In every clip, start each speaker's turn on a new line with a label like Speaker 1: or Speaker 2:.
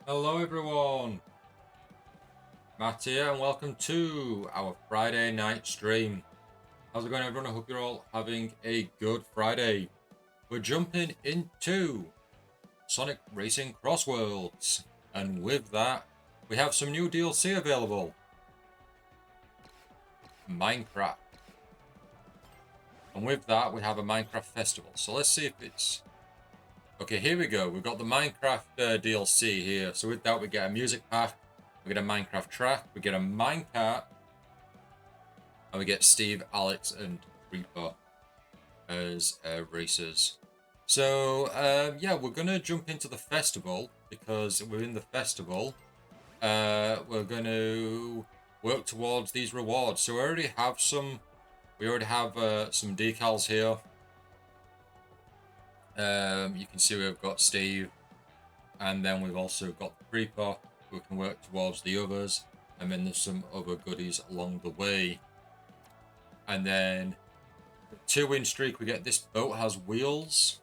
Speaker 1: Hello everyone, Matt here and welcome to our Friday night stream. How's it going everyone? I hope you're all having a good Friday. We're jumping into Sonic Racing CrossWorlds, and with that we have some new DLC available. Minecraft. And with that we have a Minecraft festival. So let's see if it's... Okay, here we go. We've got the Minecraft DLC here. So with that we get a music pack. We get a Minecraft track, we get a minecart, and we get Steve, Alex, and Reaper as racers. So, yeah, we're going to jump into the festival, because within the festival, we're going to work towards these rewards. So we already have some decals here. You can see we've got Steve, and then we've also got Reaper. We can work towards the others, and then there's some other goodies along the way. And then the 2-win streak, we get this boat has wheels,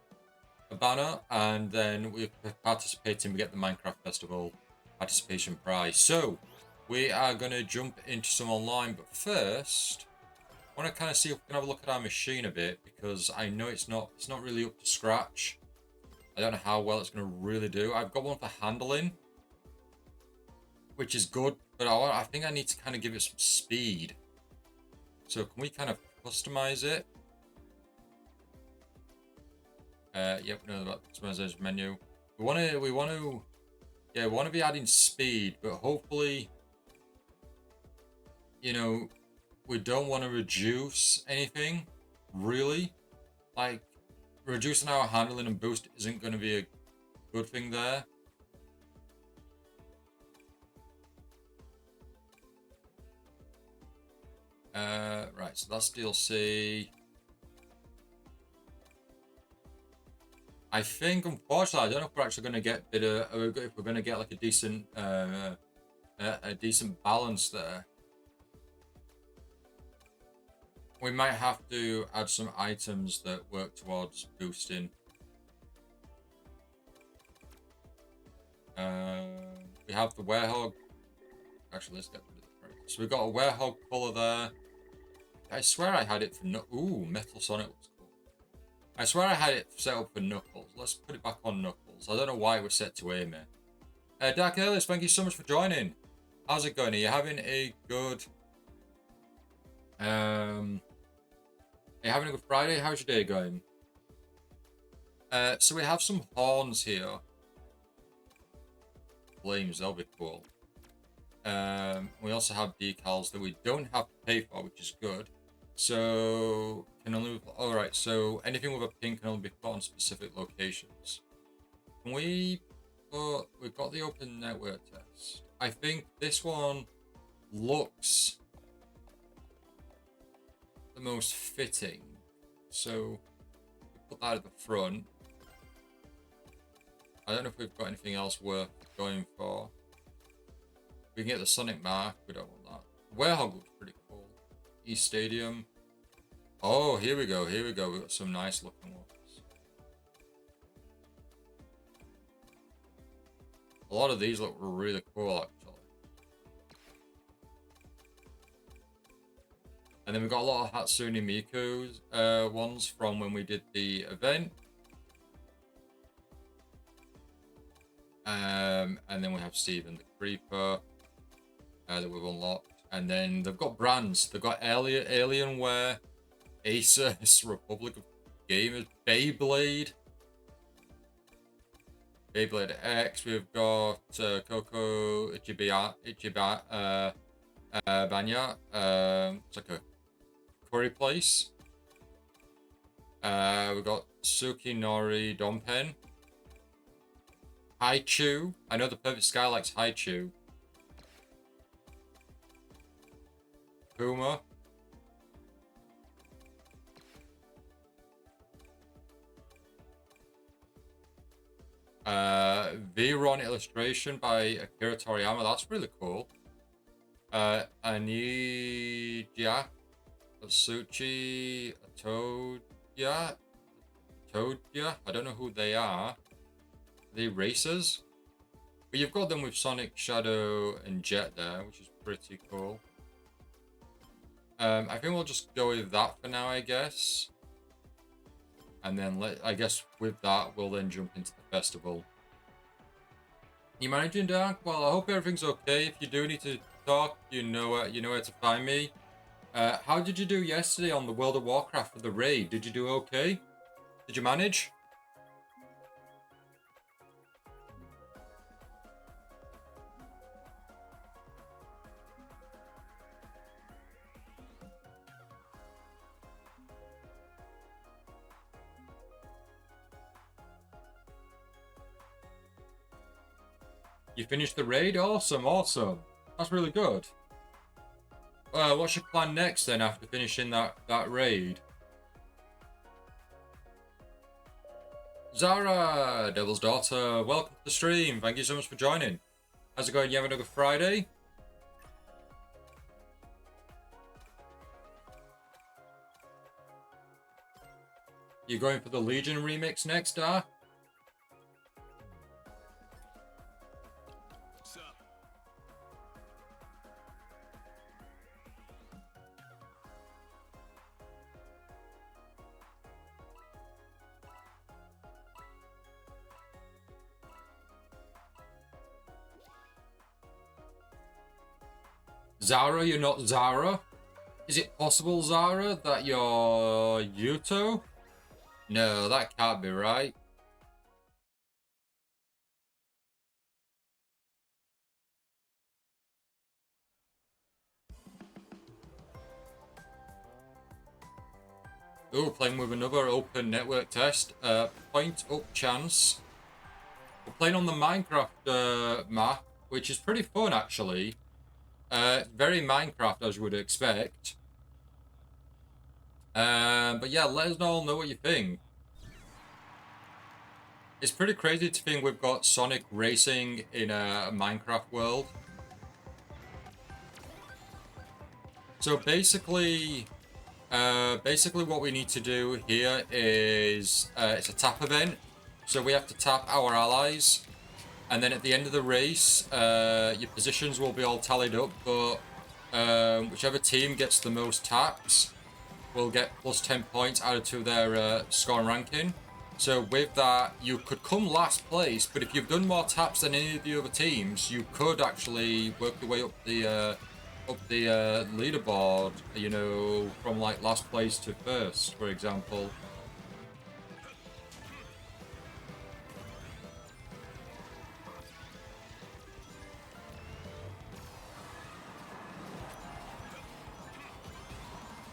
Speaker 1: a banner, and then we participate and we get the Minecraft Festival participation prize. So we are going to jump into some online, but first I want to kind of see if we can have a look at our machine a bit, because I know it's not really up to scratch. I don't know how well it's going to really do. I've got one for handling, which is good, but I think I need to kind of give it some speed. So can we kind of customize it? Yep, no, about customization menu. We want to be adding speed, but hopefully, you know, we don't want to reduce anything, really. Like, reducing our handling and boost isn't going to be a good thing there. Right, so that's DLC. I think, unfortunately, I don't know if we're actually going to get if we're going to get like a decent balance there. We might have to add some items that work towards boosting. We have the werehog. Actually, let's get rid of the price. So we've got a werehog color there. I swear I had it for Ooh, Metal Sonic looks cool. I swear I had it set up for Knuckles. Let's put it back on Knuckles. I don't know why it was set to aim here. Dark Alias, thank you so much for joining. How's it going? Are you having a good... Are you having a good Friday? How's your day going? So we have some horns here. Flames, that'll be cool. We also have decals that we don't have to pay for, which is good. So can only... Alright, so anything with a pin can only be put on specific locations. Can we put... We've got the open network test. I think this one looks the most fitting. So put that at the front. I don't know if we've got anything else worth going for. We can get the Sonic mark. We don't want that. Werehog looks pretty cool. East Stadium. Oh, here we go. Here we go. We've got some nice looking ones. A lot of these look really cool, actually. And then we've got a lot of Hatsune Miku's ones from when we did the event. And then we have Steven the Creeper that we've unlocked. And then they've got brands. They've got Alienware, Asus, Republic of Gamers, Beyblade X. We've got Coco Banya. It's like a curry place. We've got Sukinori Dompen. Haichu. I know the Perfect Sky likes Haichu. Puma. V-Ron illustration by Akira Toriyama. That's really cool. Anija. Atsuchi. Atodia. I don't know who they are. Are they racers? But you've got them with Sonic, Shadow, and Jet there, which is pretty cool. I think we'll just go with that for now, I guess. And then I guess with that, we'll then jump into the festival. You managing, Dark? Well, I hope everything's okay. If you do need to talk, you know where to find me. How did you do yesterday on the World of Warcraft for the raid? Did you do okay? Did you manage? You finished the raid? Awesome, awesome. That's really good. What's your plan next then after finishing that raid? Zara, Devil's Daughter, welcome to the stream. Thank you so much for joining. How's it going? You having a good Friday? You going for the Legion remix next, Dark? Zara, you're not Zara? Is it possible, Zara, that you're Yuto? No, that can't be right. Oh, playing with another open network test. Point up chance. We're playing on the Minecraft map, which is pretty fun, actually. Very Minecraft, as you would expect. But yeah, let us all know what you think. It's pretty crazy to think we've got Sonic racing in a Minecraft world. So basically what we need to do here is it's a tap event. So we have to tap our allies. And then at the end of the race, your positions will be all tallied up, but whichever team gets the most taps will get plus 10 points added to their score and ranking. So with that, you could come last place, but if you've done more taps than any of the other teams, you could actually work your way up the leaderboard, you know, from like last place to first, for example.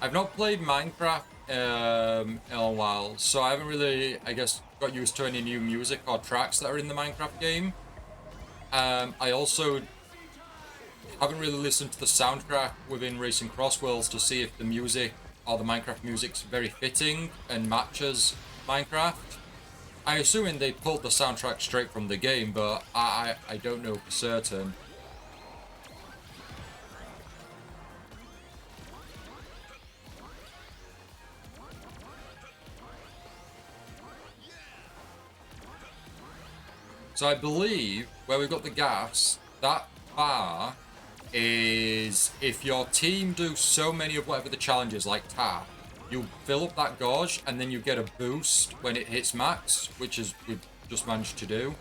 Speaker 1: I've not played Minecraft in a while, so I haven't really, I guess, got used to any new music or tracks that are in the Minecraft game. I also haven't really listened to the soundtrack within Racing CrossWorlds to see if the music or the Minecraft music's very fitting and matches Minecraft. I'm assuming they pulled the soundtrack straight from the game, but I don't know for certain. So I believe where we've got the gas, that bar is if your team do so many of whatever the challenge is, like tap, you fill up that gauge and then you get a boost when it hits max, which is we've just managed to do.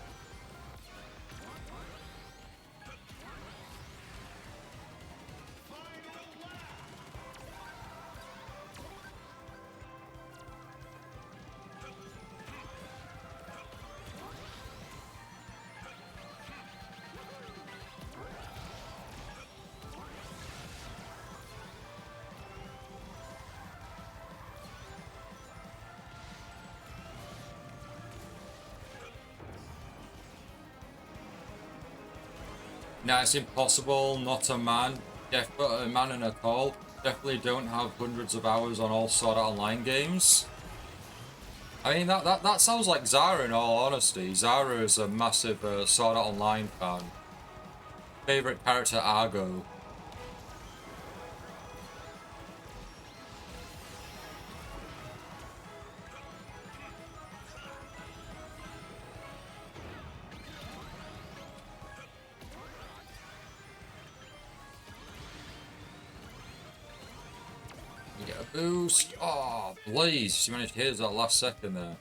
Speaker 1: Now it's impossible, not a man. A man and a call. Definitely don't have hundreds of hours on all Sword Art Online games. I mean, that sounds like Zara in all honesty. Zara is a massive Sword Art Online fan. Favorite character, Argo. Boost! Oh, Blaze! She managed to hit us that last second there.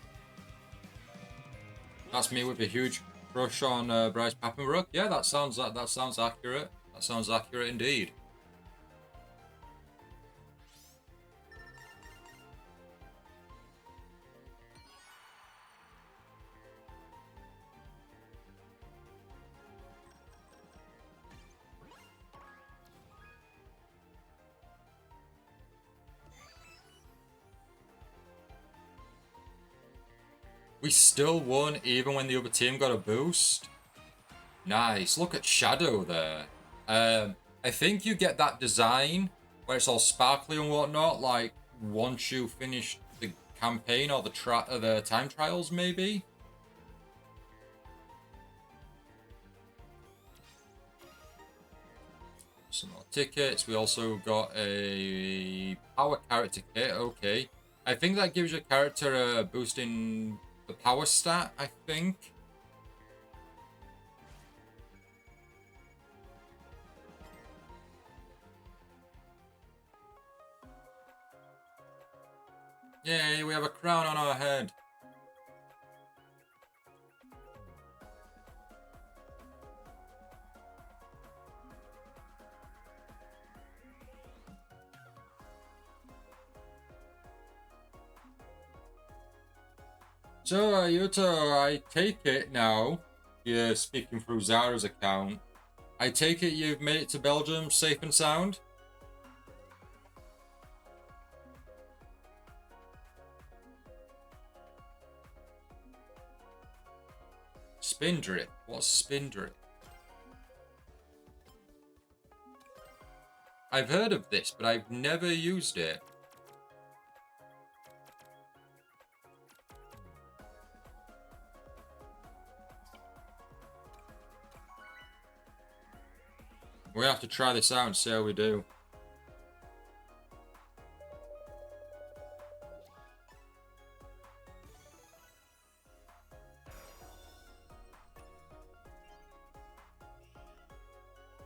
Speaker 1: That's me with a huge crush on Bryce Papenbrook. Yeah, that sounds accurate. That sounds accurate indeed. We still won even when the other team got a boost. Nice. Look at Shadow there. I think you get that design where it's all sparkly and whatnot, like once you finish the campaign or the time trials, maybe. Some more tickets. We also got a power character kit. Okay. I think that gives your character a boost in the power stat, I think. Yay, we have a crown on our head. So, Yuto, I take it now, you're speaking through Zara's account, I take it you've made it to Belgium safe and sound? Spindrift? What's Spindrift? I've heard of this, but I've never used it. We have to try this out and see how we do.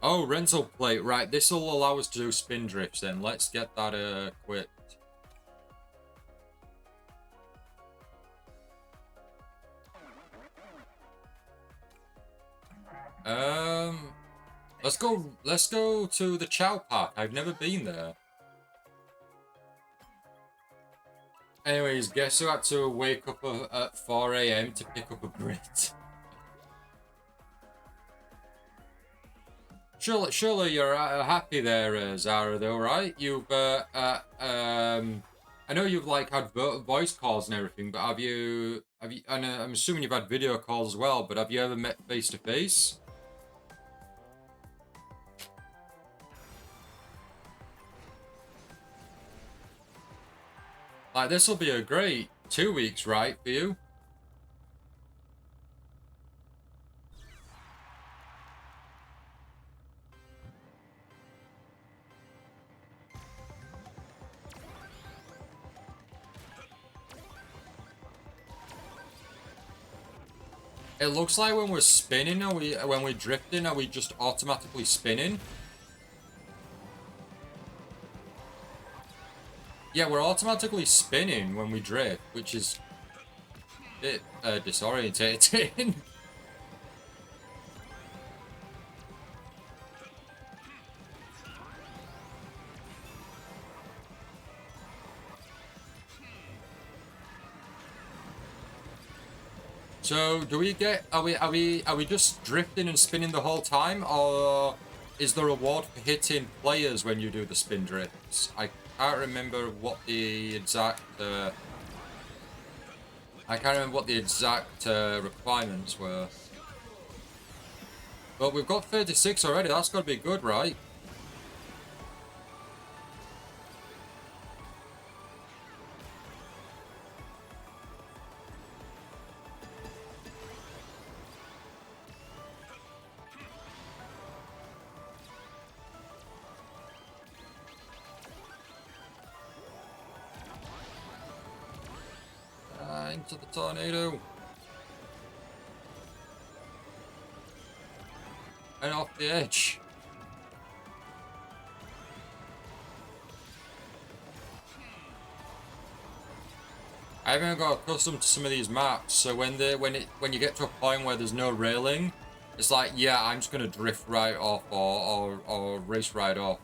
Speaker 1: Oh, rental plate. Right, this will allow us to do spin drifts then. Let's get that equipped. Let's go to the Chow Park. I've never been there. Anyways, guess who had to wake up at 4 AM to pick up a Brit? Surely you're happy there, Zara, though, right? You've, I know you've like had voice calls and everything, but have you, and I'm assuming you've had video calls as well, but have you ever met face to face? Like, this will be a great 2 weeks, right, for you? It looks like when we're spinning, when we're drifting, are we just automatically spinning? Yeah, we're automatically spinning when we drift, which is a bit disorientating. So, do we get? Are we just drifting and spinning the whole time, or is the reward for hitting players when you do the spin drifts? I can't remember what the exact. I can't remember what the exact requirements were. But we've got 36 already. That's got to be good, right? Into the tornado. And off the edge. haven't got accustomed to some of these maps, so when you get to a point where there's no railing, it's like, yeah, I'm just gonna drift right off or race right off.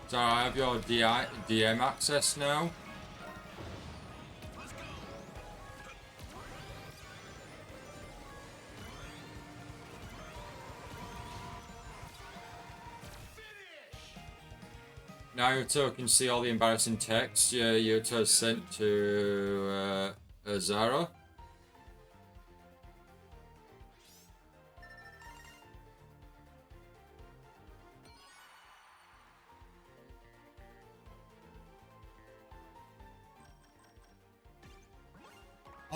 Speaker 1: So I have your DM access now. Now Yuto can see all the embarrassing text Yuto sent to Zara.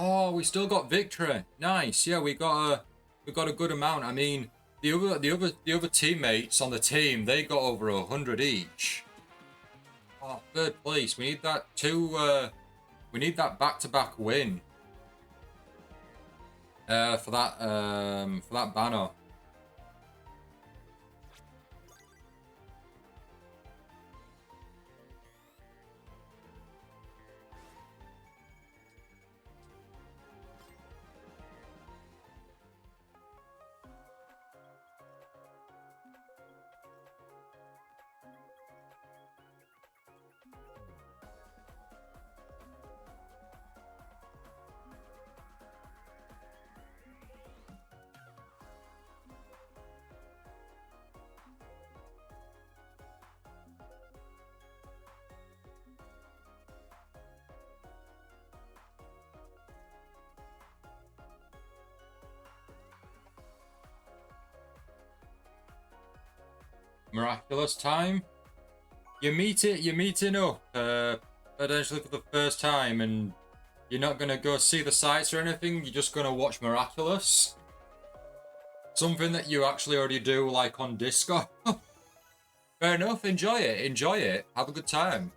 Speaker 1: Oh, we still got victory. Nice. Yeah, we got a good amount. I mean, the other teammates on the team, they got over 100 each. Oh, third place. We need that we need that back-to-back win. For that banner. Miraculous time. You're meeting up potentially for the first time, and you're not gonna go see the sights or anything. You're just gonna watch Miraculous. Something that you actually already do, like on Discord. Fair enough. Enjoy it. Enjoy it. Have a good time.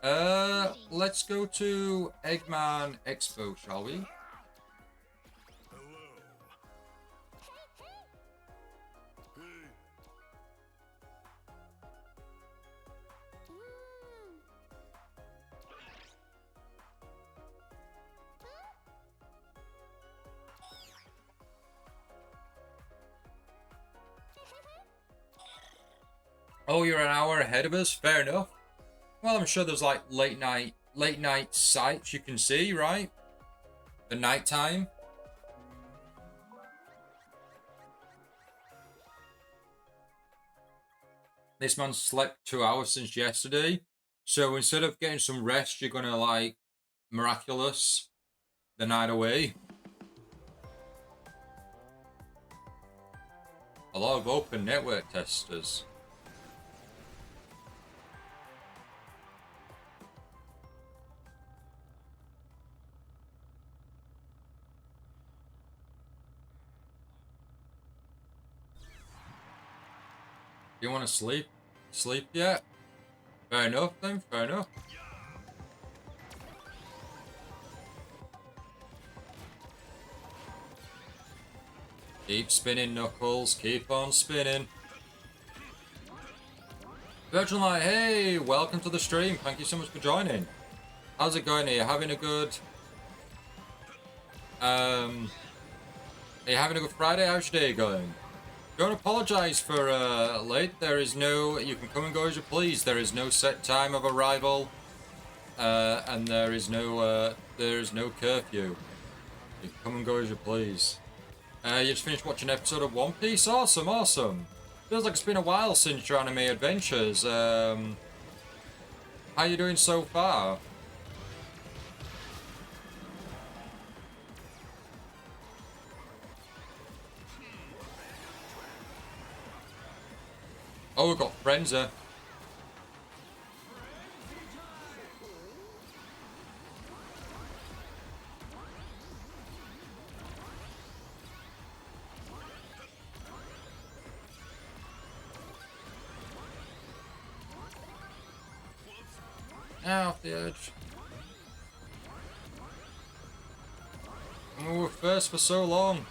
Speaker 1: Let's go to Eggman Expo, shall we? Oh, you're an hour ahead of us? Fair enough. Well, I'm sure there's like late night sights you can see, right? The nighttime. This man slept 2 hours since yesterday. So instead of getting some rest, you're gonna like Miraculous the night away. A lot of open network testers. You want to sleep? Sleep yet? Fair enough then, fair enough. Keep spinning, Knuckles. Keep on spinning. Virtual Night, hey! Welcome to the stream. Thank you so much for joining. How's it going? Are you having a good... Are you having a good Friday? How's your day going? Don't apologise for late. There is no... You can come and go as you please. There is no set time of arrival. And there is no curfew. You can come and go as you please. You just finished watching an episode of One Piece? Awesome, awesome. Feels like it's been a while since your anime adventures. How you doing so far? Oh, we've got Frenza. Off the edge. Oh, we're first for so long.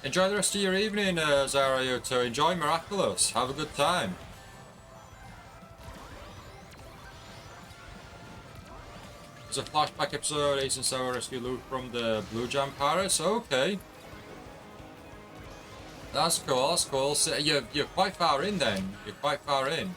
Speaker 1: Enjoy the rest of your evening, Zarayoto. Enjoy Miraculous. Have a good time. There's a flashback episode. Ace and Sour rescue Luke from the Blue Jam Pirates. Okay. That's cool, that's cool. So you're quite far in then. You're quite far in.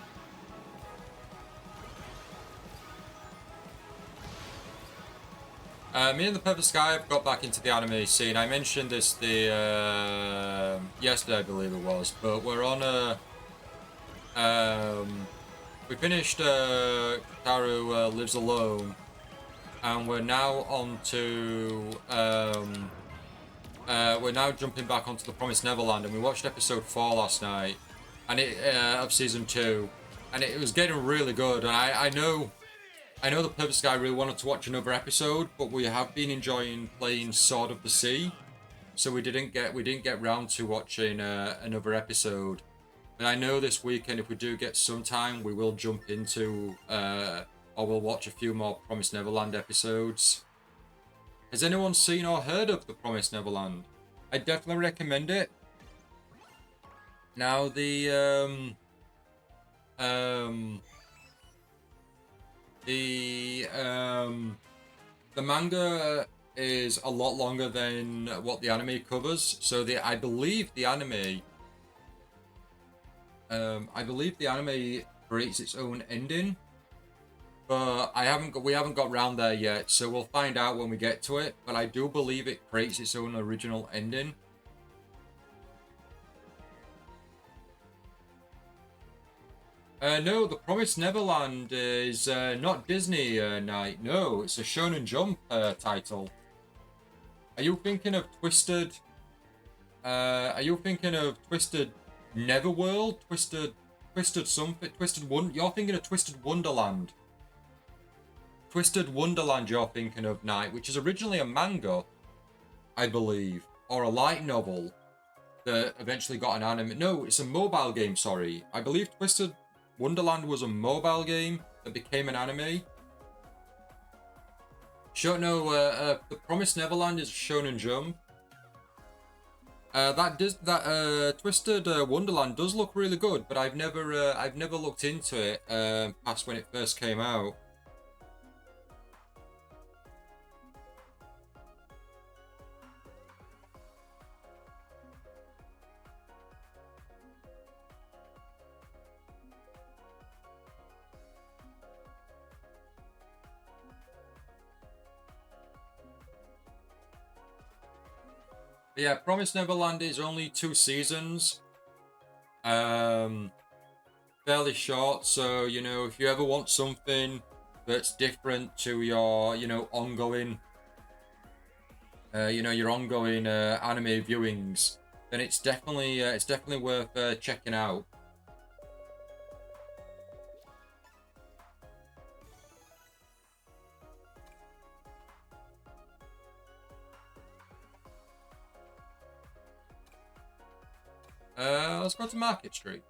Speaker 1: Me and the Perfect Sky have got back into the anime scene. I mentioned this yesterday, I believe it was, but we're on a... we finished Karu Lives Alone, and we're now on to... we're now jumping back onto the Promised Neverland, and we watched episode 4 last night, and of season 2, and it was getting really good. And I know the Perfect Sky really wanted to watch another episode, but we have been enjoying playing Sword of the Sea, so we didn't get round to watching another episode. And I know this weekend, if we do get some time, we will jump into or we'll watch a few more Promised Neverland episodes. Has anyone seen or heard of the Promised Neverland? I definitely recommend it. Now the manga is a lot longer than what the anime covers. So I believe the anime creates its own ending, but we haven't got round there yet. So we'll find out when we get to it. But I do believe it creates its own original ending. No, the Promised Neverland is not Disney Night. No, it's a Shonen Jump title. Are you thinking of Twisted? Are you thinking of Twisted Neverworld? Twisted something? You're thinking of Twisted Wonderland. Twisted Wonderland. You're thinking of Night, which is originally a manga, I believe, or a light novel that eventually got an anime. No, it's a mobile game. Sorry, I believe Twisted Wonderland was a mobile game that became an anime. The Promised Neverland is Shonen Jump. That Twisted Wonderland does look really good, but I've never looked into it past when it first came out. But yeah, Promised Neverland is only 2 seasons. Fairly short, so, if you ever want something that's different to your, ongoing, your ongoing anime viewings, then it's definitely worth checking out. Let's go to Market Street.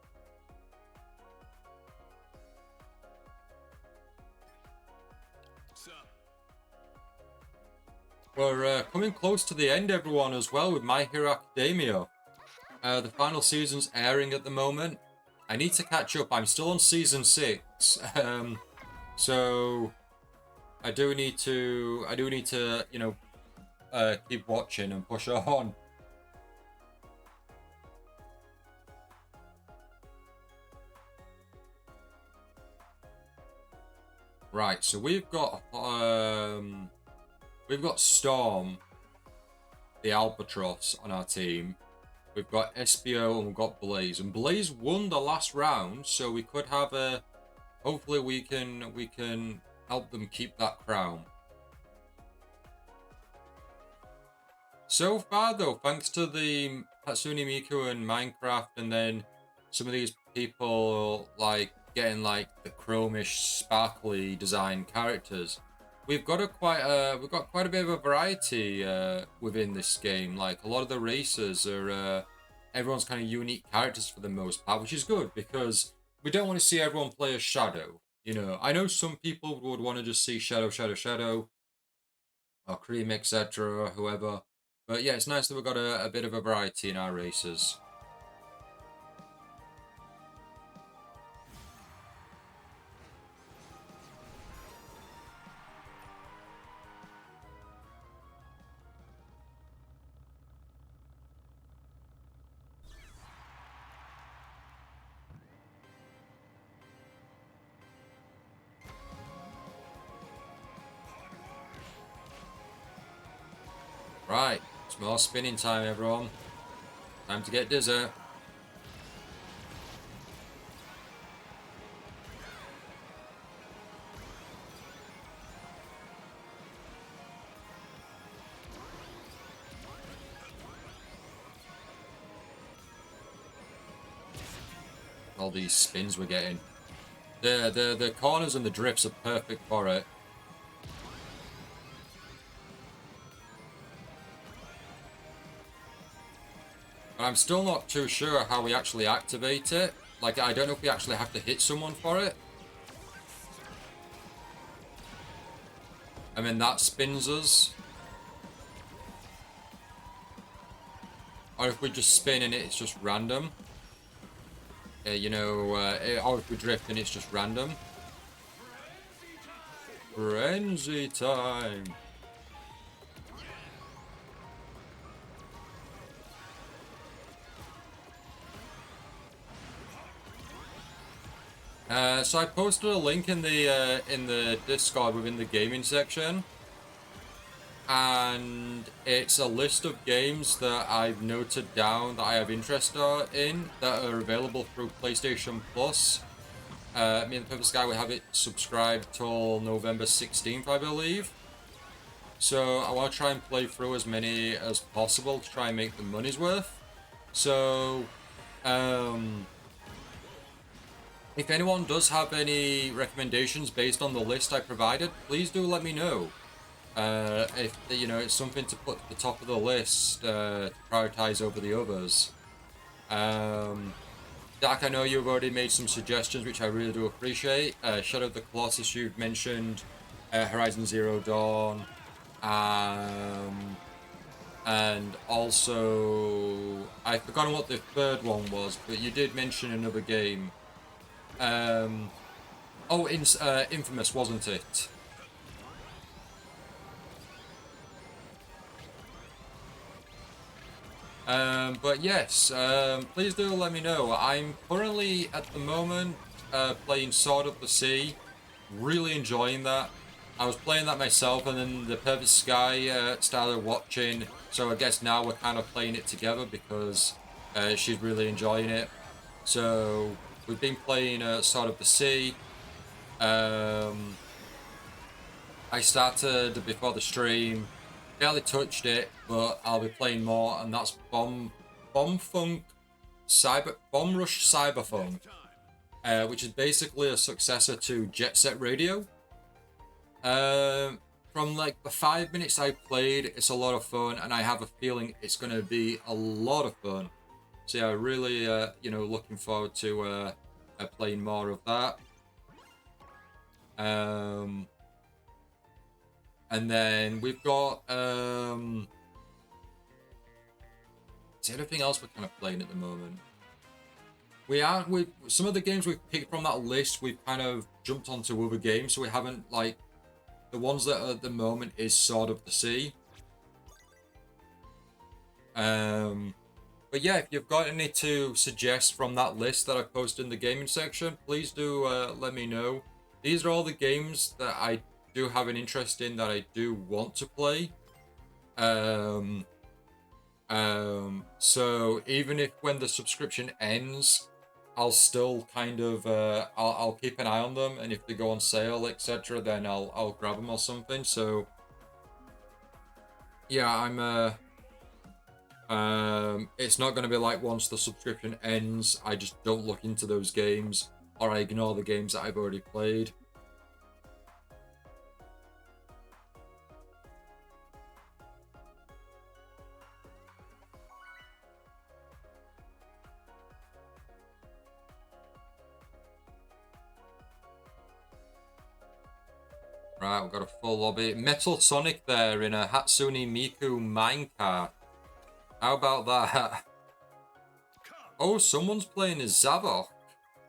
Speaker 1: We're coming close to the end, everyone, as well, with My Hero Academia. The final season's airing at the moment. I need to catch up. I'm still on season 6. So I do need to, you know, keep watching and push on. Right, so we've got Storm, the Albatross, on our team. We've got SBO and we've got Blaze, and Blaze won the last round, so we could have a. Hopefully, we can help them keep that crown. So far, though, thanks to the Hatsune Miku and Minecraft, and then some of these people like getting like the chromish, sparkly design characters, we've got quite a bit of a variety within this game. Like a lot of the races are everyone's kind of unique characters for the most part, which is good because we don't want to see everyone play as Shadow. You know, I know some people would want to just see Shadow, or Cream, etc., whoever. But yeah, it's nice that we've got a bit of a variety in our races. Right, it's more spinning time, everyone. Time to get dizzy. All these spins we're getting. The corners and the drifts are perfect for it. But I'm still not too sure how we actually activate it. Like, I don't know if we actually have to hit someone for it. I mean, that spins us. Or if we just spin and it's just random. You know, or if we drift and it's just random. Frenzy time! So I posted a link in the Discord within the gaming section, and it's a list of games that I've noted down that I have interest in that are available through PlayStation Plus. Me and the Purple Sky, we have it subscribed till November 16th, I believe. So I want to try and play through as many as possible to try and make the money's worth. So, if anyone does have any recommendations based on the list I provided, please do let me know. If you know it's something to put at the top of the list to prioritize over the others. Dak, I know you've already made some suggestions, which I really do appreciate. Shadow of the Colossus, you've mentioned, Horizon Zero Dawn, and also I've forgotten what the third one was, but you did mention another game. Infamous, wasn't it? But yes, please do let me know. I'm currently, at the moment, playing Sword of the Sea. Really enjoying that. I was playing that myself, and then the Perfect Sky started watching, so I guess now we're kind of playing it together because she's really enjoying it. So we've been playing Sword of the Sea. I started before the stream, barely touched it, but I'll be playing more, and that's Bomb Rush Cyberfunk, which is basically a successor to Jet Set Radio. From like the 5 minutes I played, it's a lot of fun, and I have a feeling it's going to be a lot of fun. So yeah, really, looking forward to playing more of that. And then we've got is there anything else we're kind of playing at the moment? We some of the games we've picked from that list, we've kind of jumped onto other games, so we haven't like the ones that are at the moment is Sword of the Sea. But yeah, if you've got any to suggest from that list that I posted in the gaming section, please do let me know. These are all the games that I do have an interest in that I do want to play. So even if when the subscription ends, I'll still kind of I'll keep an eye on them, and if they go on sale, etc., then I'll grab them or something. So yeah, it's not going to be like once the subscription ends, I just don't look into those games or I ignore the games that I've already played. Right, we've got a full lobby. Metal Sonic there in a Hatsune Miku minecart. How about that? Oh, someone's playing as Zavok.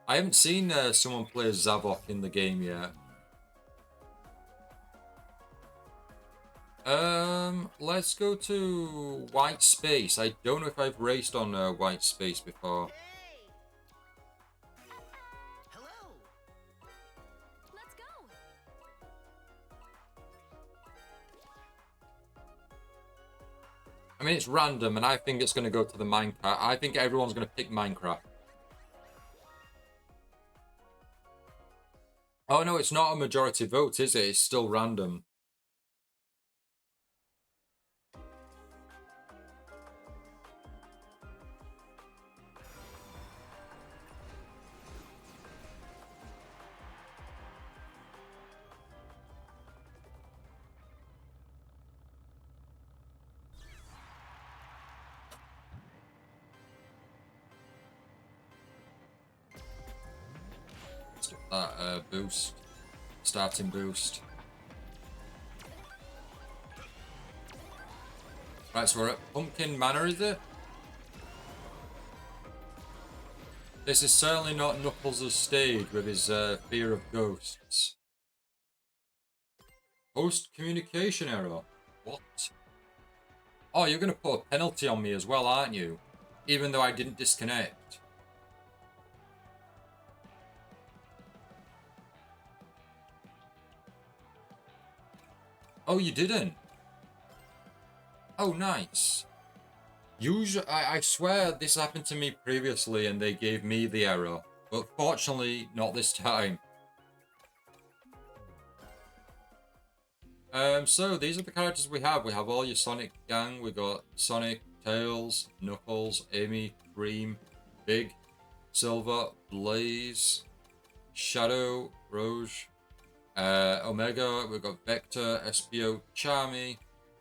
Speaker 1: I haven't seen someone play as Zavok in the game yet. Let's go to White Space. I don't know if I've raced on White Space before. I mean, it's random, and I think it's going to go to the minecart. I think everyone's going to pick Minecraft. Oh, no, it's not a majority vote, is it? It's still random. Let's get that boost. Starting boost. Right, so we're at Pumpkin Manor, is it? This is certainly not Knuckles' stage with his fear of ghosts. Host communication error. What? Oh, you're going to put a penalty on me as well, aren't you? Even though I didn't disconnect. Oh, you didn't? Oh, nice. Usually, I swear this happened to me previously and they gave me the error. But fortunately, not this time. So these are the characters we have. We have all your Sonic gang. We got Sonic, Tails, Knuckles, Amy, Cream, Big, Silver, Blaze, Shadow, Rouge, Omega. We've got Vector, Espio, Charmy,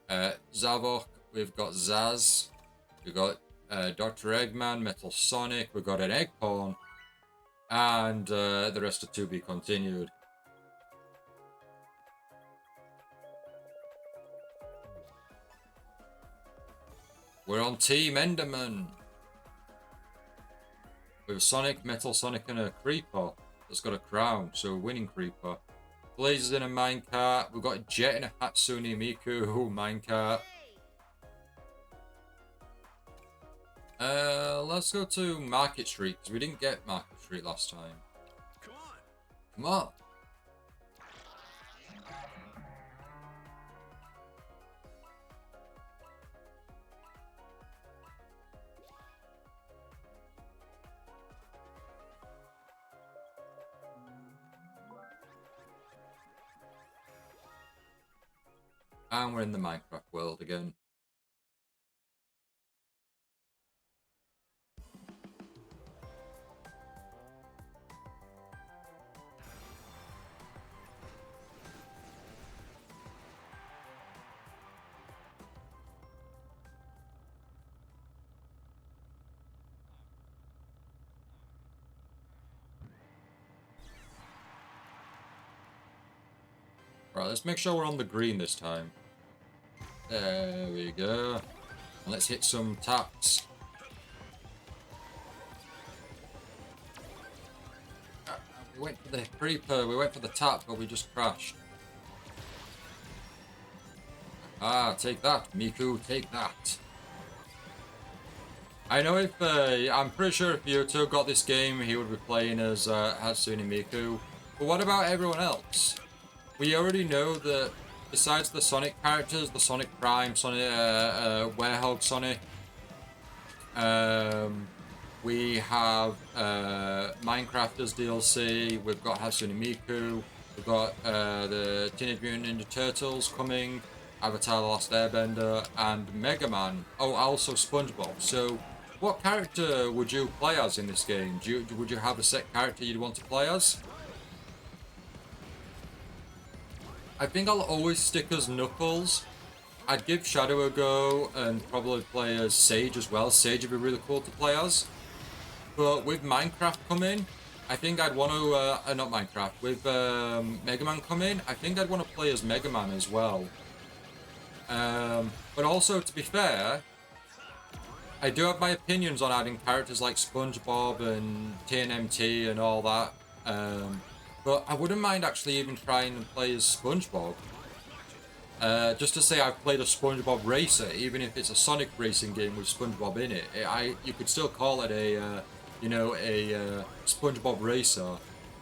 Speaker 1: Zavok. We've got Zaz. We've got Dr. Eggman, Metal Sonic. We've got an Eggcorn, and the rest are to be continued. We're on Team Enderman. With Sonic, Metal Sonic, and a Creeper that's got a crown, so winning Creeper. Blazes in a minecart. We've got Jet in a Hatsune Miku minecart. Let's go to Market Street, because we didn't get Market Street last time. Come on. And we're in the Minecraft world again. Right, let's make sure we're on the green this time. There we go. And let's hit some taps. We went for the creeper, we went for the tap, but we just crashed. Ah, take that, Miku, take that. I know if, I'm pretty sure if Yuto got this game, he would be playing as Hatsune Miku. But what about everyone else? We already know that besides the Sonic characters, the Sonic Prime, Sonic, Werehog Sonic, we have Minecrafters DLC, we've got Hatsune Miku, we've got the Teenage Mutant Ninja Turtles coming, Avatar The Last Airbender, and Mega Man. Oh, also SpongeBob. So, what character would you play as in this game? Would you have a set character you'd want to play as? I think I'll always stick as Knuckles. I'd give Shadow a go and probably play as Sage as well. Sage would be really cool to play as. But with Minecraft coming, I think I'd want to, not Minecraft, with Mega Man coming, I think I'd want to play as Mega Man as well. But also, to be fair, I do have my opinions on adding characters like SpongeBob and TNMT and all that. But I wouldn't mind actually even trying to play as SpongeBob. Just to say I've played a SpongeBob racer, even if it's a Sonic racing game with SpongeBob in it. You could still call it a, you know, a SpongeBob racer.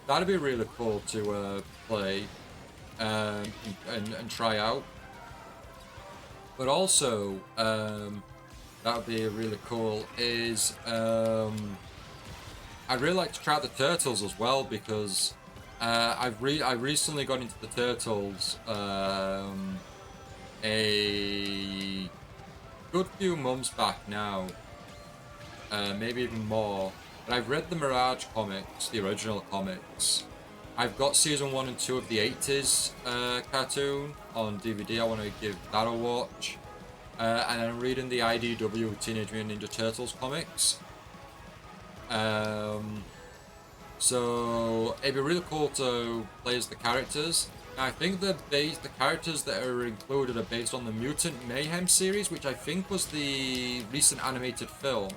Speaker 1: That'd be really cool to play and try out. But also, that would be really cool is I'd really like to try out the Turtles as well because I recently got into the Turtles a good few months back now, maybe even more. But I've read the Mirage comics, the original comics. I've got season 1 and 2 of the 80s cartoon on DVD. I want to give that a watch. And I'm reading the IDW Teenage Mutant Ninja Turtles comics. So it'd be really cool to play as the characters. Now, I think the characters that are included are based on the Mutant Mayhem series, which I think was the recent animated film.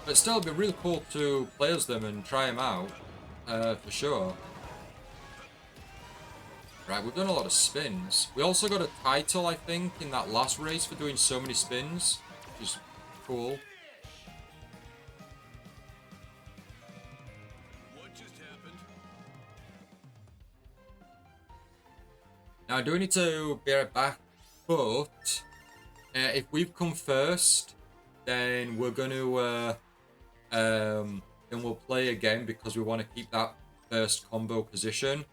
Speaker 1: But still, it'd be really cool to play as them and try them out, for sure. Right, we've done a lot of spins. We also got a title, I think, in that last race for doing so many spins, which is cool.
Speaker 2: What just happened?
Speaker 1: Now, I do need to be right back, but if we've come first, then we're going to, then we'll play again because we want to keep that first combo position.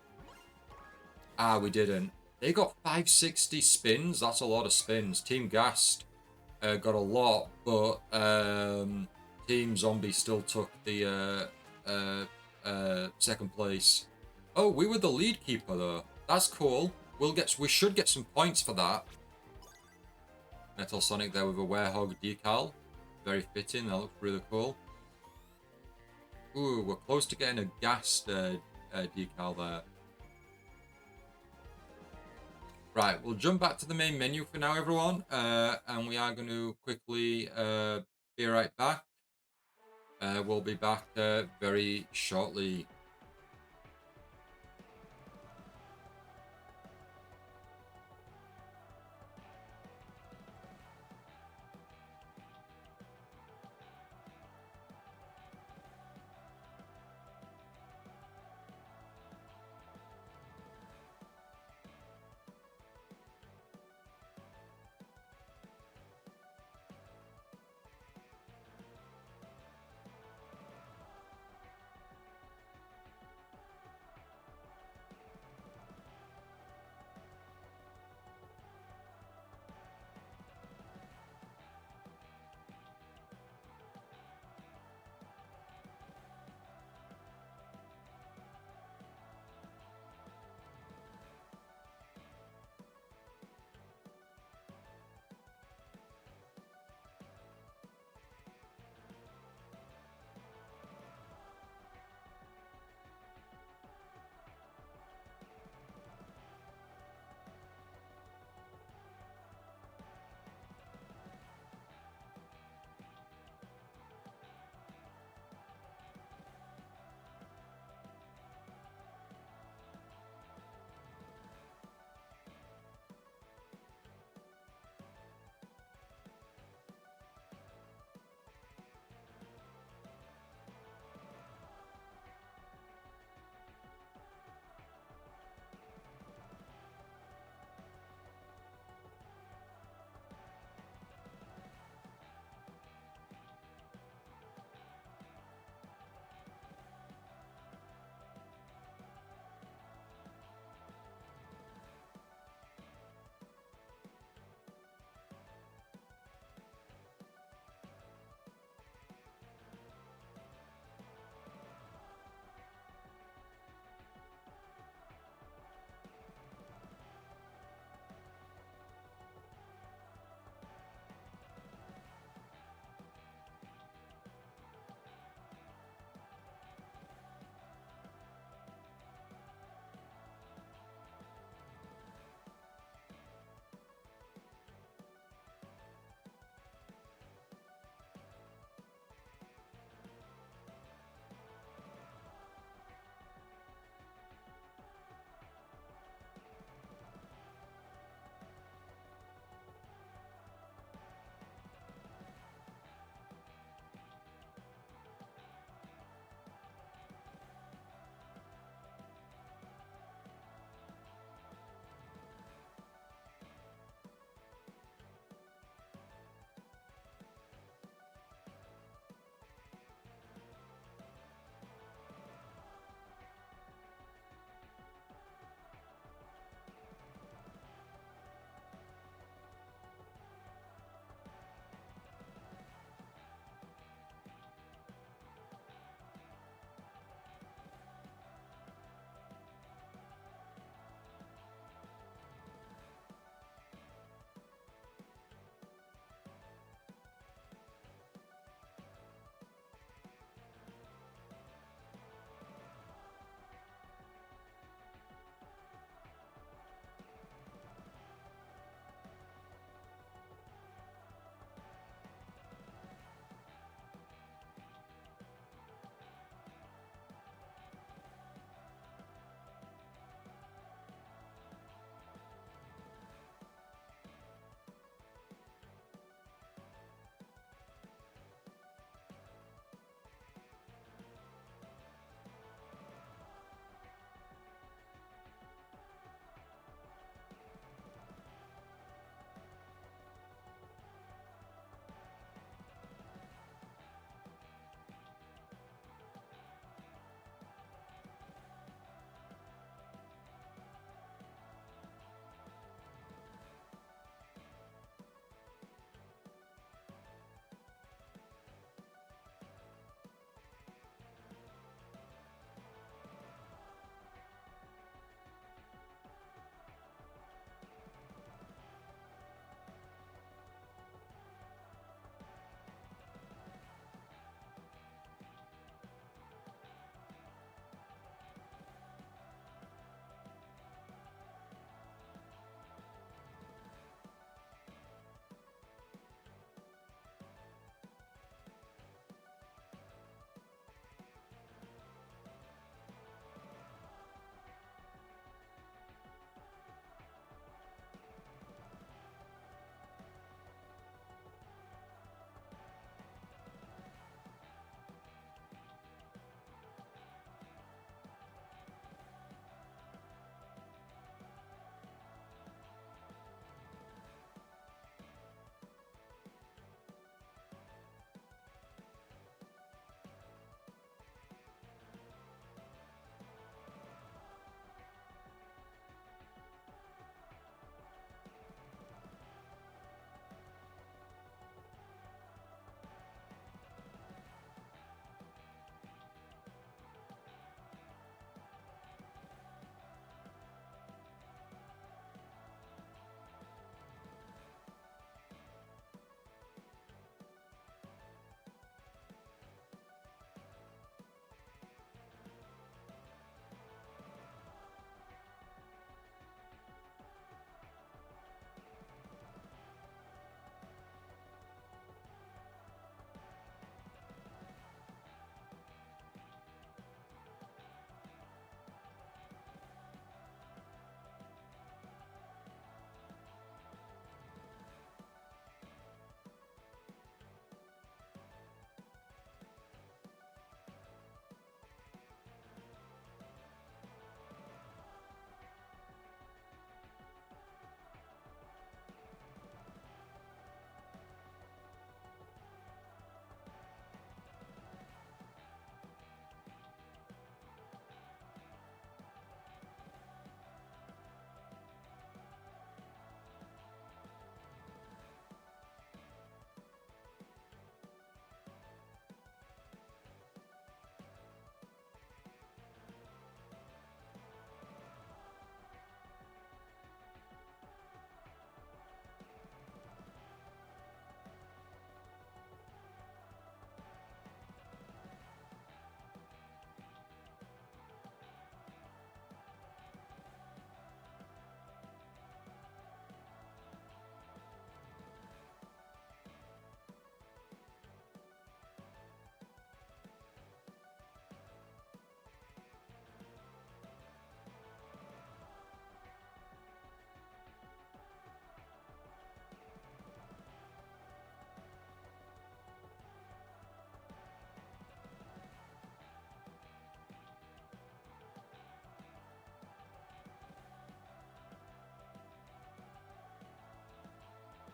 Speaker 1: Ah, we didn't. They got 560 spins. That's a lot of spins. Team Gast got a lot, but Team Zombie still took the second place. Oh, we were the lead keeper though. That's cool. We should get some points for that. Metal Sonic there with a Werehog decal. Very fitting. That looks really cool. Ooh, we're close to getting a Gast decal there. Right, we'll jump back to the main menu for now, everyone, and we are going to quickly be right back. We'll be back very shortly.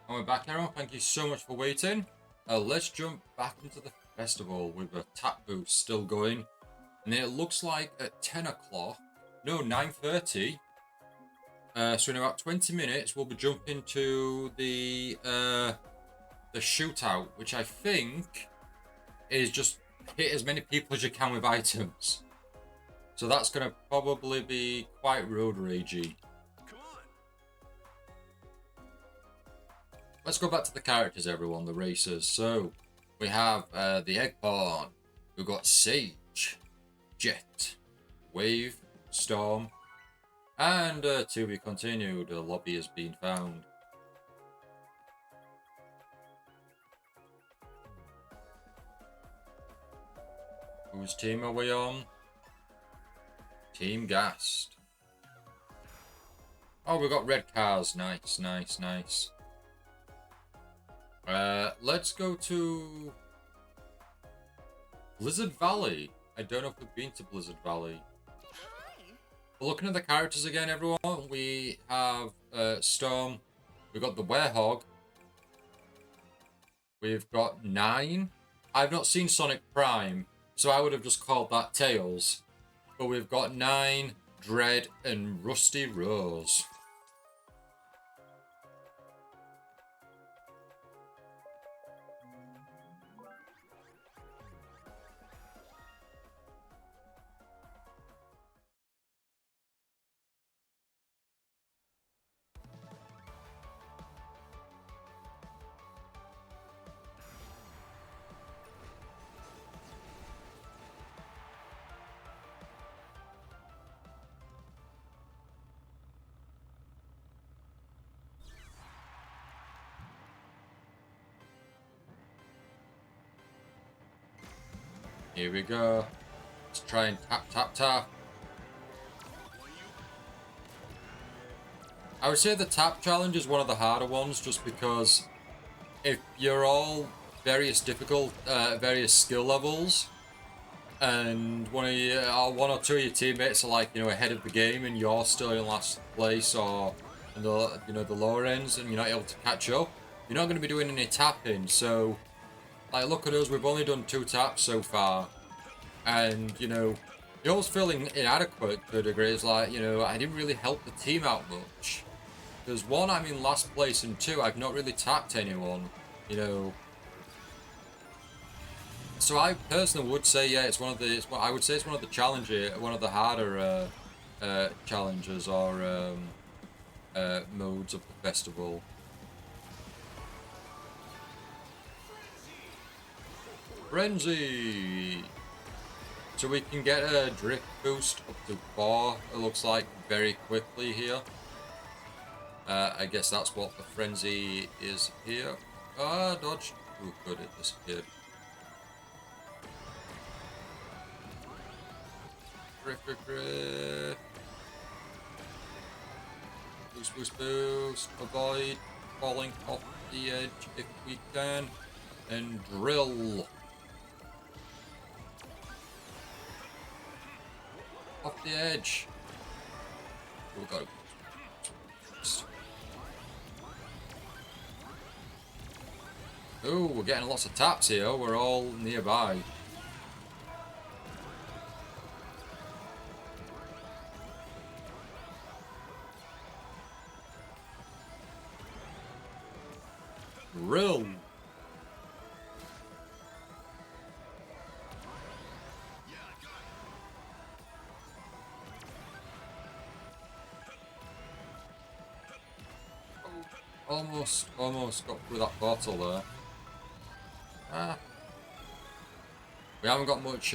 Speaker 1: And we're back, everyone. Thank you so much for waiting. Let's jump back into the festival with a tap boost still going. And then it looks like at 10 o'clock, no, 9:30. So in about 20 minutes, we'll be jumping to the shootout, which I think is just hit as many people as you can with items. So that's going to probably be quite road ragey. Let's go back to the characters, everyone, the racers. So, we have the Egg Pawn. We've got Sage, Jet, Wave, Storm, and to be continued, a lobby has been found. Whose team are we on? Team Gassed. Oh, we've got red cars. Nice, nice, nice. Let's go to Blizzard Valley. I don't know if we've been to Blizzard Valley. We're looking at the characters again, everyone. We have Storm. We've got the Werehog. We've got 9. I've not seen Sonic Prime, so I would have just called that Tails. But we've got 9, Dread, and Rusty Rose. Here we go. Let's try and tap, tap, tap. I would say the tap challenge is one of the harder ones, just because if you're all various skill levels, and one or two of your teammates are like, ahead of the game, and you're still in last place or in the the lower ends, and you're not able to catch up, you're not going to be doing any tapping. So, like, look at us, we've only done 2 taps so far, and you're always feeling inadequate to a degree. It's like, I didn't really help the team out much. Because 1, I'm in last place, and 2, I've not really tapped anyone, So I personally would say, yeah, I would say it's one of the harder challenges or modes of the festival. Frenzy! So we can get a drift boost up to 4, it looks like, very quickly here. I guess that's what the frenzy is here. Ah, dodge. Oh, good, it disappeared. Drift, drift, drift. Boost, boost, boost. Avoid falling off the edge if we can. And drill. Off the edge. Oh, we got it. Oh, we're getting lots of taps here. We're all nearby. Drill. Almost got through that portal there. We haven't got much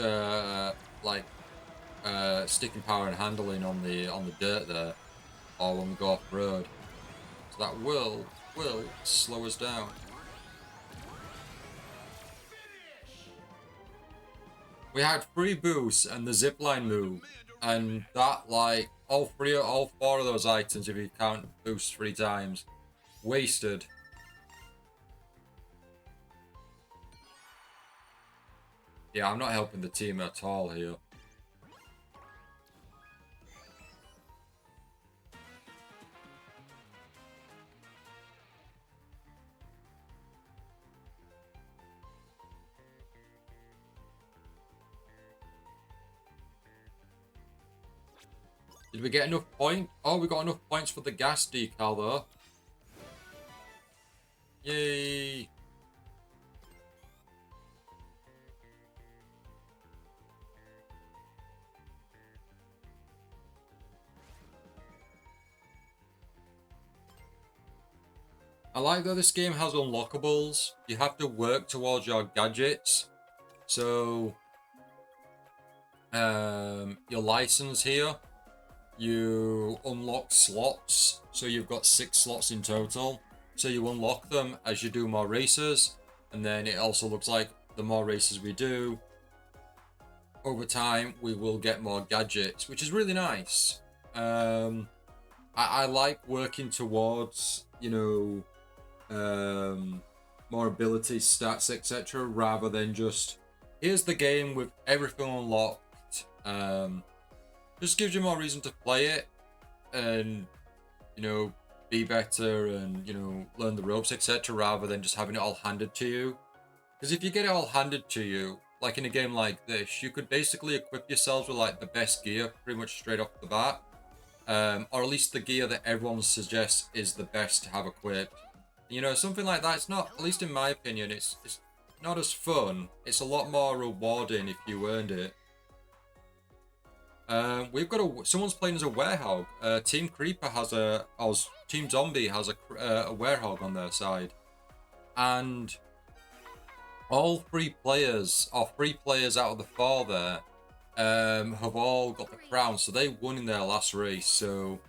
Speaker 1: sticking power and handling on the dirt there, or when we go off road. So that will slow us down. We had 3 boosts and the zipline move, and that, like, all 4 of those items, if you count boost 3 times, wasted. Yeah, I'm not helping the team at all here. Did we get enough points? Oh, we got enough points for the gas decal though. Yay! I like that this game has unlockables. You have to work towards your gadgets. So, your license here, you unlock slots. So you've got 6 slots in total. So you unlock them as you do more races. And then it also looks like the more races we do, over time, we will get more gadgets, which is really nice. I like working towards, more abilities, stats, etc., rather than just here's the game with everything unlocked. Just gives you more reason to play it and be better and learn the ropes, etc., rather than just having it all handed to you. Because if you get it all handed to you, like in a game like this, you could basically equip yourselves with like the best gear pretty much straight off the bat. Or at least the gear that everyone suggests is the best to have equipped. Something like that, it's not, at least in my opinion, it's not as fun. It's a lot more rewarding if you earned it. We've got someone's playing as a werehog. Team Creeper has Team Zombie has a werehog on their side. And all 3 players, or 3 players out of the 4 there, have all got the crown. So they won in their last race. So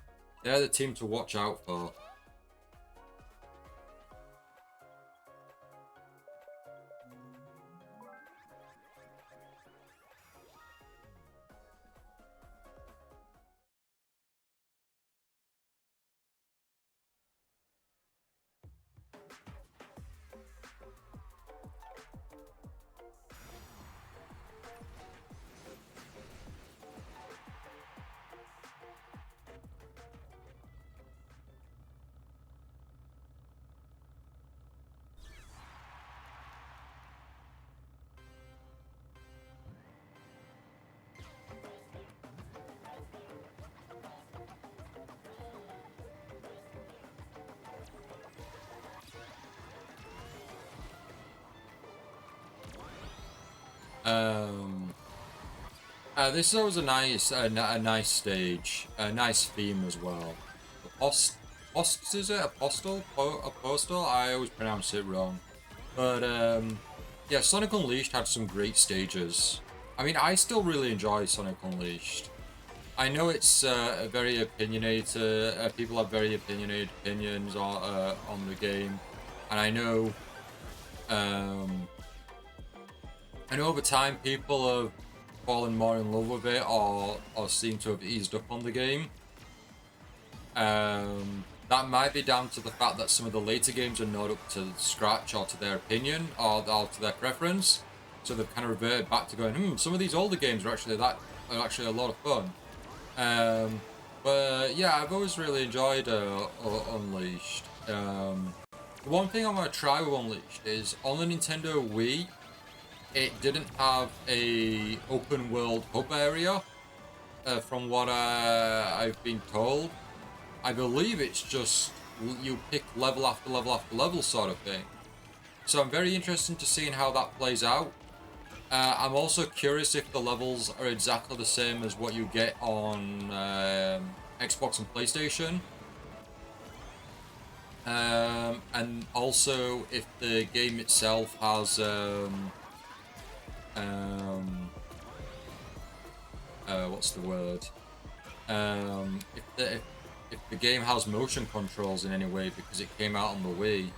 Speaker 1: they're the team to watch out for. This is always a nice stage, a nice theme as well. Post is it? Apostle? Apostle? I always pronounce it wrong. But yeah, Sonic Unleashed had some great stages. I mean, I still really enjoy Sonic Unleashed. I know it's very opinionated. People have very opinionated opinions on the game, and I know over time people have fallen more in love with it or seem to have eased up on the game. That might be down to the fact that some of the later games are not up to scratch or to their opinion or to their preference. So they've kind of reverted back to going, some of these older games are actually a lot of fun. But yeah, I've always really enjoyed Unleashed. The one thing I want to try with Unleashed is on the Nintendo Wii, it didn't have a open world hub area, from what I've been told. I believe it's just you pick level after level after level sort of thing. So I'm very interested to seeing how that plays out. I'm also curious if the levels are exactly the same as what you get on Xbox and PlayStation. And also if the game itself has what's the word? If the game has motion controls in any way because it came out on the Wii.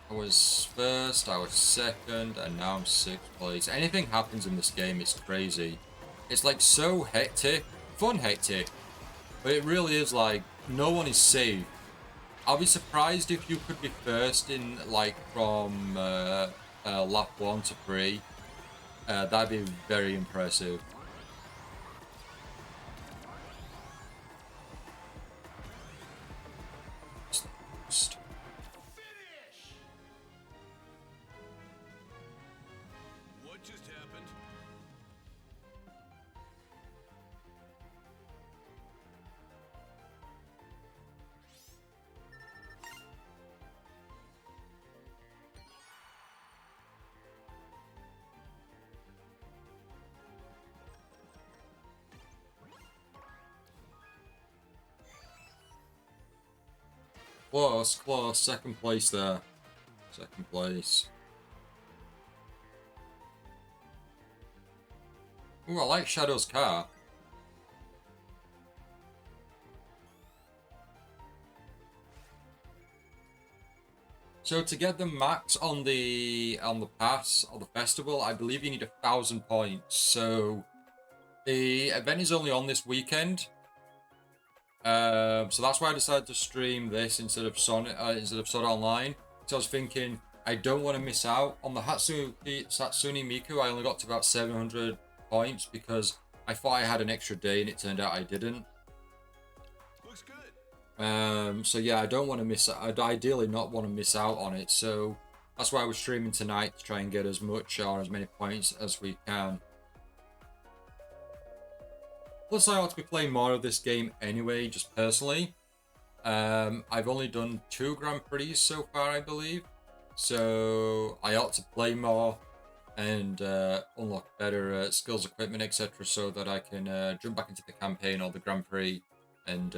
Speaker 1: I was first, I was second, and now I'm 6th place. Anything happens in this game, it's crazy. It's like so hectic, fun hectic, but it really is like no one is safe. I'll be surprised if you could be first in like from lap 1 to 3. That'd be very impressive.
Speaker 2: happened.
Speaker 1: Close, close. Second place there. Second place. Ooh, I like Shadow's car. So to get the max on the pass or the festival, I believe you need 1,000 points. So the event is only on this weekend. So that's why I decided to stream this instead of Sonic Online. So I was thinking I don't want to miss out on the Hatsune Miku. I only got to about 700 points because I thought I had an extra day and it turned out I didn't.
Speaker 2: Looks good.
Speaker 1: So yeah, I don't want to miss. I'd ideally not want to miss out on it. So that's why we're streaming tonight to try and get as much or as many points as we can. Plus, I ought to be playing more of this game anyway, just personally. I've only done 2 Grand Prix so far, I believe. So I ought to play more and unlock better skills, equipment, etc. so that I can jump back into the campaign or the Grand Prix and,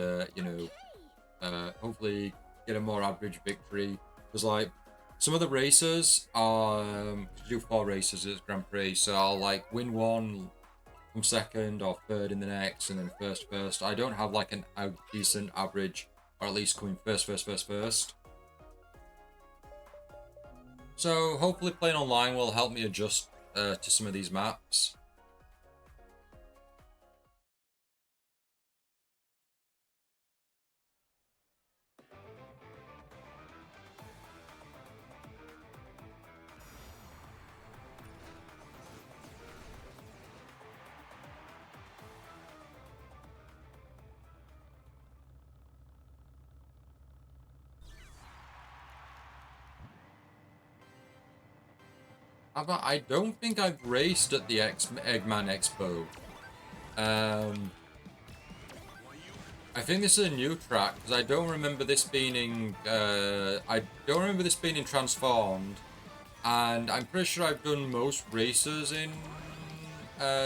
Speaker 1: hopefully get a more average victory. Because, like, some of the racers are... do 4 races as Grand Prix, so I'll, like, win one... from second or third in the next, and then first. I don't have like a decent average, or at least coming first. So hopefully playing online will help me adjust to some of these maps. I don't think I've raced at the Eggman Expo. I think this is a new track because I don't remember this being in. I don't remember this being in Transformed, and I'm pretty sure I've done most races in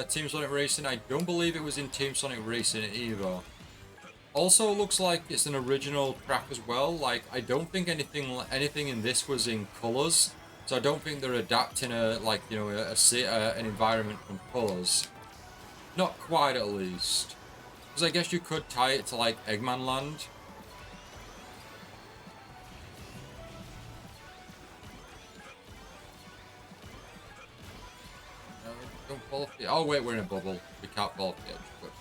Speaker 1: Team Sonic Racing. I don't believe it was in Team Sonic Racing either. Also, looks like it's an original track as well. Like, I don't think anything in this was in colors, so I don't think they're adapting an environment from colors. Not quite, at least. Because I guess you could tie it to like Eggman Land. No, don't fall off the... Oh wait, we're in a bubble. We can't fall off the edge. Good.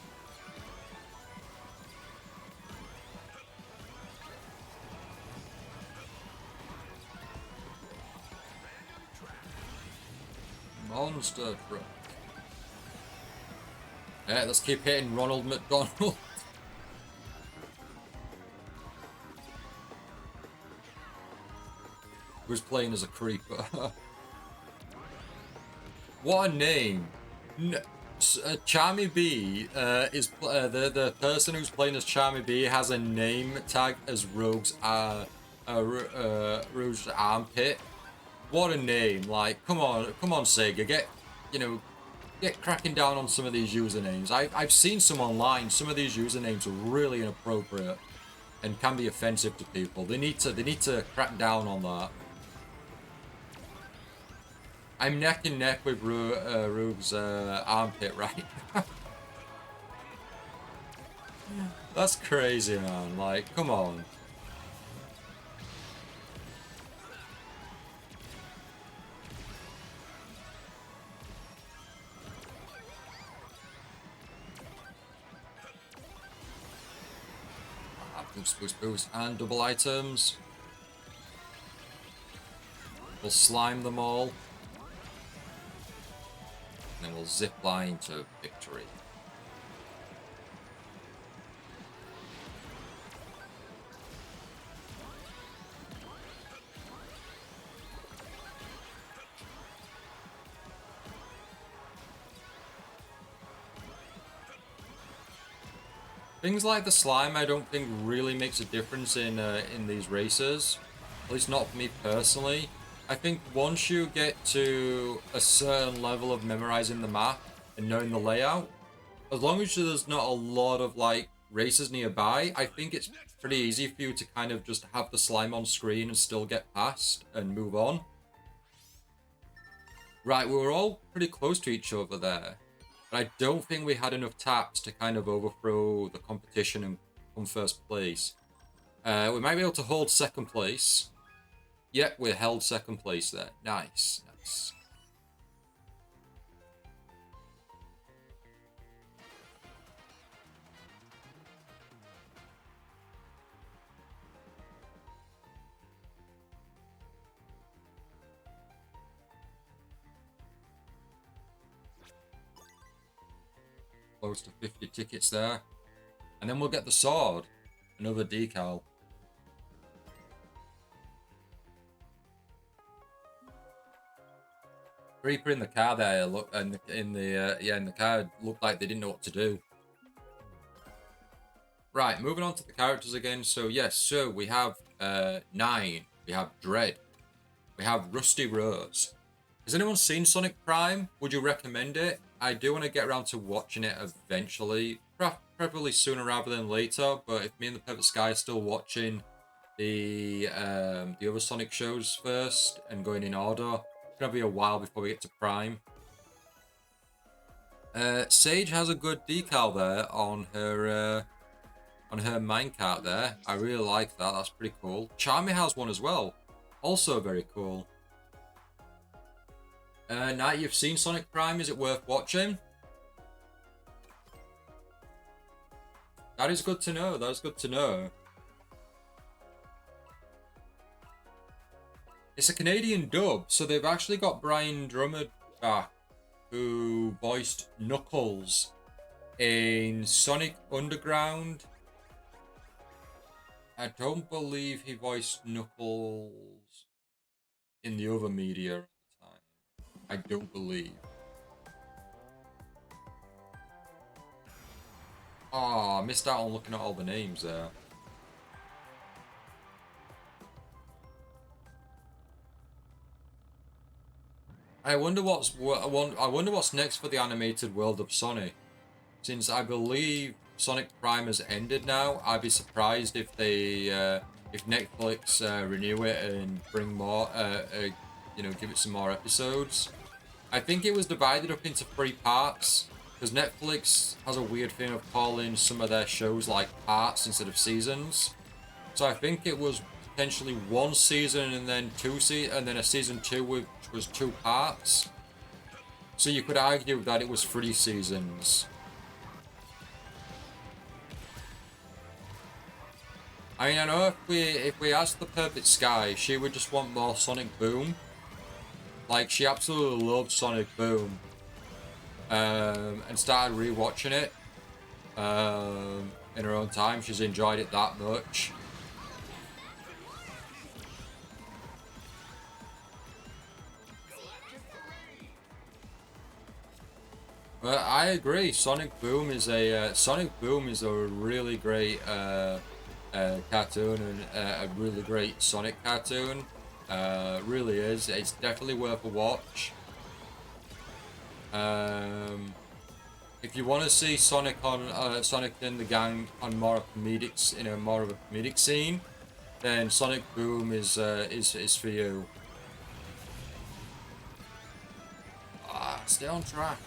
Speaker 1: Monster truck. Yeah, let's keep hitting Ronald McDonald. Who's playing as a creeper. What a name. Charmy B is the person who's playing as Charmy B has a name tag as Rogue's armpit. What a name! Like, come on, Sega, get cracking down on some of these usernames. I've seen some online. Some of these usernames are really inappropriate and can be offensive to people. They need to crack down on that. I'm neck and neck with Rogue's armpit right now. That's crazy, man. Like, come on. Boost, and double items. We'll slime them all. And then we'll zip line to victory. Things like the slime, I don't think really makes a difference in these races. At least not for me personally. I think once you get to a certain level of memorizing the map and knowing the layout, as long as there's not a lot of like races nearby, I think it's pretty easy for you to kind of just have the slime on screen and still get past and move on. Right, we were all pretty close to each other there. But I don't think we had enough taps to kind of overthrow the competition and come first place. We might be able to hold second place. Yep, we held second place there. Nice, nice. Close to 50 tickets there. And then we'll get the sword. Another decal. Creeper in the car there, look, and in the car, looked like they didn't know what to do. Right, moving on to the characters again. So yes, so we have 9. We have Dread. We have Rusty Rose. Has anyone seen Sonic Prime? Would you recommend it? I do want to get around to watching it eventually, preferably sooner rather than later. But if me and the Perfect Sky are still watching the other Sonic shows first and going in order, it's gonna be a while before we get to Prime. Sage has a good decal there on her minecart there. I really like that. That's pretty cool. Charmy has one as well. Also very cool. Now you've seen Sonic Prime, is it worth watching? That is good to know. That is good to know. It's a Canadian dub, so they've actually got Brian Drummond back, who voiced Knuckles in Sonic Underground. I don't believe he voiced Knuckles in the other media at the time. I don't believe. Oh, I missed out on looking at all the names there. I wonder what's next for the animated world of Sonic. Since I believe Sonic Prime has ended now, I'd be surprised if they if Netflix renew it and bring more give it some more episodes. I think it was divided up into 3 parts because Netflix has a weird thing of calling some of their shows like parts instead of seasons. So I think it was potentially 1 season and then a season 2 which was 2 parts. So you could argue that it was 3 seasons. I mean, I know if we asked the Perfect Sky, she would just want more Sonic Boom. Like, she absolutely loves Sonic Boom. And started rewatching it in her own time. She's enjoyed it that much. But I agree. Sonic Boom is a really great cartoon and a really great Sonic cartoon. Really is. It's definitely worth a watch. If you want to see Sonic and the gang on more of a comedic scene, then Sonic Boom is for you. Stay on track.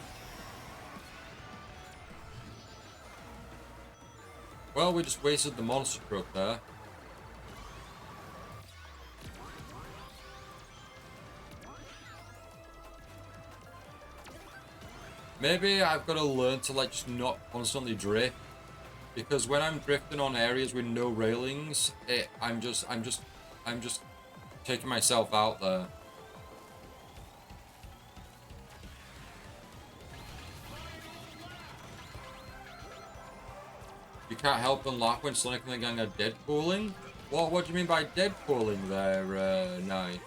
Speaker 1: Well, we just wasted the monster truck there. Maybe I've got to learn to like just not constantly drift, because when I'm drifting on areas with no railings, I'm just taking myself out there. You can't help but laugh when Sonic and the gang are Deadpooling? What do you mean by Deadpooling there, Nye?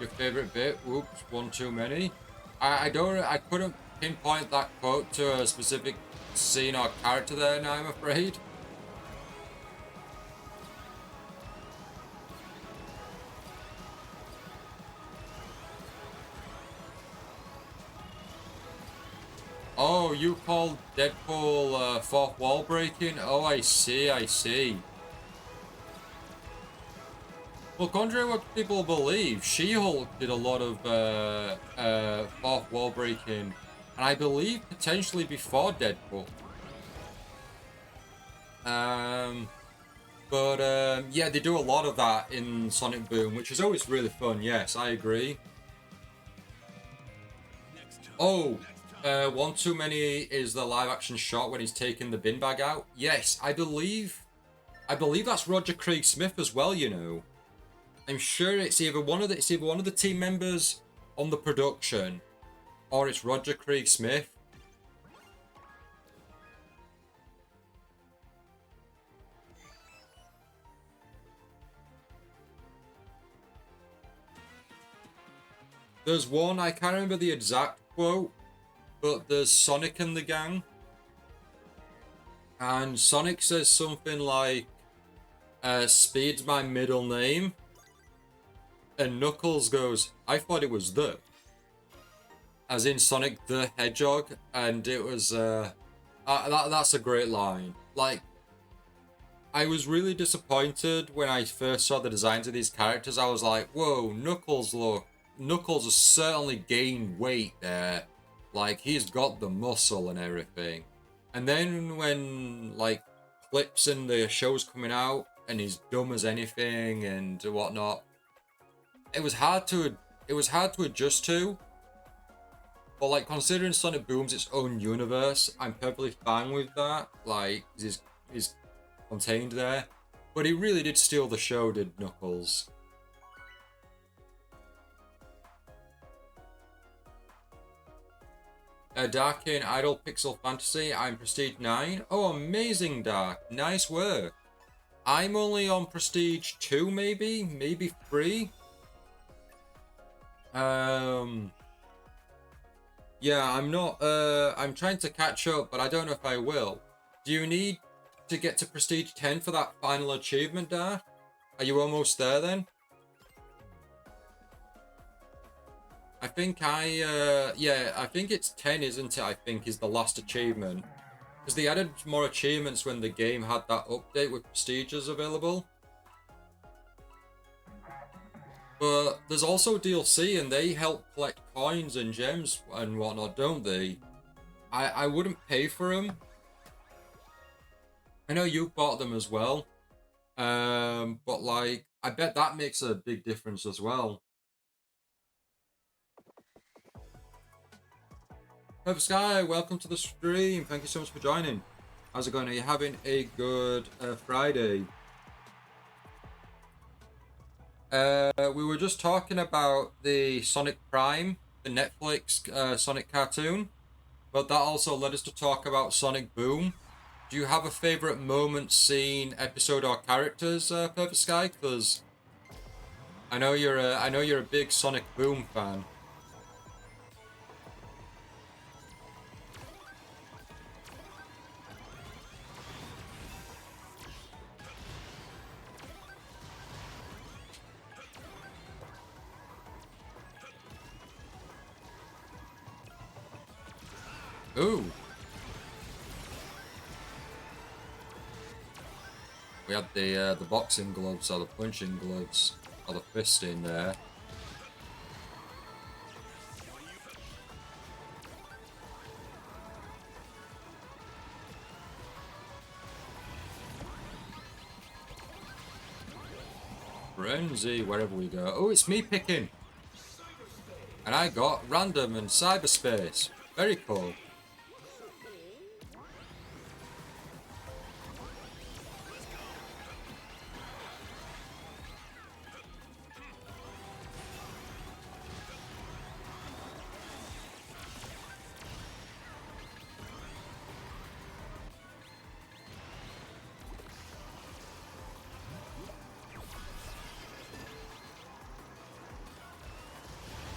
Speaker 1: Your favorite bit? Oops, one too many. I couldn't pinpoint that quote to a specific scene or character there now, I'm afraid. Oh, you called Deadpool fourth wall breaking? Oh, I see, I see. Well, contrary to what people believe, She-Hulk did a lot of fourth wall breaking, and I believe potentially before Deadpool. Yeah, they do a lot of that in Sonic Boom, which is always really fun. Yes, I agree. Oh, one too many is the live action shot when he's taking the bin bag out. Yes, I believe that's Roger Craig Smith as well. You know, I'm sure it's either one of the team members on the production, or it's Roger Craig Smith. There's one, I can't remember the exact quote, but there's Sonic and the gang. And Sonic says something like, Speed's my middle name. And Knuckles goes, I thought it was the. As in Sonic the Hedgehog. And it was, that's a great line. Like, I was really disappointed when I first saw the designs of these characters. I was like, whoa, Knuckles has certainly gained weight there. Like, he's got the muscle and everything. And then when, like, clips in the show's coming out and he's dumb as anything and whatnot, it was hard to adjust to. But, like, considering Sonic Boom's its own universe, I'm perfectly fine with that. Like, he's contained there. But he really did steal the show, did Knuckles. Dark in Idol Pixel Fantasy, I'm Prestige 9. Oh, amazing, Dark. Nice work. I'm only on Prestige 2, maybe? Maybe 3? Yeah, I'm not, I'm trying to catch up, but I don't know if I will. Do you need to get to Prestige 10 for that final achievement, Dark? Are you almost there, then? I think I think it's 10, isn't it? I think is the last achievement. Because they added more achievements when the game had that update with prestiges available. But there's also DLC and they help collect coins and gems and whatnot, don't they? I wouldn't pay for them. I know you bought them as well. But like, I bet that makes a big difference as well. Perfect Sky, welcome to the stream. Thank you so much for joining. How's it going? Are you having a good Friday? We were just talking about the Sonic Prime, the Netflix Sonic cartoon, but that also led us to talk about Sonic Boom. Do you have a favorite moment, scene, episode, or characters, Perfect Sky? Because I know you're a big Sonic Boom fan. Ooh. We had the boxing gloves or the punching gloves or the fist in there. Frenzy, wherever we go. Oh, it's me picking. And I got random and cyberspace. Very cool.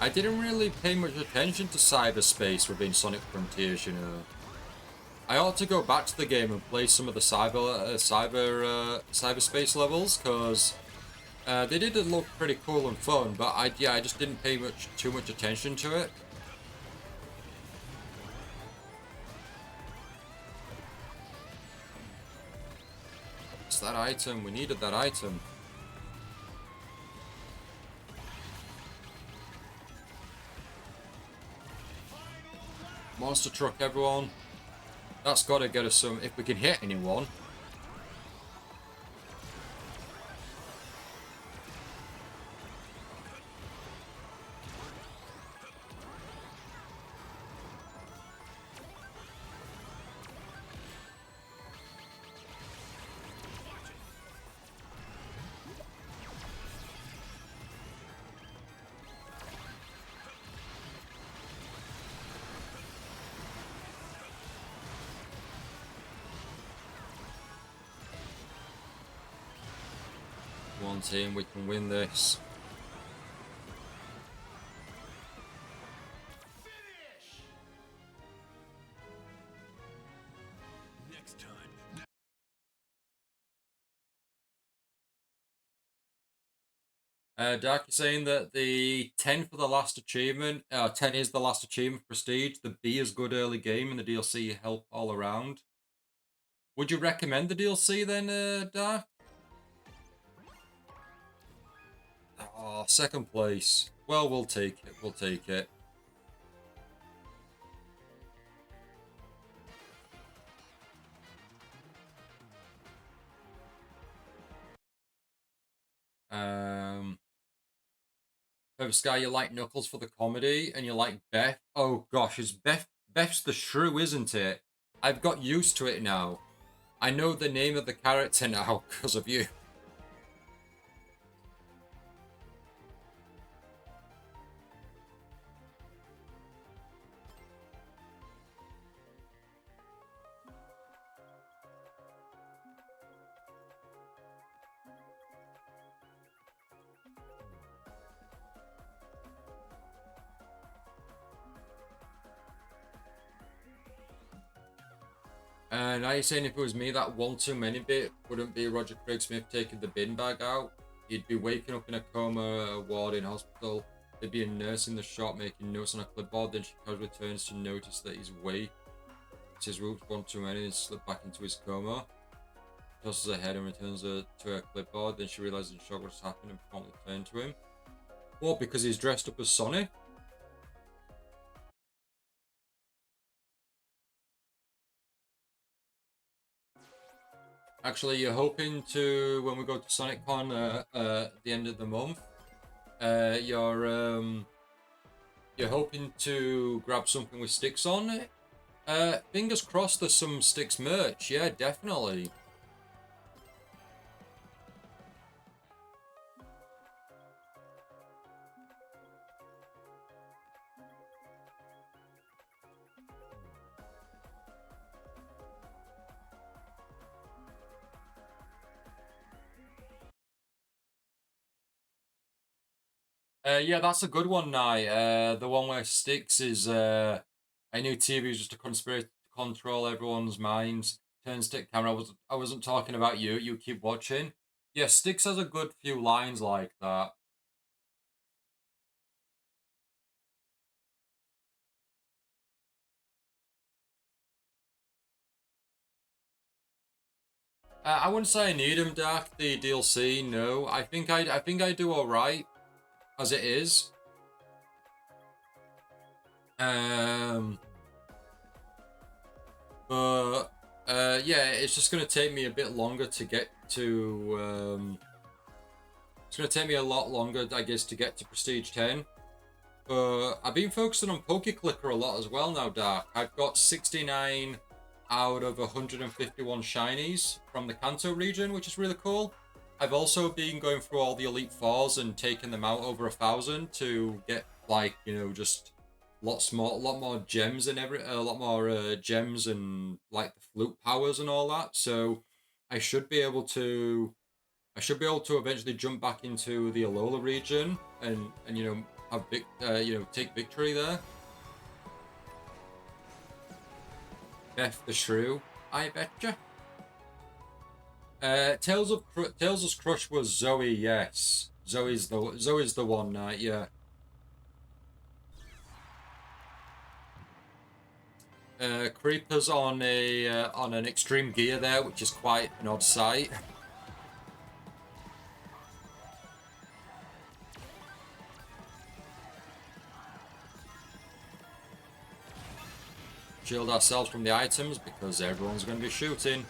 Speaker 1: I didn't really pay much attention to cyberspace within Sonic Frontiers, you know. I ought to go back to the game and play some of the cyberspace levels, because they did look pretty cool and fun, but I just didn't pay too much attention to it. It's that item. We needed that item. Monster truck, everyone. That's got to get us some, if we can hit anyone. One team, we can win this.
Speaker 2: Next time.
Speaker 1: Dark is saying that the 10 for the last achievement, 10 is the last achievement prestige. The B is good early game and the DLC help all around. Would you recommend the DLC then, Dark? Oh, second place. Well, we'll take it. We'll take it. Sky, you like Knuckles for the comedy, and you like Beth. Oh gosh, is Beth's the shrew, isn't it? I've got used to it now. I know the name of the character now because of you. And now you're saying if it was me, that one too many bit wouldn't be Roger Craig Smith taking the bin bag out. He'd be waking up in a coma ward in hospital. There'd be a nurse in the shop making notes on a clipboard. Then she casually turns to notice that he's awake. It's his roots one too many and slipped back into his coma. Tosses her head and returns her to her clipboard. Then she realizes in shock what's happened and promptly turns to him. What? Because he's dressed up as Sonic? Actually, you're hoping to, when we go to SonicCon at the end of the month, you're hoping to grab something with sticks on it. Fingers crossed there's some sticks merch. Yeah, definitely. Yeah, that's a good one, Nye. The one where sticks is I knew TV was just a conspiracy to control everyone's minds. Turn stick camera. I wasn't talking about you. You keep watching. Yeah, Sticks has a good few lines like that. I wouldn't say I need him, Dark. The DLC, no. I think I do all right as it is. But yeah, it's just gonna take me a bit longer to get to. It's gonna take me a lot longer, I guess, to get to Prestige 10. But I've been focusing on PokeClicker a lot as well now, Dark. I've got 69 out of 151 shinies from the Kanto region, which is really cool. I've also been going through all the Elite Fours and taking them out over 1,000 to get, like, you know, just a lot more gems and a lot more gems and like the flute powers and all that. So I should be able to, eventually jump back into the Alola region and you know have take victory there. Beth the Shrew, I betcha. Tails' crush was Zoe. Yes, Zoe's the one. Yeah. Creepers on an extreme gear there, which is quite an odd sight. Shield ourselves from the items because everyone's going to be shooting.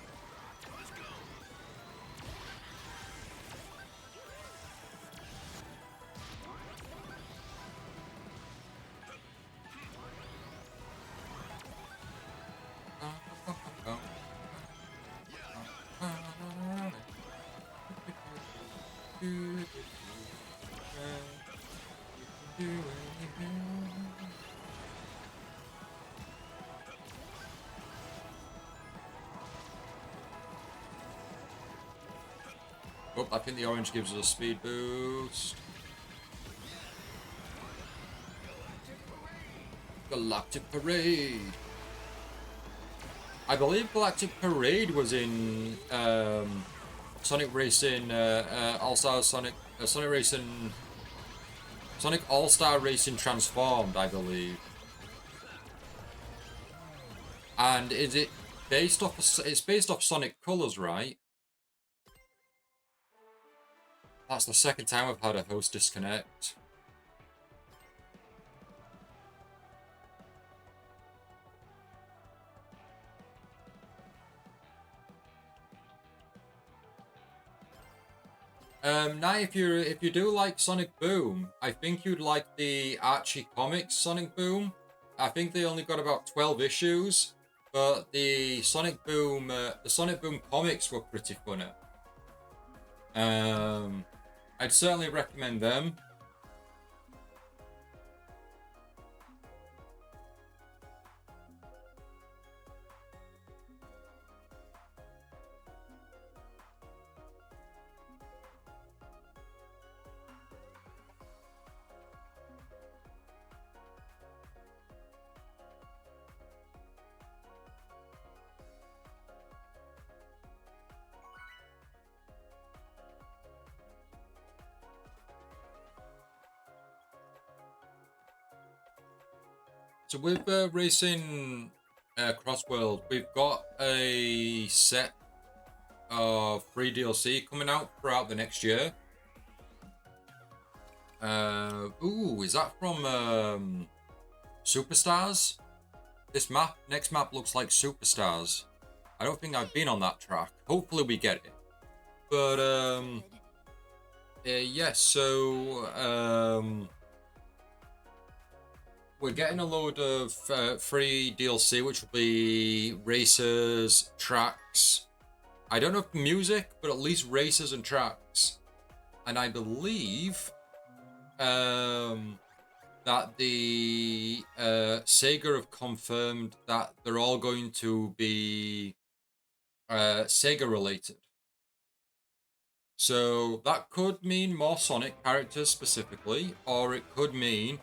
Speaker 1: Oh, I think the orange gives us a speed boost. Galactic Parade. I believe Galactic Parade was in Sonic Racing All-Star Sonic Racing Sonic All-Star Racing Transformed, I believe. And is it based off? It's based off Sonic Colors, right? That's the second time I've had a host disconnect. Now if you do like Sonic Boom, I think you'd like the Archie Comics Sonic Boom. I think they only got about 12 issues, but the Sonic Boom comics were pretty funny. I'd certainly recommend them. So with racing CrossWorlds, we've got a set of free DLC coming out throughout the next year. Ooh, is that from Superstars? This next map looks like Superstars. I don't think I've been on that track. Hopefully we get it. But yes, so we're getting a load of free DLC, which will be races, tracks. I don't know if music, but at least races and tracks. And I believe that the Sega have confirmed that they're all going to be Sega related. So that could mean more Sonic characters specifically, or it could mean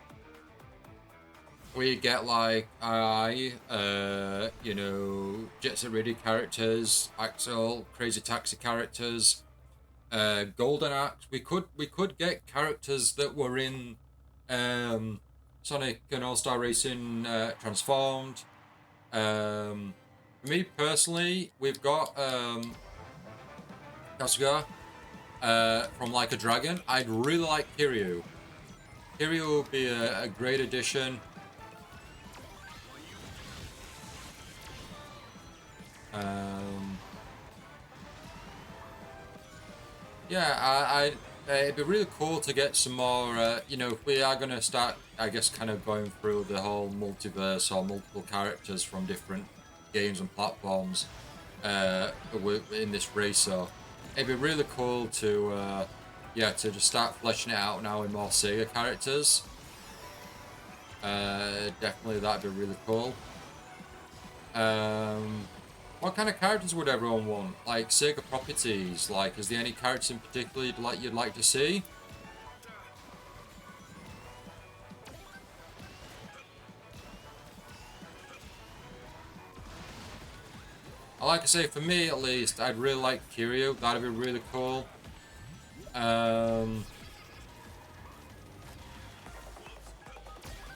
Speaker 1: we get like Jet Set Radio characters, Axel, Crazy Taxi characters, Golden Axe. We could get characters that were in Sonic and All Star Racing Transformed. For me personally, we've got Kasuga from Like a Dragon. I'd really like Kiryu. Kiryu would be a great addition. Yeah, it'd be really cool to get some more, if we are going to start, I guess, kind of going through the whole multiverse or multiple characters from different games and platforms in this race, so it'd be really cool to, to just start fleshing it out now with more Sega characters. Definitely that'd be really cool. What kind of characters would everyone want? Like Sega properties? Like, is there any characters in particular you'd like to see? Like I say, for me at least, I'd really like Kiryu. That'd be really cool. I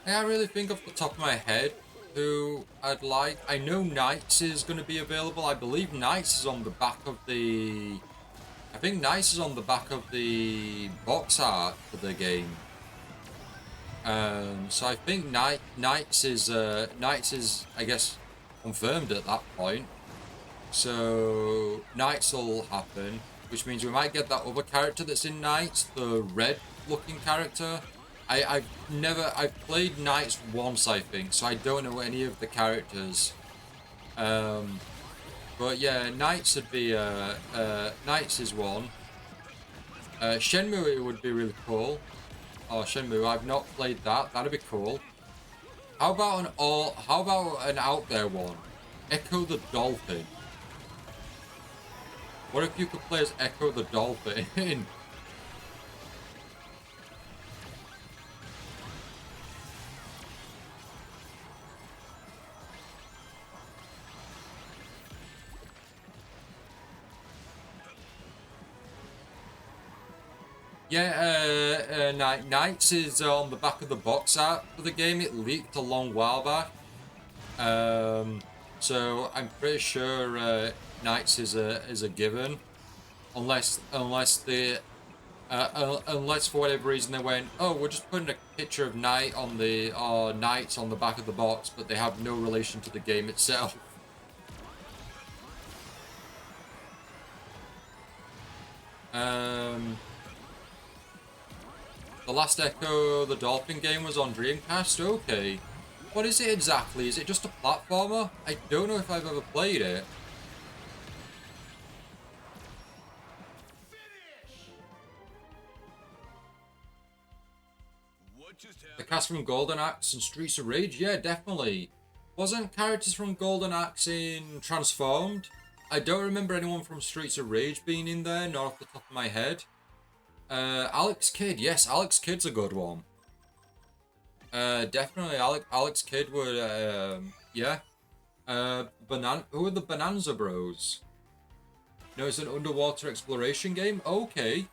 Speaker 1: really think off the top of my head who I'd like. I know Knights is going to be available. I believe Knights is on the back of the... I think Knights is on the back of the box art for the game. So I think Knights is I guess confirmed at that point. So Knights will happen, which means we might get that other character that's in Knights, the red-looking character. I've played Knights once, I think, so I don't know any of the characters. But yeah, Knights would be Knights is one. Shenmue would be really cool. Oh, Shenmue, I've not played that. That'd be cool. How about an out there one? Echo the Dolphin. What if you could play as Echo the Dolphin? Yeah, Knights is on the back of the box art for the game. It leaked a long while back. So I'm pretty sure Knights is a given, unless for whatever reason they went, oh, we're just putting a picture of Knights on the back of the box, but they have no relation to the game itself. The last Echo the Dolphin game was on Dreamcast. Okay. What is it exactly? Is it just a platformer? I don't know if I've ever played it. The cast from Golden Axe and Streets of Rage? Yeah, definitely. Wasn't characters from Golden Axe in Transformed? I don't remember anyone from Streets of Rage being in there, not off the top of my head. Alex Kidd. Yes, Alex Kidd's a good one. Definitely Alex Kidd would, yeah. Who are the Bonanza Bros? No, it's an underwater exploration game? Okay.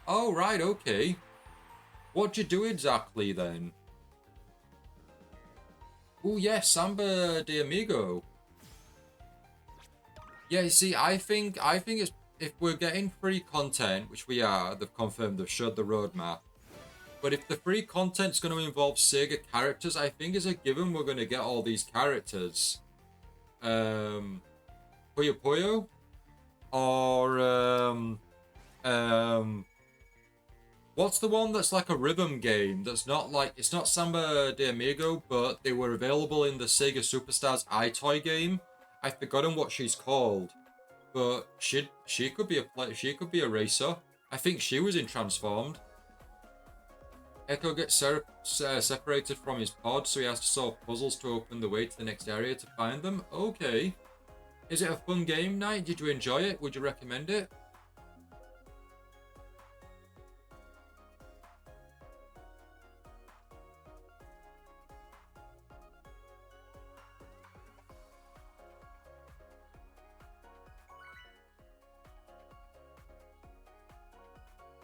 Speaker 1: Oh, right, okay. What'd you do exactly, then? Oh, yeah, Samba de Amigo. Yeah, you see, I think it's... If we're getting free content, which we are, they've confirmed, they've showed the roadmap. But if the free content's going to involve Sega characters, I think as a given we're going to get all these characters. Puyo Puyo? Or, what's the one that's like a rhythm game that's not like... It's not Samba de Amigo, but they were available in the Sega Superstars iToy game. I've forgotten what she's called. But she could be a racer. I think she was in Transformed. Echo gets separated from his pod, so he has to solve puzzles to open the way to the next area to find them. Okay. Is it a fun game night? Did you enjoy it? Would you recommend it?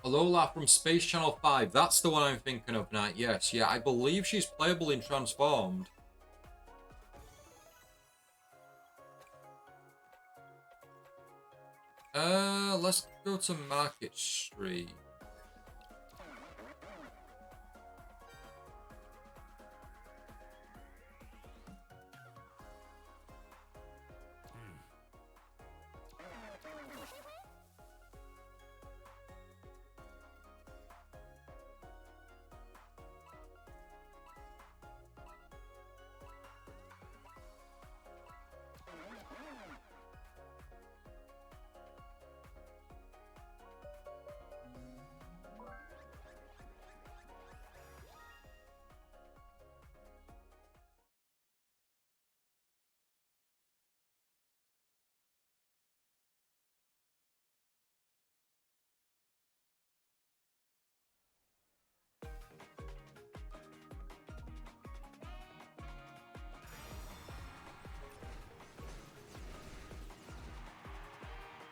Speaker 1: Alola from Space Channel 5. That's the one I'm thinking of, Night. Yes, yeah. I believe she's playable in Transformed. Let's go to Market Street.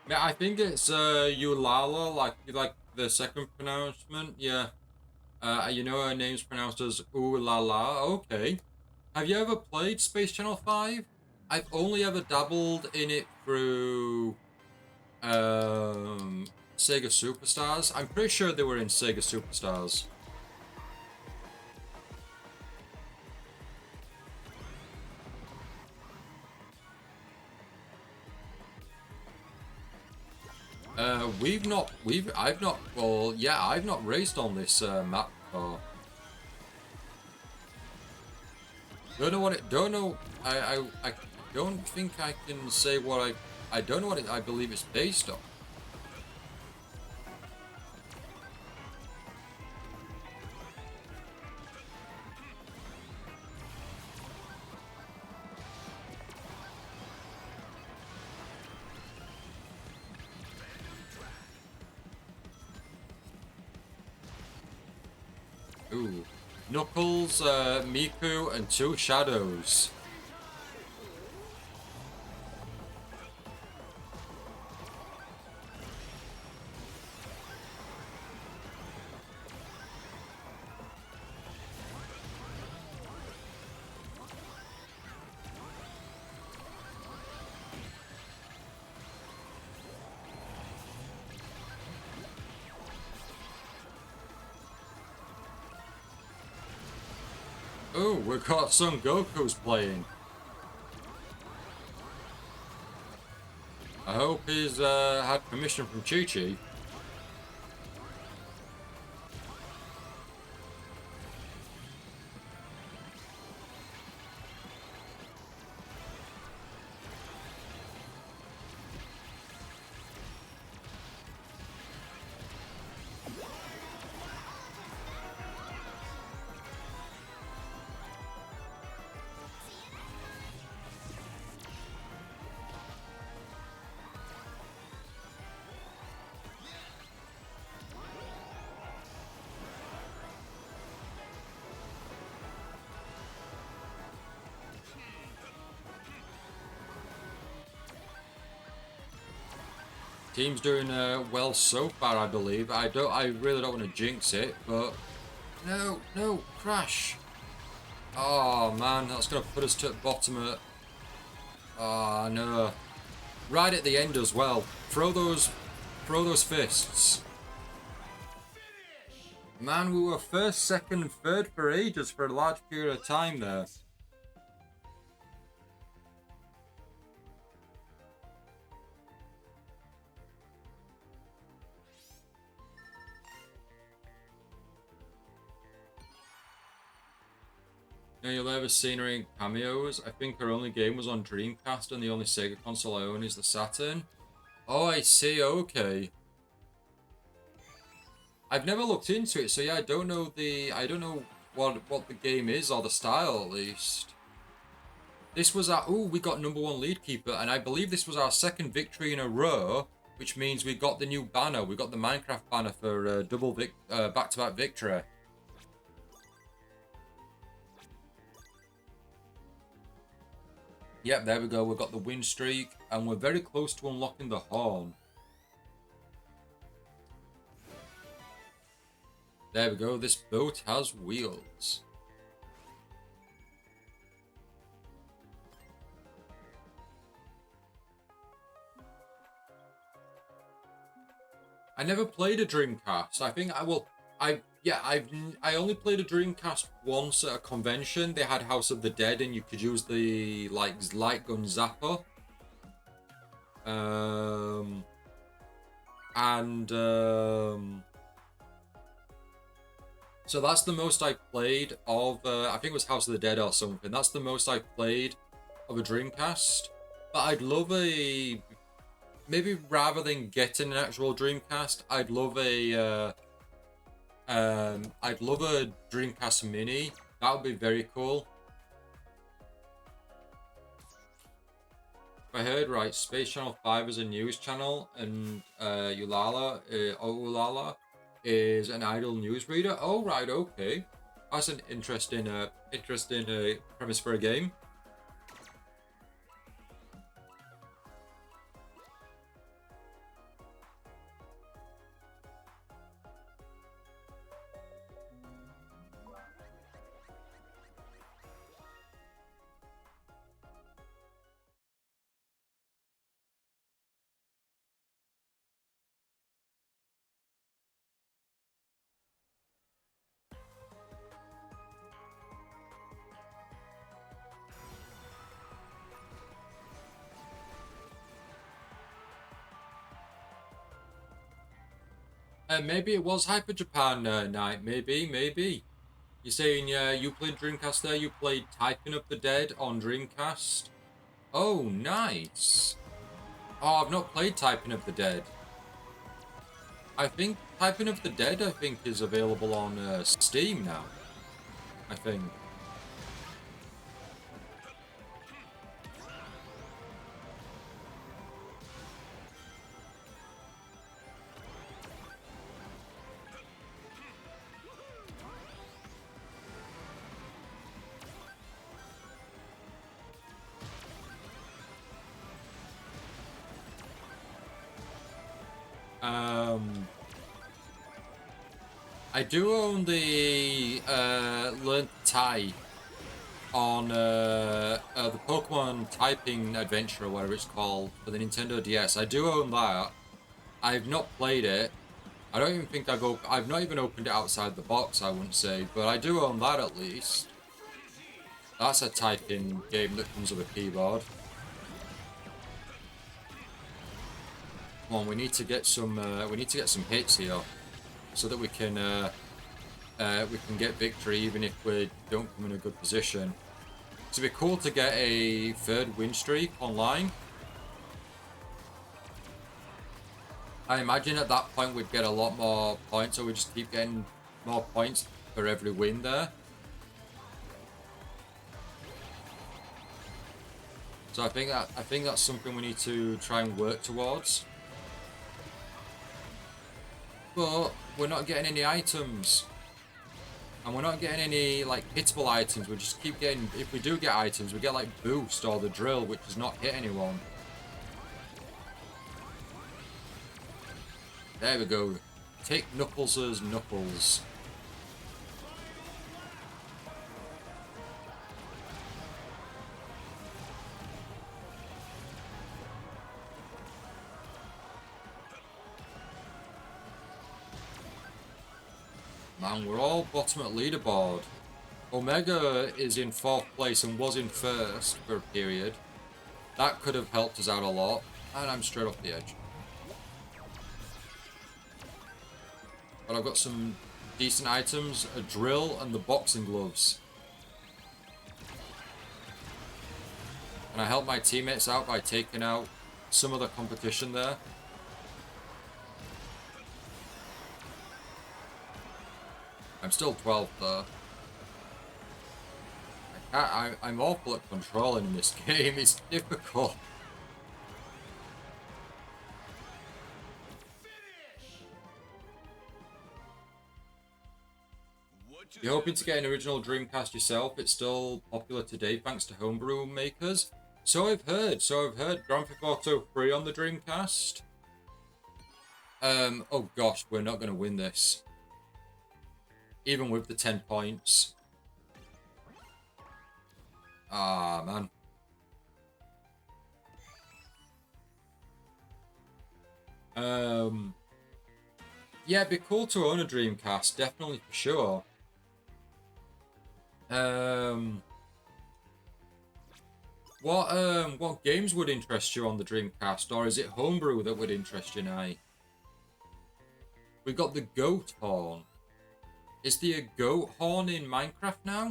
Speaker 1: Yeah, I think it's Eulala, like the second pronouncement. Yeah. You know her name's pronounced as Ooh La La. Okay. Have you ever played Space Channel 5? I've only ever dabbled in it through Sega Superstars. I'm pretty sure they were in Sega Superstars. I've not, well, yeah, I've not raced on this map before. Don't know, I don't think I can say what I don't know what I believe it's based on. Ooh. Knuckles, Miku, and two Shadows. Ooh, we've got Son Goku's playing. I hope he's had permission from Chi-Chi. Team's doing well so far, I believe. I really don't want to jinx it, but no, crash. Oh man, that's gonna put us to the bottom of. Oh no, right at the end as well. Throw those fists. Man, we were first, second, and third for ages for a large period of time there. Now you'll ever seen her in cameos. I think her only game was on Dreamcast and the only Sega console I own is the Saturn. Oh, I see, okay. I've never looked into it, so yeah, I don't know what the game is or the style at least. This was our we got #1 lead keeper, and I believe this was our second victory in a row, which means we got the new banner. We got the Minecraft banner for back-to-back victory. Yep, there we go. We've got the win streak, and we're very close to unlocking the horn. There we go. This boat has wheels. I never played a Dreamcast. I think I only played a Dreamcast once at a convention. They had House of the Dead, and you could use the light gun zapper. So that's the most I played of. I think it was House of the Dead or something. That's the most I played of a Dreamcast. But I'd love a maybe rather than getting an actual Dreamcast, I'd love a Dreamcast Mini. That would be very cool. If I heard right, Space Channel 5 is a news channel, and Ulala is an idle newsreader. Oh right, okay. That's an interesting premise for a game. Maybe it was Hyper Japan night. Maybe. You're saying you played Dreamcast there? You played Typing of the Dead on Dreamcast? Oh, nice. Oh, I've not played Typing of the Dead. I think Typing of the Dead, I think, is available on Steam now. I think. I do own the Learn Thai on the Pokemon Typing Adventure, or whatever it's called, for the Nintendo DS. I do own that. I've not played it. I don't even think I've not even opened it outside the box, I wouldn't say, but I do own that at least. That's a typing game that comes with a keyboard. Come on, we need to get some hits here, so that we can get victory even if we don't come in a good position. It'd be cool to get a third win streak online. I imagine at that point we'd get a lot more points, so we just keep getting more points for every win there. So I think that's something we need to try and work towards. But we're not getting any items. And we're not getting any, like, hittable items. We just keep getting, if we do get items, we get, like, Boost or the Drill, which does not hit anyone. There we go. Take Knuckles' Knuckles. Man, we're all bottom at leaderboard. Omega is in 4th place and was in 1st for a period. That could have helped us out a lot. And I'm straight off the edge. But I've got some decent items, a drill and the boxing gloves. And I helped my teammates out by taking out some of the competition there. I'm still 12th though. I'm awful at controlling in this game. It's difficult. You're hoping to get an original Dreamcast yourself. It's still popular today thanks to homebrew makers. So I've heard. Grand Theft Auto 3 on the Dreamcast. Oh gosh, we're not going to win this. Even with the 10 points. Ah, man. Yeah, it'd be cool to own a Dreamcast, definitely for sure. What games would interest you on the Dreamcast, or is it homebrew that would interest you now? We got the goat horn. Is there a goat horn in Minecraft now?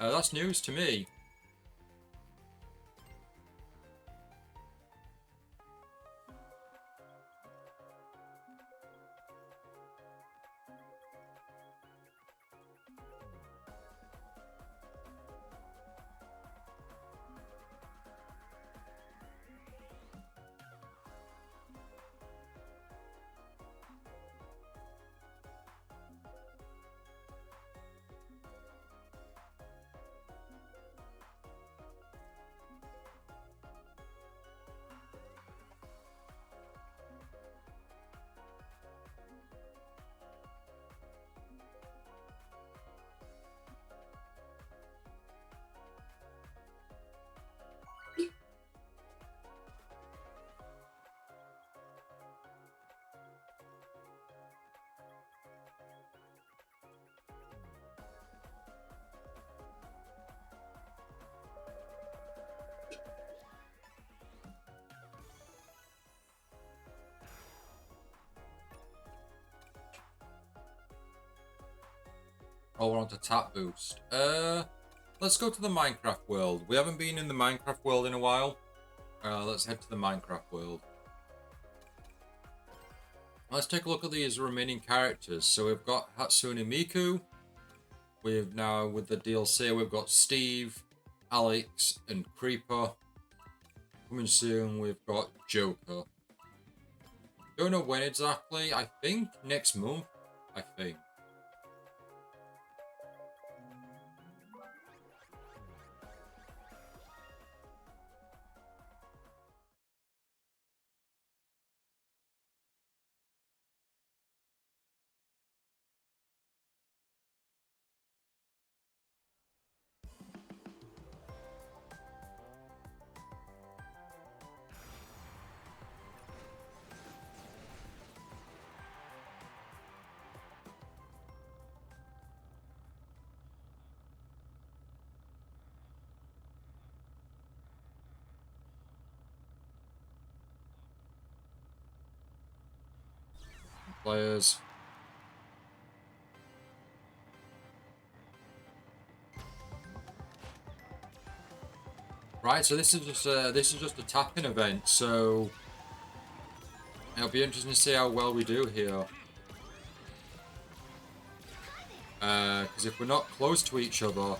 Speaker 1: That's news to me. Oh, we're on to tap boost. Let's go to the Minecraft world. We haven't been in the Minecraft world in a while. Let's head to the Minecraft world. Let's take a look at these remaining characters. So we've got Hatsune Miku. We've now, with the DLC, we've got Steve, Alex, and Creeper. Coming soon, we've got Joker. Don't know when exactly. I think next month. I think. Players. Right, so this is just a tapping event, so it'll be interesting to see how well we do here. Because if we're not close to each other,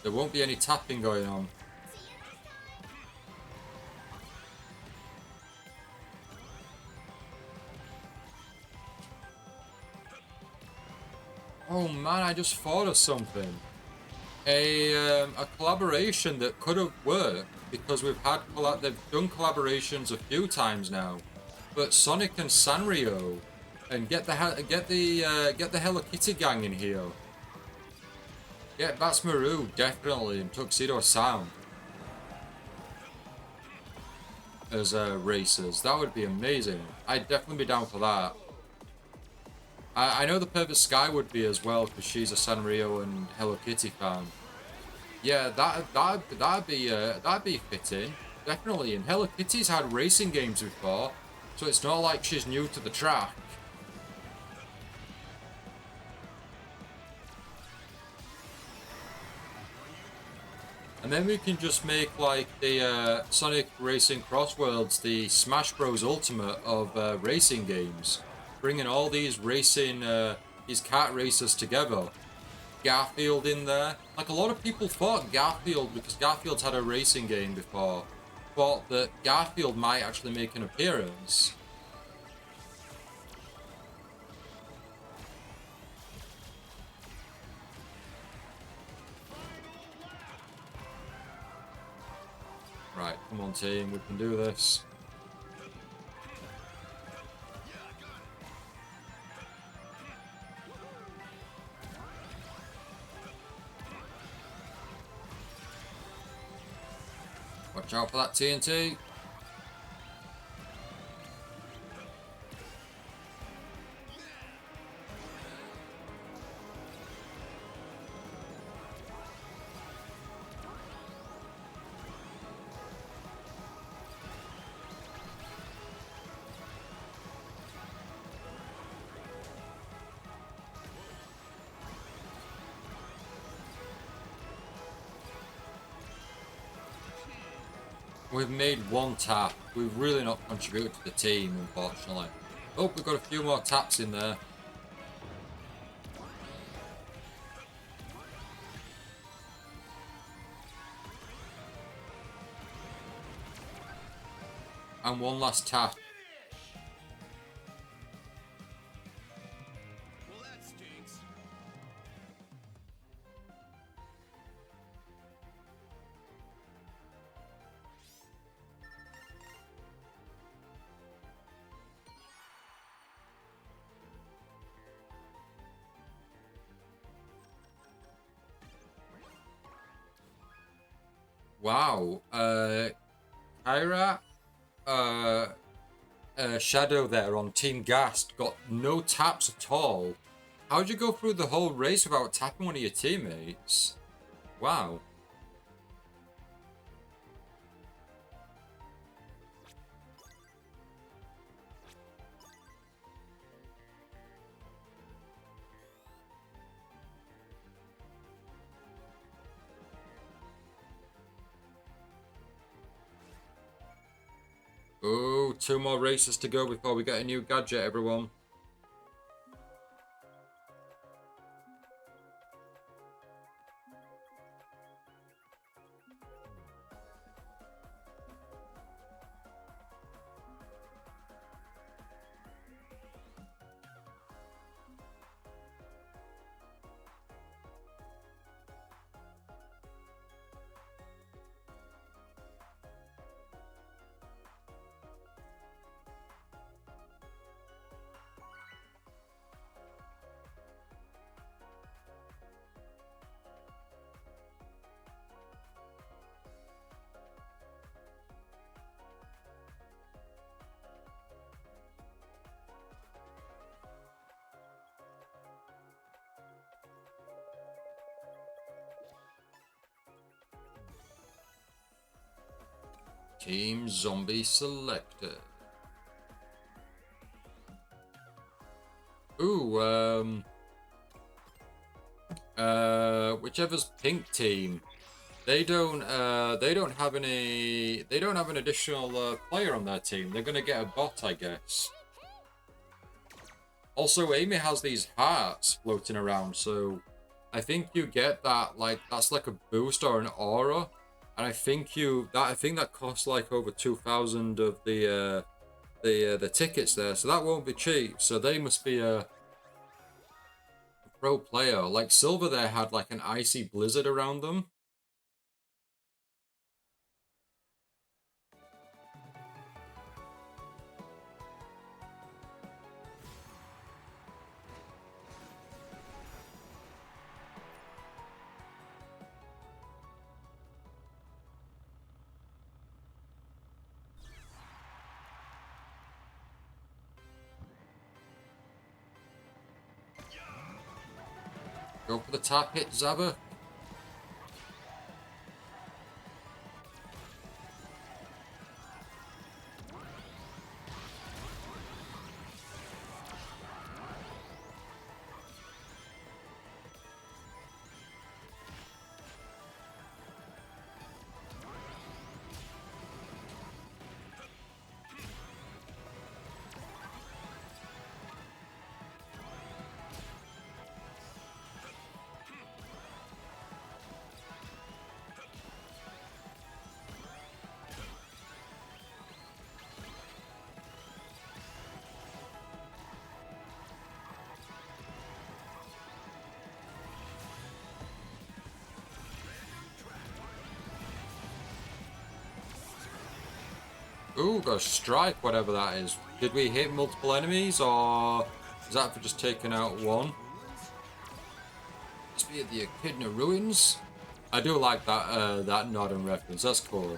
Speaker 1: there won't be any tapping going on. Oh man, I just thought of something. A collaboration that could have worked because they've done collaborations a few times now. But Sonic and Sanrio, and get the Hello Kitty gang in here. Get Batsmaru definitely and Tuxedo Sam as racers. That would be amazing. I'd definitely be down for that. I know the Perfect Sky would be as well because she's a Sanrio and Hello Kitty fan. Yeah, that'd be fitting, definitely. And Hello Kitty's had racing games before, so it's not like she's new to the track. And then we can just make like the Sonic Racing CrossWorlds the Smash Bros Ultimate of racing games, bringing all these these kart racers together. Garfield in there. Like, a lot of people thought Garfield, because Garfield's had a racing game before, thought that Garfield might actually make an appearance. Right, come on team, we can do this. Watch out for that TNT. We've made one tap. We've really not contributed to the team, unfortunately. Oh, we've got a few more taps in there. And one last tap.
Speaker 2: Well, that stinks.
Speaker 1: Wow. Kyra, Shadow there on Team Gast got no taps at all. How'd you go through the whole race without tapping one of your teammates? Wow. 2 more races to go before we get a new gadget, everyone. Team Zombie selected. Ooh, whichever's pink team, they don't have an additional player on their team. They're gonna get a bot, I guess. Also, Amy has these hearts floating around, so I think you get that, like, that's like a boost or an aura. And I think that costs like over 2,000 of the tickets there, so that won't be cheap. So they must be a pro player. Like Silver there had like an icy blizzard around them. Go for the tap hit, Zabba. Ooh, got a strike, whatever that is. Did we hit multiple enemies, or is that for just taking out one? Must be at the Echidna Ruins. I do like that that nod and reference. That's cool.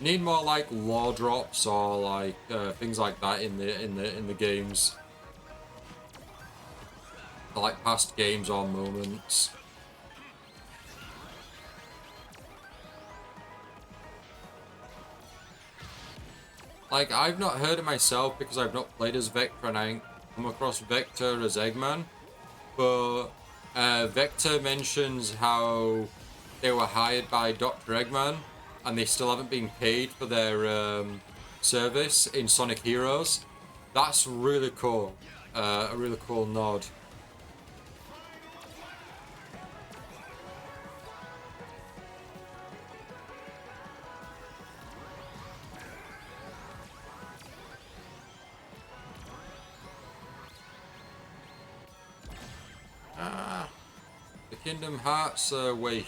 Speaker 1: Need more like lore drops or like things like that in the games. Like past games or moments. Like, I've not heard it myself because I've not played as Vector and I ain't come across Vector as Eggman. But Vector mentions how they were hired by Dr. Eggman and they still haven't been paid for their service in Sonic Heroes. That's really cool. A really cool nod. The Kingdom Hearts wait.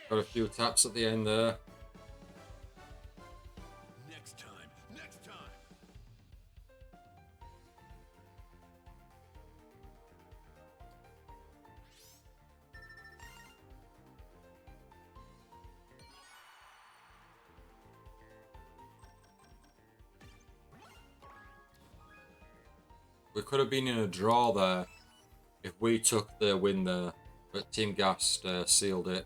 Speaker 1: Got a few taps at the end there.
Speaker 2: Next time. Next time.
Speaker 1: We could have been in a draw there if we took the win there, but Team Gast sealed it.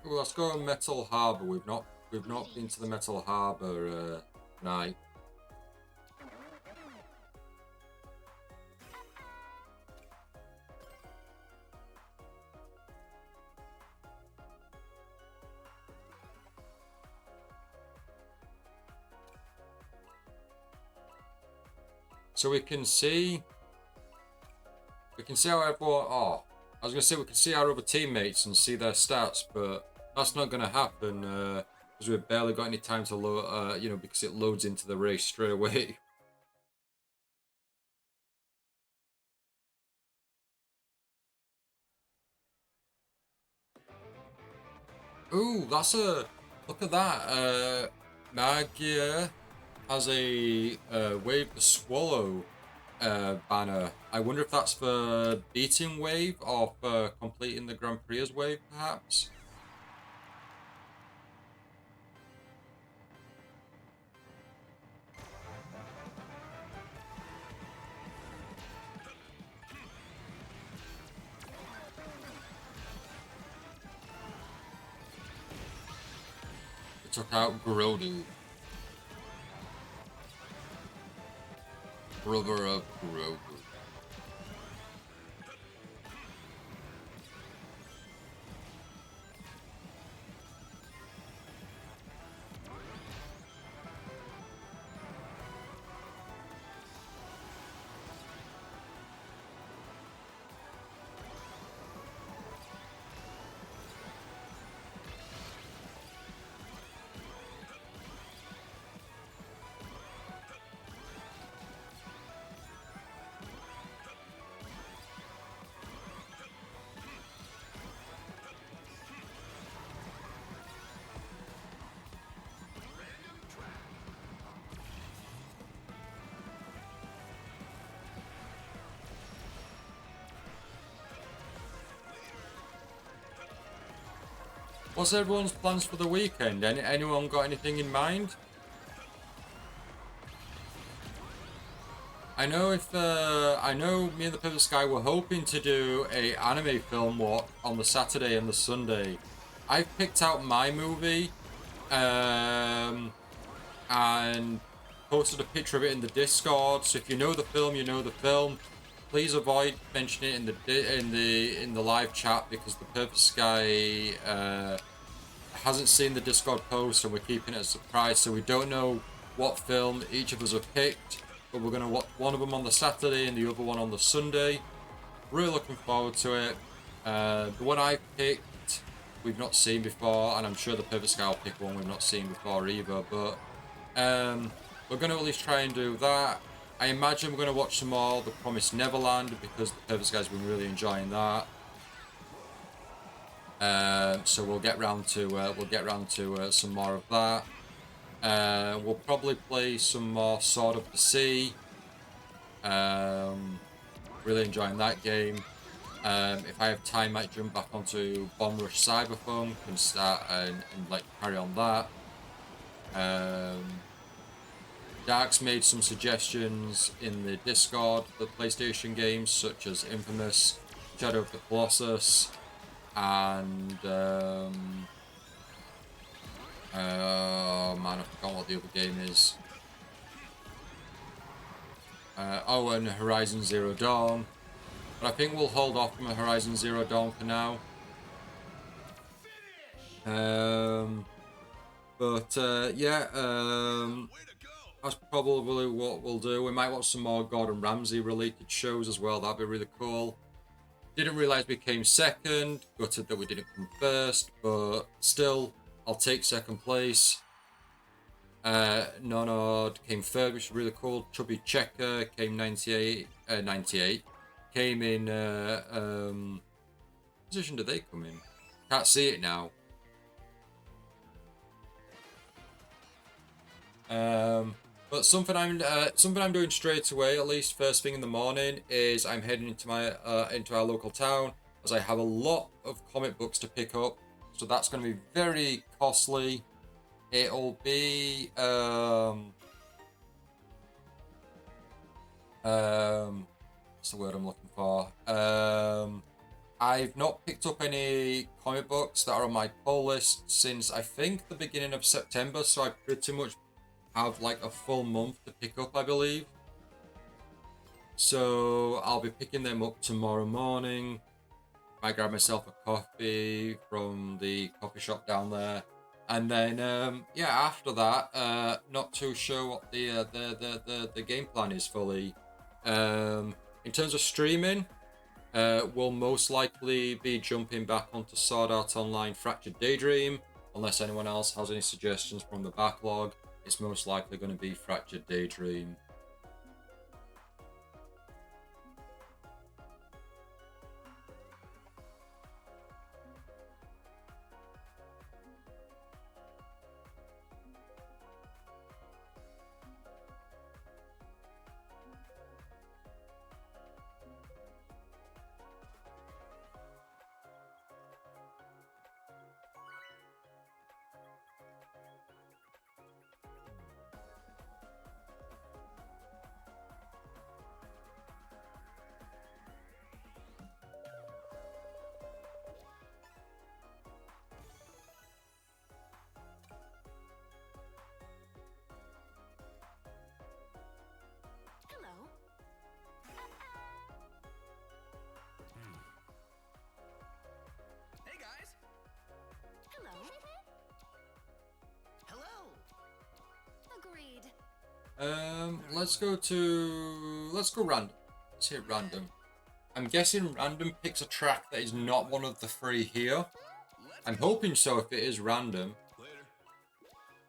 Speaker 1: Well, let's go on Metal Harbour. We've not been to the Metal Harbour night. So we can see how everyone. Oh, I was gonna say we can see our other teammates and see their stats, but that's not gonna happen because we've barely got any time to load. You know, because it loads into the race straight away. Ooh, that's a look at that. Magia has a Wave the Swallow banner. I wonder if that's for beating Wave or for completing the Grand Prix as Wave, perhaps. It took out Grodu, brother of Grogu. What's everyone's plans for the weekend? Anyone got anything in mind? I know me and the Pivot Sky were hoping to do a anime film walk on the Saturday and the Sunday. I've picked out my movie, and posted a picture of it in the Discord. So if you know the film, you know the film. Please avoid mentioning it in the live chat because the Perfect Sky hasn't seen the Discord post and we're keeping it a surprise. So we don't know what film each of us have picked, but we're gonna watch one of them on the Saturday and the other one on the Sunday. Really looking forward to it. The one I picked, we've not seen before, and I'm sure the Perfect Sky will pick one we've not seen before either. But we're gonna at least try and do that. I imagine we're going to watch some more The Promised Neverland because the Perfect Guy's been really enjoying that. So we'll get round to some more of that. We'll probably play some more Sword of the Sea. Really enjoying that game. If I have time, might jump back onto Bomb Rush Cyberpunk and start and like carry on that. Dark's made some suggestions in the Discord for PlayStation games such as Infamous, Shadow of the Colossus, and oh man, I forgot what the other game is. And Horizon Zero Dawn. But I think we'll hold off from Horizon Zero Dawn for now. Yeah,
Speaker 2: Way to go!
Speaker 1: that's probably what we'll do. We might watch some more Gordon Ramsay related shows as well. That'd be really cool. Didn't realise we came second. Gutted that we didn't come first, but still, I'll take second place. Nonod came third, which is really cool. Chubby Checker came 98. Came in. Position did they come in? Can't see it now. But something I'm doing straight away, at least first thing in the morning, is I'm heading into our local town, as I have a lot of comic books to pick up. So that's going to be very costly. It'll be what's the word I'm looking for? I've not picked up any comic books that are on my pull list since I think the beginning of September, so I pretty much have like a full month to pick up, I believe. So I'll be picking them up tomorrow morning. I grab myself a coffee from the coffee shop down there, and then yeah, after that, not too sure what the game plan is fully. In terms of streaming, we'll most likely be jumping back onto Sword Art Online Fractured Daydream, unless anyone else has any suggestions from the backlog. It's most likely going to be Fractured Daydream.
Speaker 3: Hello.
Speaker 4: Hey guys.
Speaker 3: Hello.
Speaker 4: Hello.
Speaker 3: Agreed.
Speaker 1: Let's go random. Let's hit random. I'm guessing random picks a track that is not one of the three here. I'm hoping so if it is random.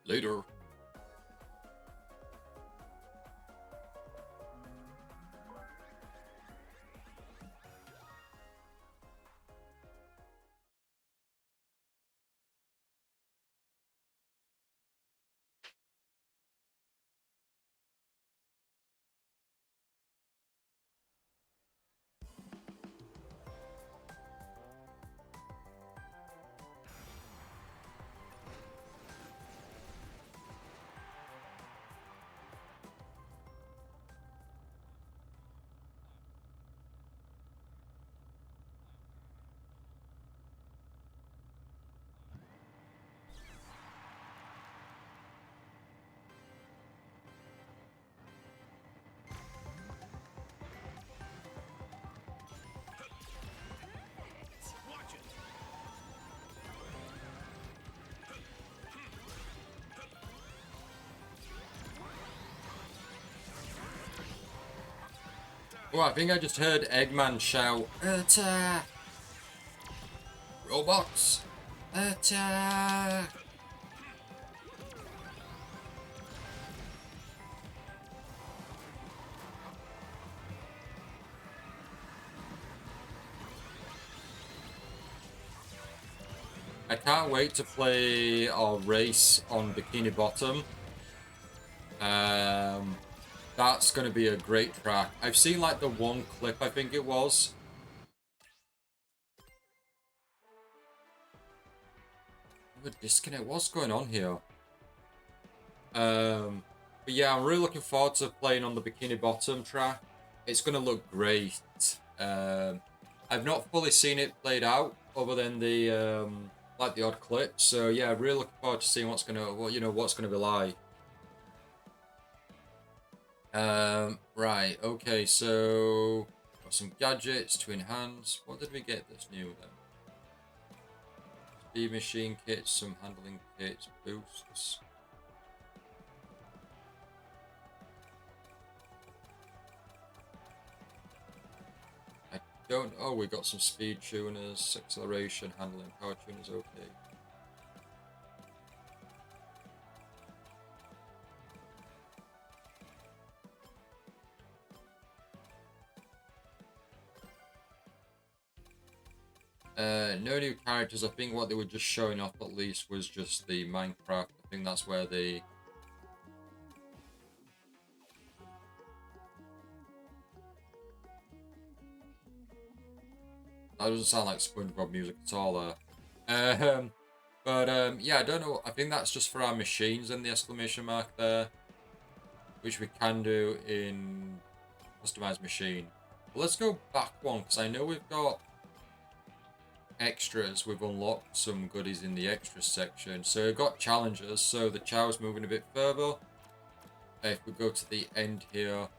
Speaker 1: Later.
Speaker 2: Watch it!
Speaker 1: Oh, I think I just heard Eggman shout, "Attack! Robots! Attack!" I can't wait to play or race on Bikini Bottom. That's going to be a great track. I've seen like the one clip, I think it was. The disconnect. What's going on here? But yeah, I'm really looking forward to playing on the Bikini Bottom track. It's going to look great. I've not fully seen it played out, other than the like the odd clip. So yeah, really looking forward to seeing what's gonna be like. Right, okay, so got some gadgets to enhance. What did we get that's new then? speed machine kits, some handling kits, boosts. I don't. Oh, we got some speed tuners, acceleration, handling, power tuners. Okay. No new characters. I think what they were just showing off at least was just the Minecraft. I think that's where they... That doesn't sound like SpongeBob music at all there. Yeah, I don't know. I think that's just for our machines and the exclamation mark there, which we can do in customized machine. But let's go back one, because I know we've got extras. We've unlocked some goodies in the extras section. So we've got challenges. So the chow's moving a bit further. If we go to the end here,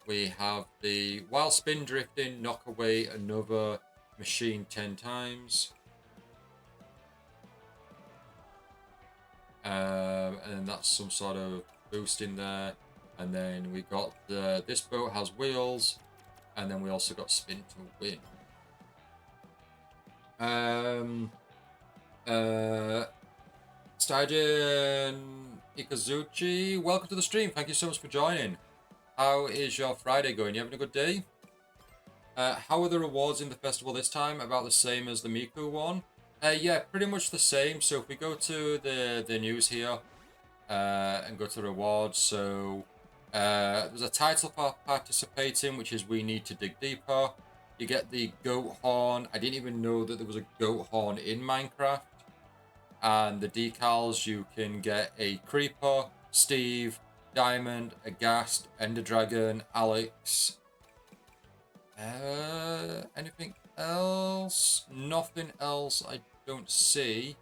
Speaker 1: we have the while spin drifting, knock away another machine 10 times. And that's some sort of boost in there. And then we got this boat has wheels, and then we also got spin to win. Stajan Ikazuchi, welcome to the stream. Thank you so much for joining. How is your Friday going? You having a good day? How are the rewards in the festival this time? About the same as the Miku one? Yeah, pretty much the same. So if we go to the news here and go to rewards, so there's a title for participating, which is We Need to Dig Deeper. You get the goat horn. I didn't even know that there was a goat horn in Minecraft. And the decals, you can get a Creeper, Steve, Diamond, Aghast, Ender Dragon, Alex. Anything else? Nothing else I don't see.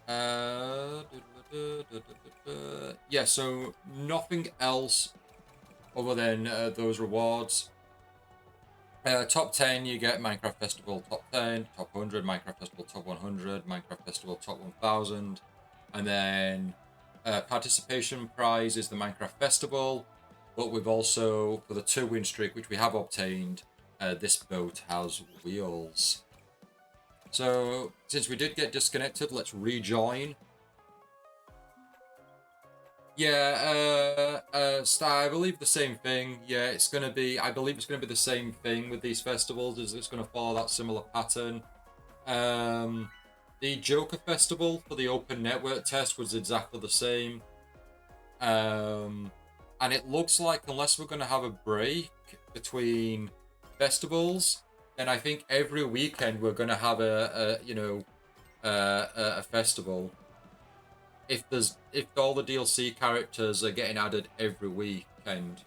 Speaker 1: Yeah, so nothing else other than those rewards. Top 10, you get Minecraft Festival Top 10, Top 100, Minecraft Festival Top 100, Minecraft Festival Top 1000. And then participation prize is the Minecraft Festival. But we've also, for the 2-win streak, which we have obtained, this boat has wheels. So, since we did get disconnected, let's rejoin. Yeah, Star, I believe the same thing. Yeah, it's going to be, I believe it's going to be the same thing with these festivals, is it's going to follow that similar pattern. The Joker Festival for the open network test was exactly the same. And it looks like unless we're going to have a break between festivals, then I think every weekend we're going to have a festival. If all the DLC characters are getting added every weekend.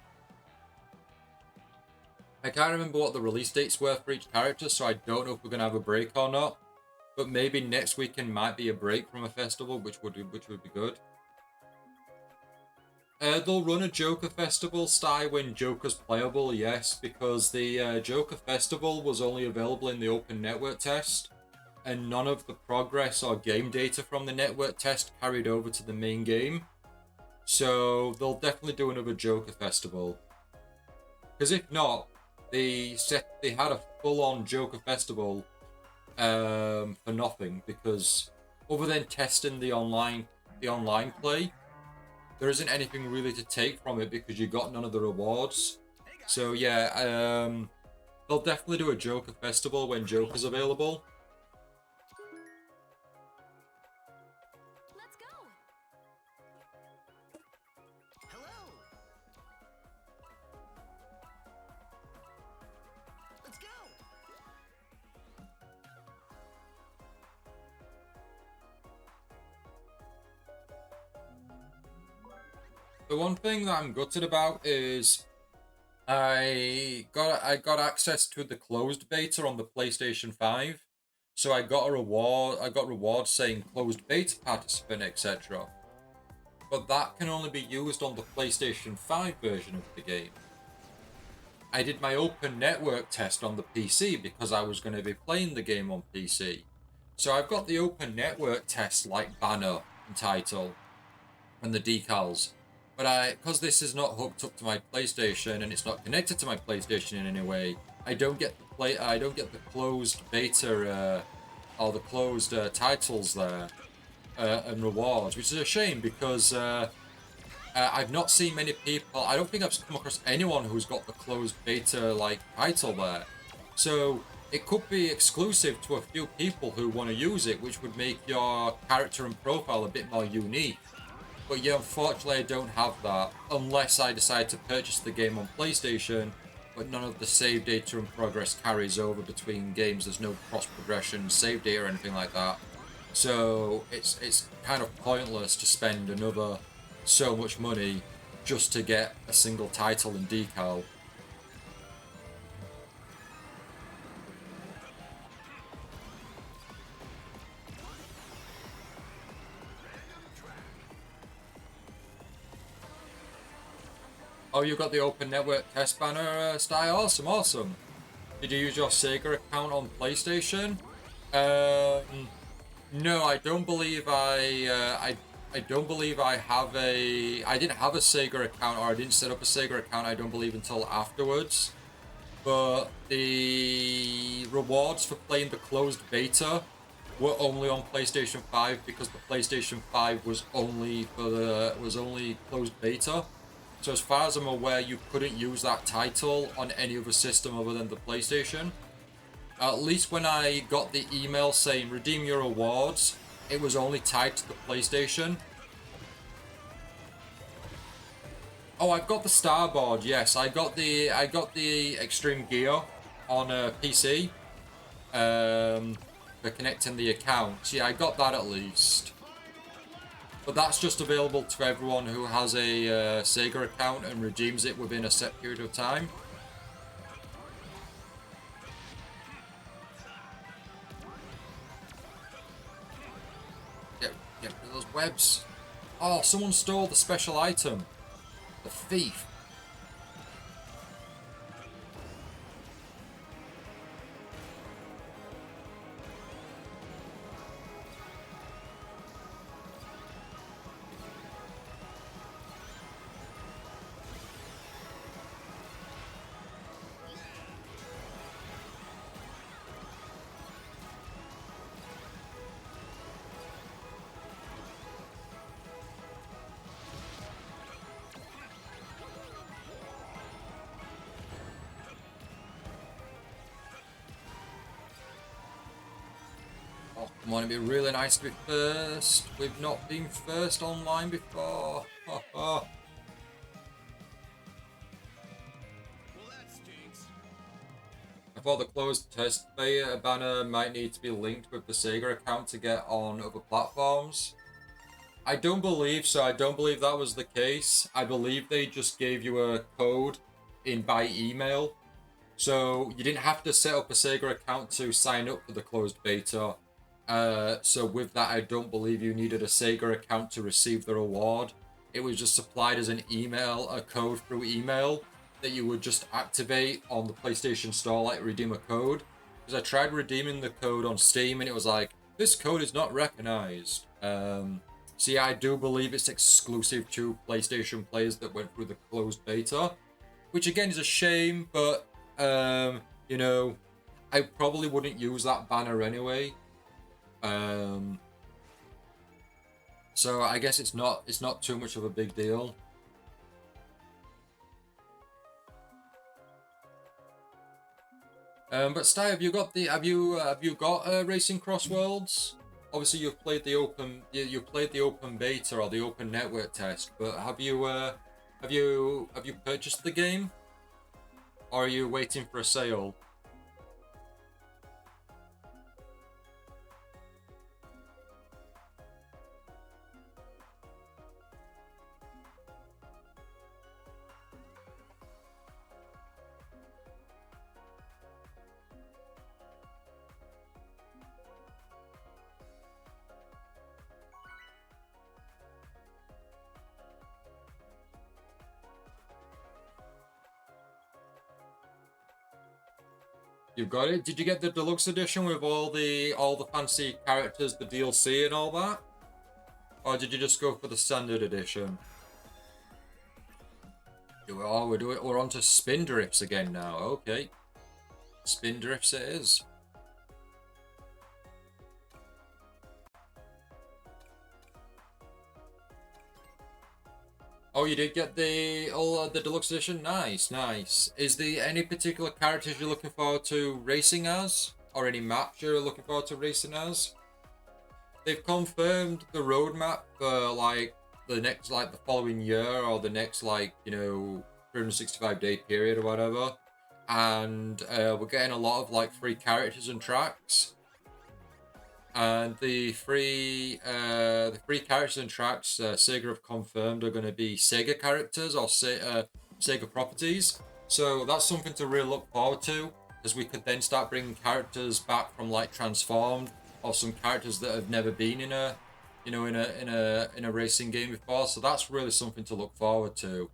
Speaker 1: I can't remember what the release dates were for each character, so I don't know if we're gonna have a break or not. But maybe next weekend might be a break from a festival, which would be good. They'll run a Joker Festival style when Joker's playable, yes, because the Joker Festival was only available in the open network test, and none of the progress or game data from the network test carried over to the main game. So they'll definitely do another Joker Festival. Because if not, they had a full-on Joker Festival for nothing, because other than testing the online play, there isn't anything really to take from it because you got none of the rewards. So yeah, they'll definitely do a Joker Festival when Joker's available.
Speaker 3: Let's go.
Speaker 2: Hello. Let's go.
Speaker 1: The one thing that I'm gutted about is I got access to the closed beta on the PlayStation 5. So I got a reward. I got rewards saying closed beta participant, etc. But that can only be used on the PlayStation 5 version of the game. I did my open network test on the PC because I was going to be playing the game on PC. So I've got the open network test like banner and title and the decals, but because this is not hooked up to my PlayStation and it's not connected to my PlayStation in any way, I don't get the closed beta or the closed titles there and rewards, which is a shame because I've not seen many people. I don't think I've come across anyone who's got the closed beta like title there. So it could be exclusive to a few people who want to use it, which would make your character and profile a bit more unique. But yeah, unfortunately, I don't have that unless I decide to purchase the game on PlayStation. But none of the save data and progress carries over between games. There's no cross progression save data or anything like that. So it's kind of pointless to spend another so much money just to get a single title and decal. Oh, you got the open network test banner style. Awesome, awesome. Did you use your Sega account on PlayStation? No, I don't believe I don't believe I have a. I didn't have a Sega account, or I didn't set up a Sega account. I don't believe until afterwards. But the rewards for playing the closed beta were only on PlayStation 5 because the PlayStation 5 was only closed beta. So as far as I'm aware, you couldn't use that title on any other system other than the PlayStation. At least when I got the email saying redeem your awards, it was only tied to the PlayStation. Oh, I've got the starboard. Yes, I got the extreme gear on a PC. For connecting the accounts. Yeah, I got that at least. But that's just available to everyone who has a Sega account and redeems it within a set period of time. Get rid of those webs. Oh, someone stole the special item. The thief. Oh, come on, it'd be really nice to be first. We've not been first online before. Oh, oh.
Speaker 2: Well, that stinks.
Speaker 1: I thought the closed test beta banner might need to be linked with the Sega account to get on other platforms. I don't believe so. I don't believe that was the case. I believe they just gave you a code in by email. So you didn't have to set up a Sega account to sign up for the closed beta. So with that, I don't believe you needed a Sega account to receive the reward. It was just supplied as an email, a code through email that you would just activate on the PlayStation Store, like redeem a code. Because I tried redeeming the code on Steam and it was like, this code is not recognized. So yeah, I do believe it's exclusive to PlayStation players that went through the closed beta. Which again is a shame, but you know, I probably wouldn't use that banner anyway. So I guess it's not too much of a big deal. But Sty, have you got Racing CrossWorlds? Obviously, you've played the open beta or the open network test, but have you purchased the game, or are you waiting for a sale? You've got it. Did you get the deluxe edition with all the fancy characters, the DLC and all that? Or did you just go for the standard edition? Oh, we're on to spin drifts again now. Okay. Spin drifts it is. Oh, you did get the deluxe edition? Nice, nice. Is there any particular characters you're looking forward to racing as? Or any maps you're looking forward to racing as? They've confirmed the roadmap for like the following year or the next 365-day period or whatever. And we're getting a lot of like free characters and tracks. And the free characters and tracks Sega have confirmed are going to be Sega characters or Sega properties. So that's something to really look forward to, because we could then start bringing characters back from like Transformed, or some characters that have never been in a racing game before. So that's really something to look forward to.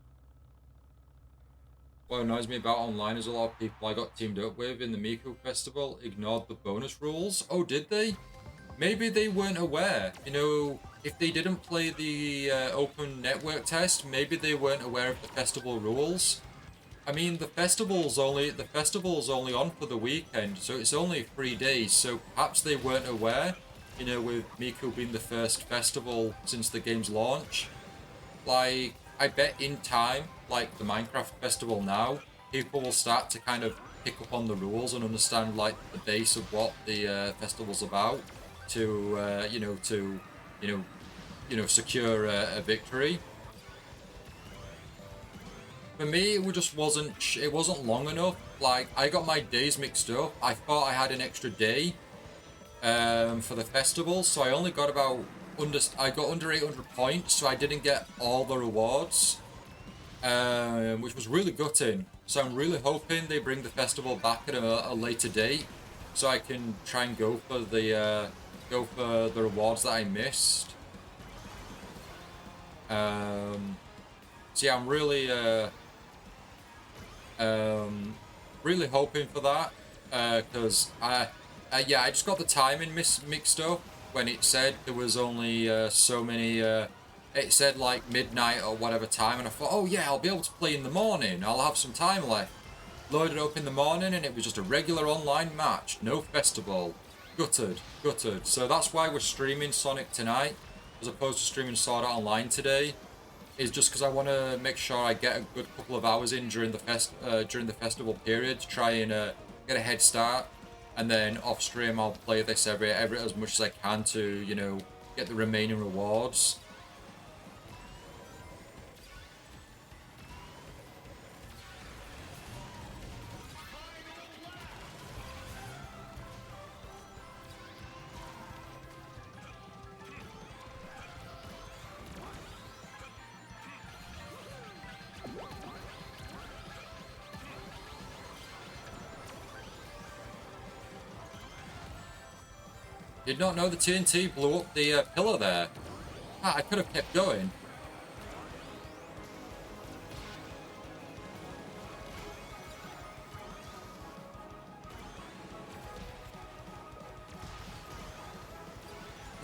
Speaker 1: What annoys me about online is a lot of people I got teamed up with in the Miku Festival ignored the bonus rules. Oh, did they? Maybe they weren't aware. If they didn't play the open network test, maybe they weren't aware of the festival rules. I mean, the festival's only on for the weekend, so it's only 3 days. So perhaps they weren't aware. With Miku being the first festival since the game's launch. Like, I bet in time, like the Minecraft festival now, people will start to kind of pick up on the rules and understand like the base of what the festival's about to secure a victory. For me, it wasn't long enough. Like, I got my days mixed up. I thought I had an extra day for the festival, so I only got I got under 800 points, so I didn't get all the rewards, which was really gutting. So I'm really hoping they bring the festival back at a later date, so I can try and go for the rewards that I missed. So yeah, I'm really really hoping for that, because I just got the timing mixed up when it said there was only so many. It said like midnight or whatever time, and I thought, oh yeah, I'll be able to play in the morning. I'll have some time left. Loaded up in the morning, and it was just a regular online match, no festival. Gutted. So that's why we're streaming Sonic tonight, as opposed to streaming Sword Art Online today. Is just because I want to make sure I get a good couple of hours in during the festival period to try and get a head start, and then off stream I'll play this every as much as I can to get the remaining rewards. Did not know the TNT blew up the pillar there. I could have kept going.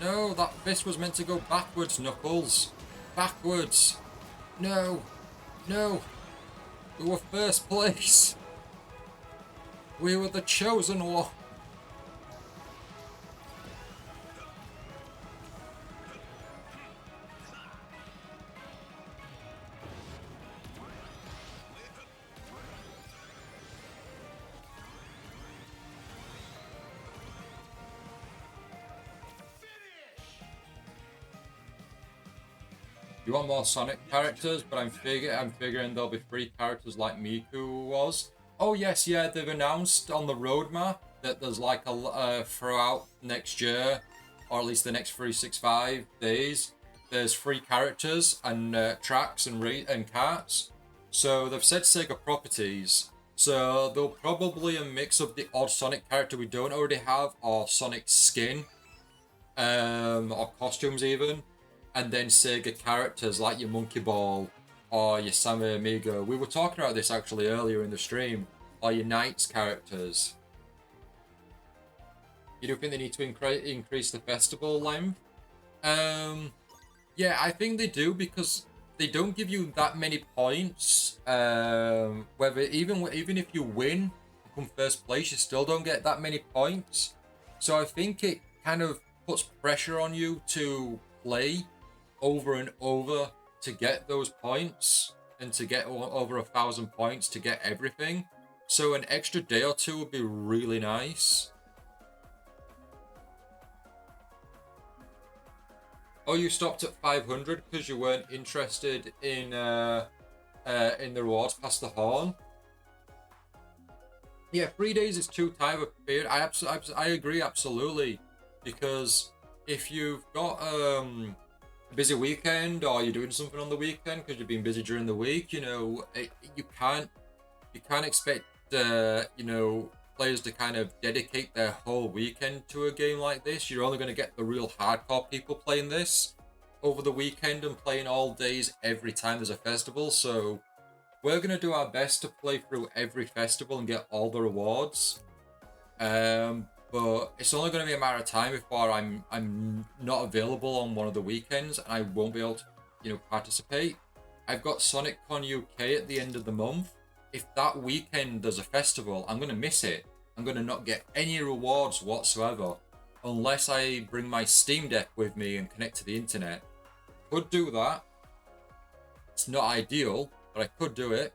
Speaker 1: No, that fist was meant to go backwards, Knuckles. Backwards. No. We were first place. We were the chosen one. You want more Sonic characters, but I'm figuring there'll be free characters like Miku was. Oh yes, yeah, they've announced on the roadmap that there's like throughout next year, or at least the next 365 days, there's free characters and tracks and carts. So they've said Sega properties. So there'll probably a mix of the odd Sonic character we don't already have, or Sonic skin, or costumes even. And then Sega characters like your Monkey Ball or your Sammy Amigo. We were talking about this actually earlier in the stream. Or your Knights characters. You do think they need to increase the festival length? Yeah, I think they do because they don't give you that many points. Whether even if you win, come first place, you still don't get that many points. So I think it kind of puts pressure on you to play over and over to get those points and to get over 1,000 points to get everything. So an extra day or two would be really nice. Oh, you stopped at 500 because you weren't interested in the rewards past the horn. Yeah, 3 days is too tight of a period. I agree absolutely, because if you've got a busy weekend or you're doing something on the weekend because you've been busy during the week, you know, you can't expect you know, players to kind of dedicate their whole weekend to a game like this. You're only going to get the real hardcore people playing this over the weekend and playing all days every time there's a festival. So we're going to do our best to play through every festival and get all the rewards. But it's only going to be a matter of time before I'm not available on one of the weekends and I won't be able to, you know, participate. I've got SonicCon UK at the end of the month. If that weekend there's a festival, I'm going to miss it. I'm going to not get any rewards whatsoever unless I bring my Steam Deck with me and connect to the internet. Could do that. It's not ideal, but I could do it.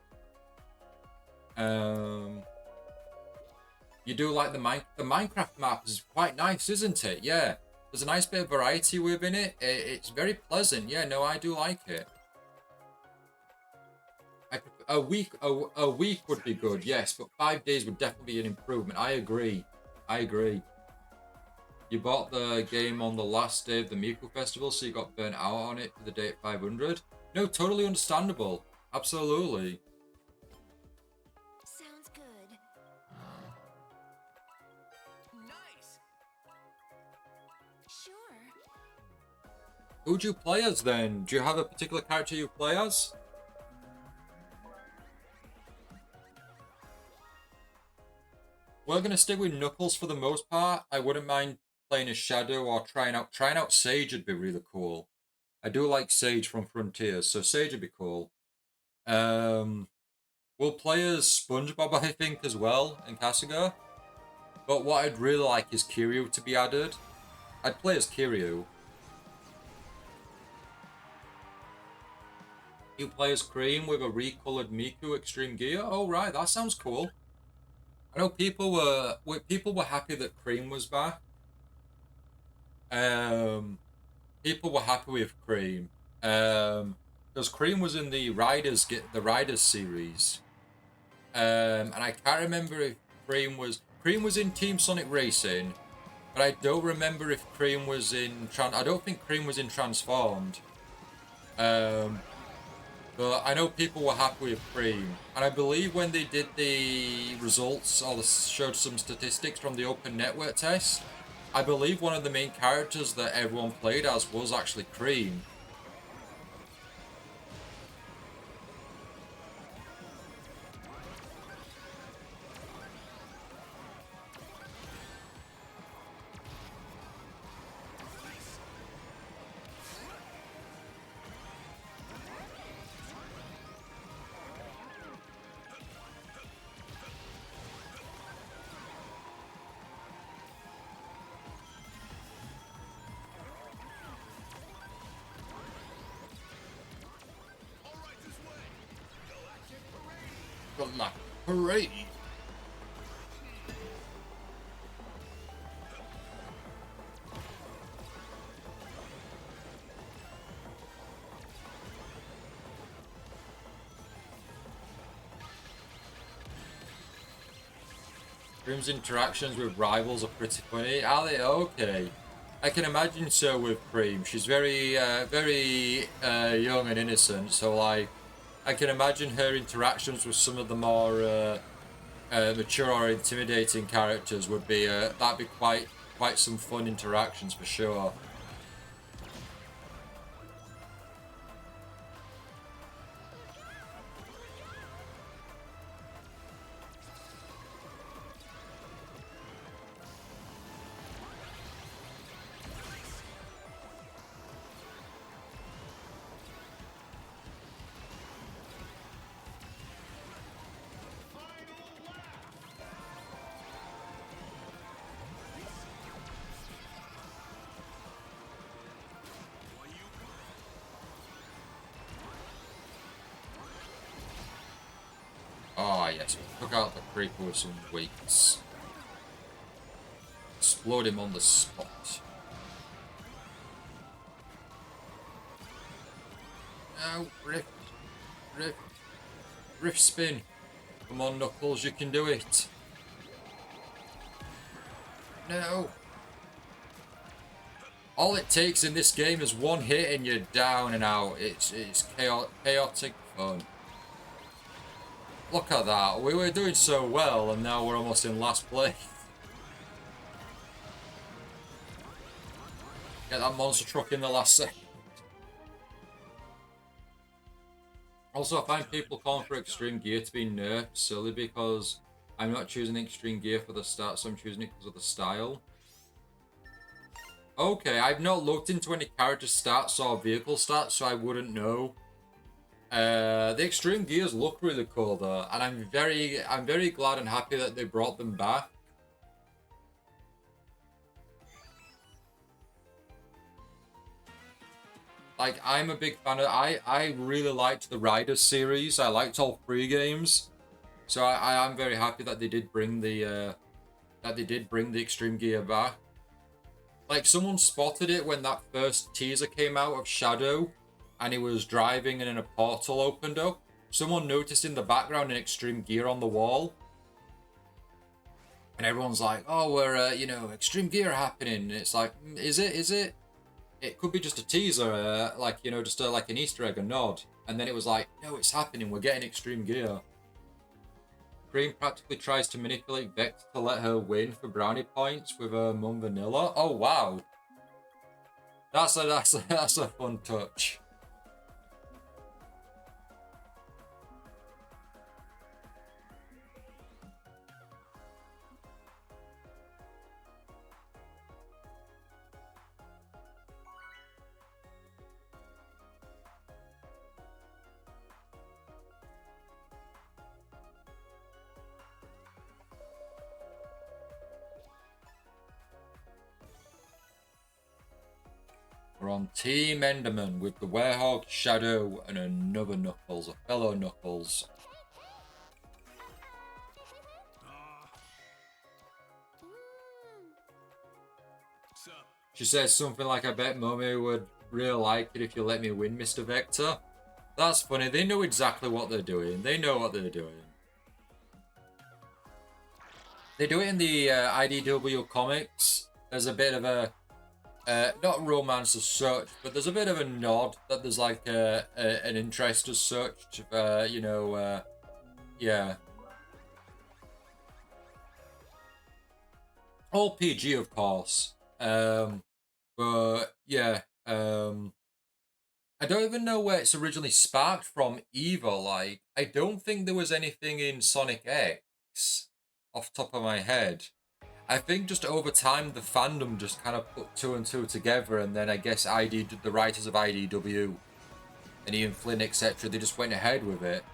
Speaker 1: You do like the Minecraft map is quite nice, isn't it? Yeah, there's a nice bit of variety within it. It's very pleasant. Yeah, no, I do like it. A week would be good, yes, but 5 days would definitely be an improvement. I agree. You bought the game on the last day of the Miku Festival, so you got burnt out on it for the day at 500. No, totally understandable. Absolutely.
Speaker 3: Sounds good.
Speaker 2: Nice.
Speaker 3: Sure.
Speaker 1: Who'd you play as then? Do you have a particular character you play as? We're gonna stick with Knuckles for the most part. I wouldn't mind playing as Shadow or trying out Sage would be really cool. I do like Sage from Frontiers, so Sage would be cool. We'll play as SpongeBob, I think, as well, and Kasuga. But what I'd really like is Kiryu to be added. I'd play as Kiryu. You play as Cream with a recolored Miku Extreme Gear. Oh right, that sounds cool. I know people were happy that Cream was back. People were happy with Cream. Because Cream was in the Riders series. And I can't remember if Cream was in Team Sonic Racing, but I don't remember if Cream was in I don't think Cream was in Transformed. But I know people were happy with Cream, and I believe when they did the results or showed some statistics from the Open Network test, I believe one of the main characters that everyone played as was actually Cream.
Speaker 2: All right, this way. Galactic Parade.
Speaker 1: Good luck. Parade. Cream's interactions with rivals are pretty funny. Are they? Okay. I can imagine so with Cream. She's very young and innocent, so like, I can imagine her interactions with some of the more mature or intimidating characters would be that'd be quite some fun interactions for sure. Ah, yes. We took out the creeper with some weights. Explode him on the spot. No, Rift. Rift. Rift spin. Come on, Knuckles, you can do it. No. All it takes in this game is one hit and you're down and out. It's chaotic fun. Look at that. We were doing so well and now we're almost in last place. Get that monster truck in the last second. Also, I find people calling for extreme gear to be nerfed silly because I'm not choosing extreme gear for the stats, so I'm choosing it because of the style. Okay, I've not looked into any character stats or vehicle stats, so I wouldn't know. The extreme gears look really cool though, and I'm very glad and happy that they brought them back. Like, I'm a big fan of... I really liked the Riders series. I liked all 3 games. So I am very happy that they did bring the... extreme gear back. Like, someone spotted it when that first teaser came out of Shadow. And he was driving and then a portal opened up. Someone noticed in the background an extreme gear on the wall. And everyone's like, oh, we're, you know, extreme gear happening. And it's like, is it? Is it? It could be just a teaser, like, you know, just like an Easter egg, a nod. And then it was like, no, it's happening. We're getting extreme gear. Cream practically tries to manipulate Vector to let her win for brownie points with her mum Vanilla. Oh, wow. That's a fun touch. We're on Team Enderman with the Werehog, Shadow, and another Knuckles, a fellow Knuckles. She says something like, I bet Mommy would really like it if you let me win, Mr. Vector. That's funny. They know exactly what they're doing. They know what they're doing. They do it in the IDW comics. There's a bit of a... not romance as such, but there's a bit of a nod that there's like an interest as such. You know, yeah. All PG, of course. But yeah, I don't even know where it's originally sparked from either. Like, I don't think there was anything in Sonic X off the top of my head. I think just over time, the fandom just kind of put 2 and 2 together, and then I guess the writers of IDW and Ian Flynn, etc., they just went ahead with it.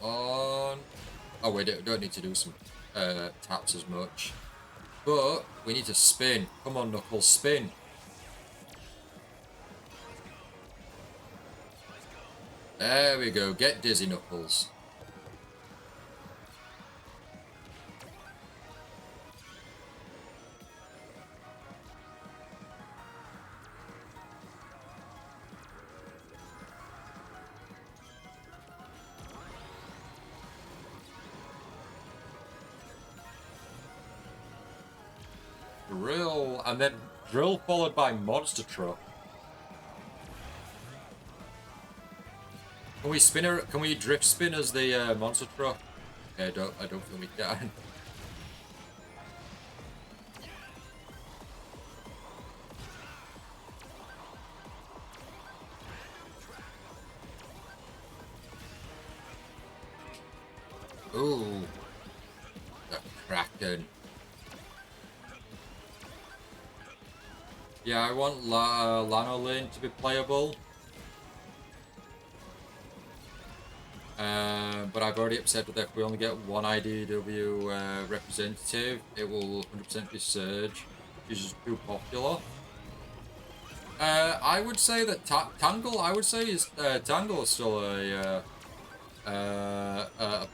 Speaker 1: On. Oh, we don't need to do some taps as much. But we need to spin. Come on, Knuckles, spin. There we go. Get dizzy, Knuckles. Drill, and then drill followed by monster truck. Can we spin her? Can we drift spin as the monster truck? Okay, I don't think we can. Ooh, the Kraken. Yeah, I want Lanolin to be playable. But I've already accepted that if we only get one IDW representative, it will 100% be Surge, which is just too popular. I would say that Tangle. I would say is Tangle is still a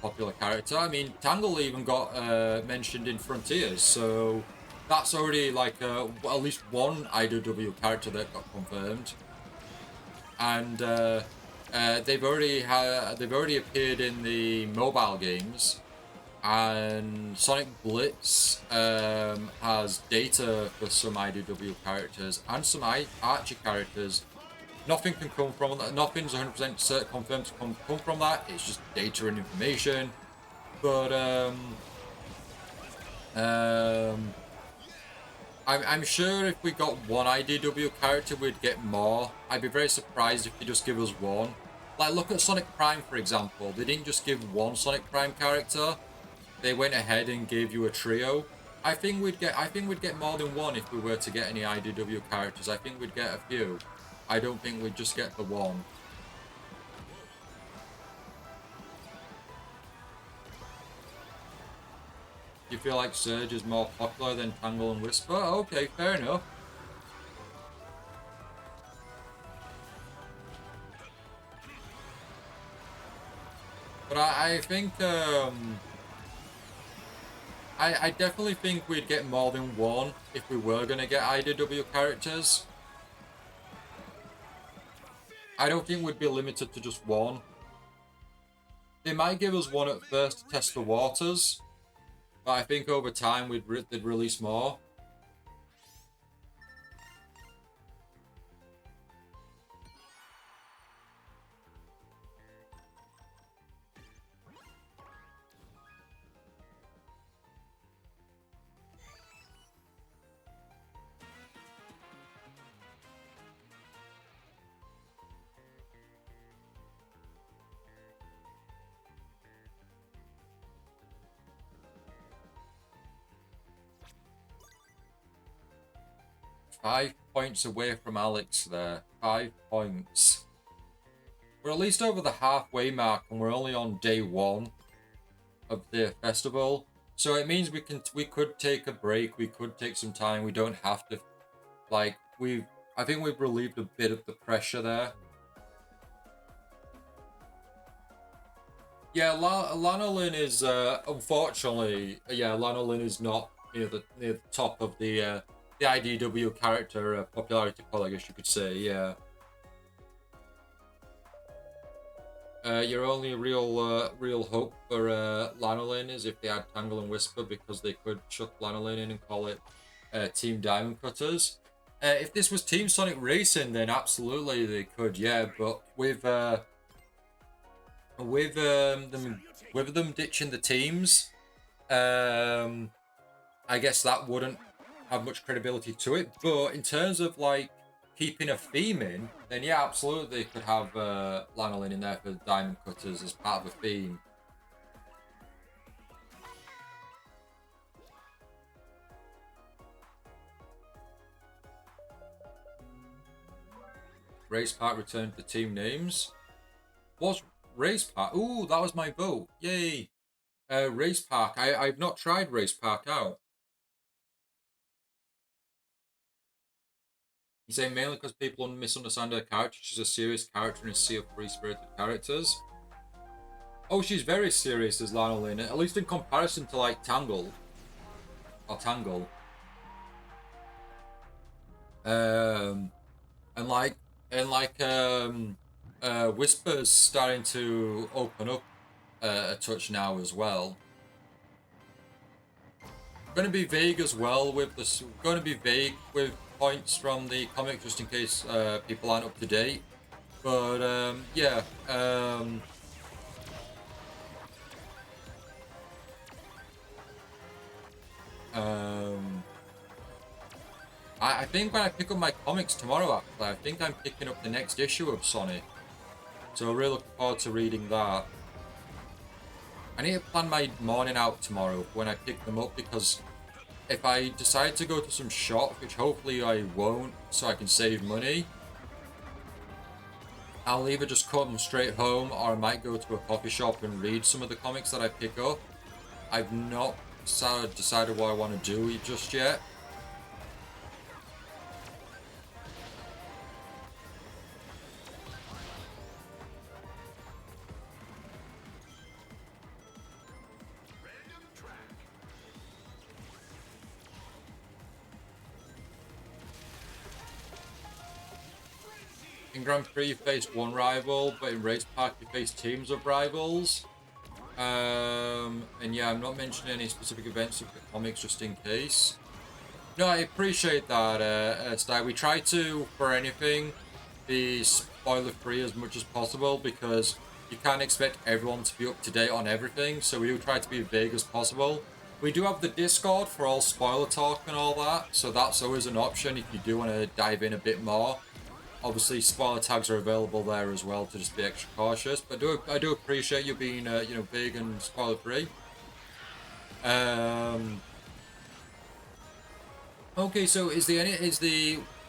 Speaker 1: popular character. I mean, Tangle even got mentioned in Frontiers, so that's already like at least one IDW character that got confirmed, and they've already appeared in the mobile games. And Sonic Blitz has data for some IDW characters and some Archer characters. Nothing can come from that. Nothing's 100% confirmed to come from that. It's just data and information. But I'm sure if we got one IDW character, we'd get more. I'd be very surprised if they just give us one. Like, look at Sonic Prime, for example. They didn't just give one Sonic Prime character. They went ahead and gave you a trio. I think we'd get more than one if we were to get any IDW characters. I think we'd get a few. I don't think we'd just get the one. You feel like Surge is more popular than Tangle and Whisper? Okay, fair enough. But I think I definitely think we'd get more than one if we were going to get IDW characters. I don't think we'd be limited to just one. They might give us one at first to test the waters, but I think over time they'd release more. Five points away from Alex there. 5 points. We're at least over the halfway mark, and we're only on day 1 of the festival. So it means we could take a break. We could take some time. We don't have to. Like I think we've relieved a bit of the pressure there. Yeah, Lanolin is unfortunately. Yeah, Lanolin is not near the top of the IDW character popularity poll, I guess you could say, yeah. Your only real hope for Lanolin is if they had Tangle and Whisper, because they could chuck Lanolin in and call it Team Diamond Cutters. If this was Team Sonic Racing, then absolutely they could, yeah. But with them ditching the teams, I guess that wouldn't have much credibility to it. But in terms of like keeping a theme in, then yeah, absolutely they could have Lanolin in there for Diamond Cutters as part of a theme. Race Park returned the team names. Was Race Park? Ooh, that was my vote. Yay! Race Park. I've not tried Race Park out. You say mainly because people misunderstand her character. She's a serious character in a sea of free-spirited characters. Oh, she's very serious as Lanolin, at least in comparison to like Tangle. Or Tangle. Whisper's starting to open up a touch now as well. Going to be vague as well with this. Going to be vague with points from the comic just in case people aren't up to date. But yeah. I think when I pick up my comics tomorrow, actually, I think I'm picking up the next issue of Sonic. So really looking forward to reading that. I need to plan my morning out tomorrow when I pick them up, because if I decide to go to some shops, which hopefully I won't, so I can save money, I'll either just come straight home or I might go to a coffee shop and read some of the comics that I pick up. I've not decided what I want to do just yet.
Speaker 2: Random track. Frenzy.
Speaker 1: In Grand Prix, you face one rival, but in Race Park, you face teams of rivals. And yeah, I'm not mentioning any specific events of the comics just in case. No, I appreciate that, Sty. We try to, for anything, be spoiler-free as much as possible because you can't expect everyone to be up to date on everything, so we do try to be vague as possible. We do have the Discord for all spoiler talk and all that, so that's always an option if you do want to dive in a bit more. Obviously, spoiler tags are available there as well to just be extra cautious. But I do appreciate you being, vague and spoiler free. Okay, so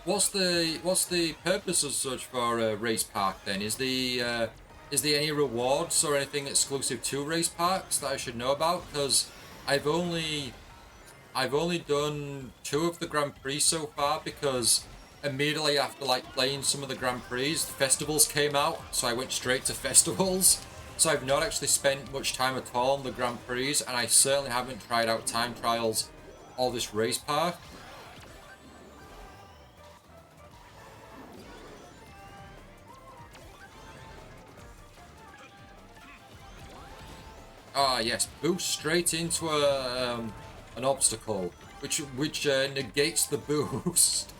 Speaker 1: what's the purpose as such for Race Park then? Is there any rewards or anything exclusive to Race Parks that I should know about? Because I've only done 2 of the Grand Prix so far because immediately after playing some of the Grand Prix, festivals came out, so I went straight to festivals. So I've not actually spent much time at all on the Grand Prix, and I certainly haven't tried out time trials or this race park. Ah yes, boost straight into an obstacle, which negates the boost.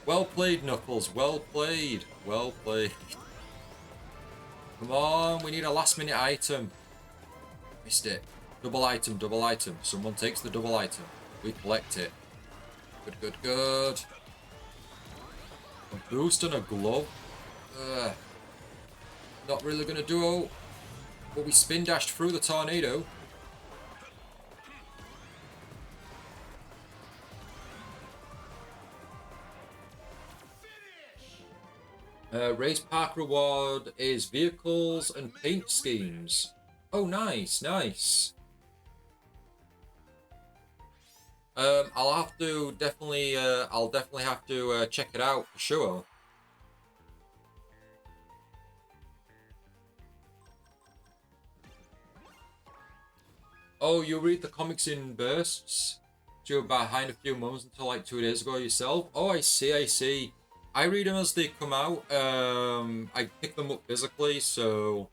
Speaker 1: Well played, Knuckles. Well played. Well played. Come on, we need a last minute item. Missed it. Double item, double item. Someone takes the double item. We collect it. Good, good, good. A boost and a glove. Not really gonna do. But we spin dashed through the tornado. Race Park reward is vehicles and paint schemes. Oh, nice, nice. I'll have to definitely, I'll definitely have to check it out for sure. Oh, you read the comics in bursts? So you're behind a few months until like 2 days ago yourself? Oh, I see, I see. I read them as they come out. I pick them up physically, so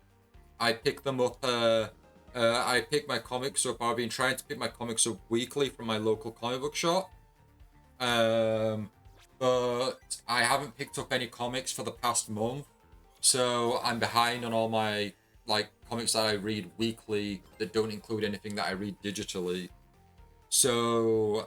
Speaker 1: I pick them up. I pick my comics up. I've been trying to pick my comics up weekly from my local comic book shop. But I haven't picked up any comics for the past month, so I'm behind on all my comics that I read weekly that don't include anything that I read digitally. So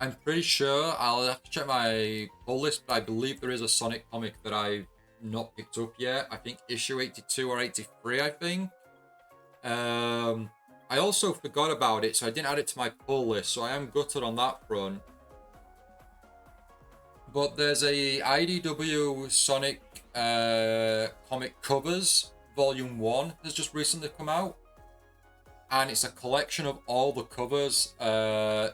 Speaker 1: I'm pretty sure I'll have to check my pull list, but I believe there is a Sonic comic that I've not picked up yet. I think issue 82 or 83, I think. I also forgot about it, so I didn't add it to my pull list, so I am gutted on that front. But there's a IDW Sonic comic covers, Volume 1 has just recently come out. And it's a collection of all the covers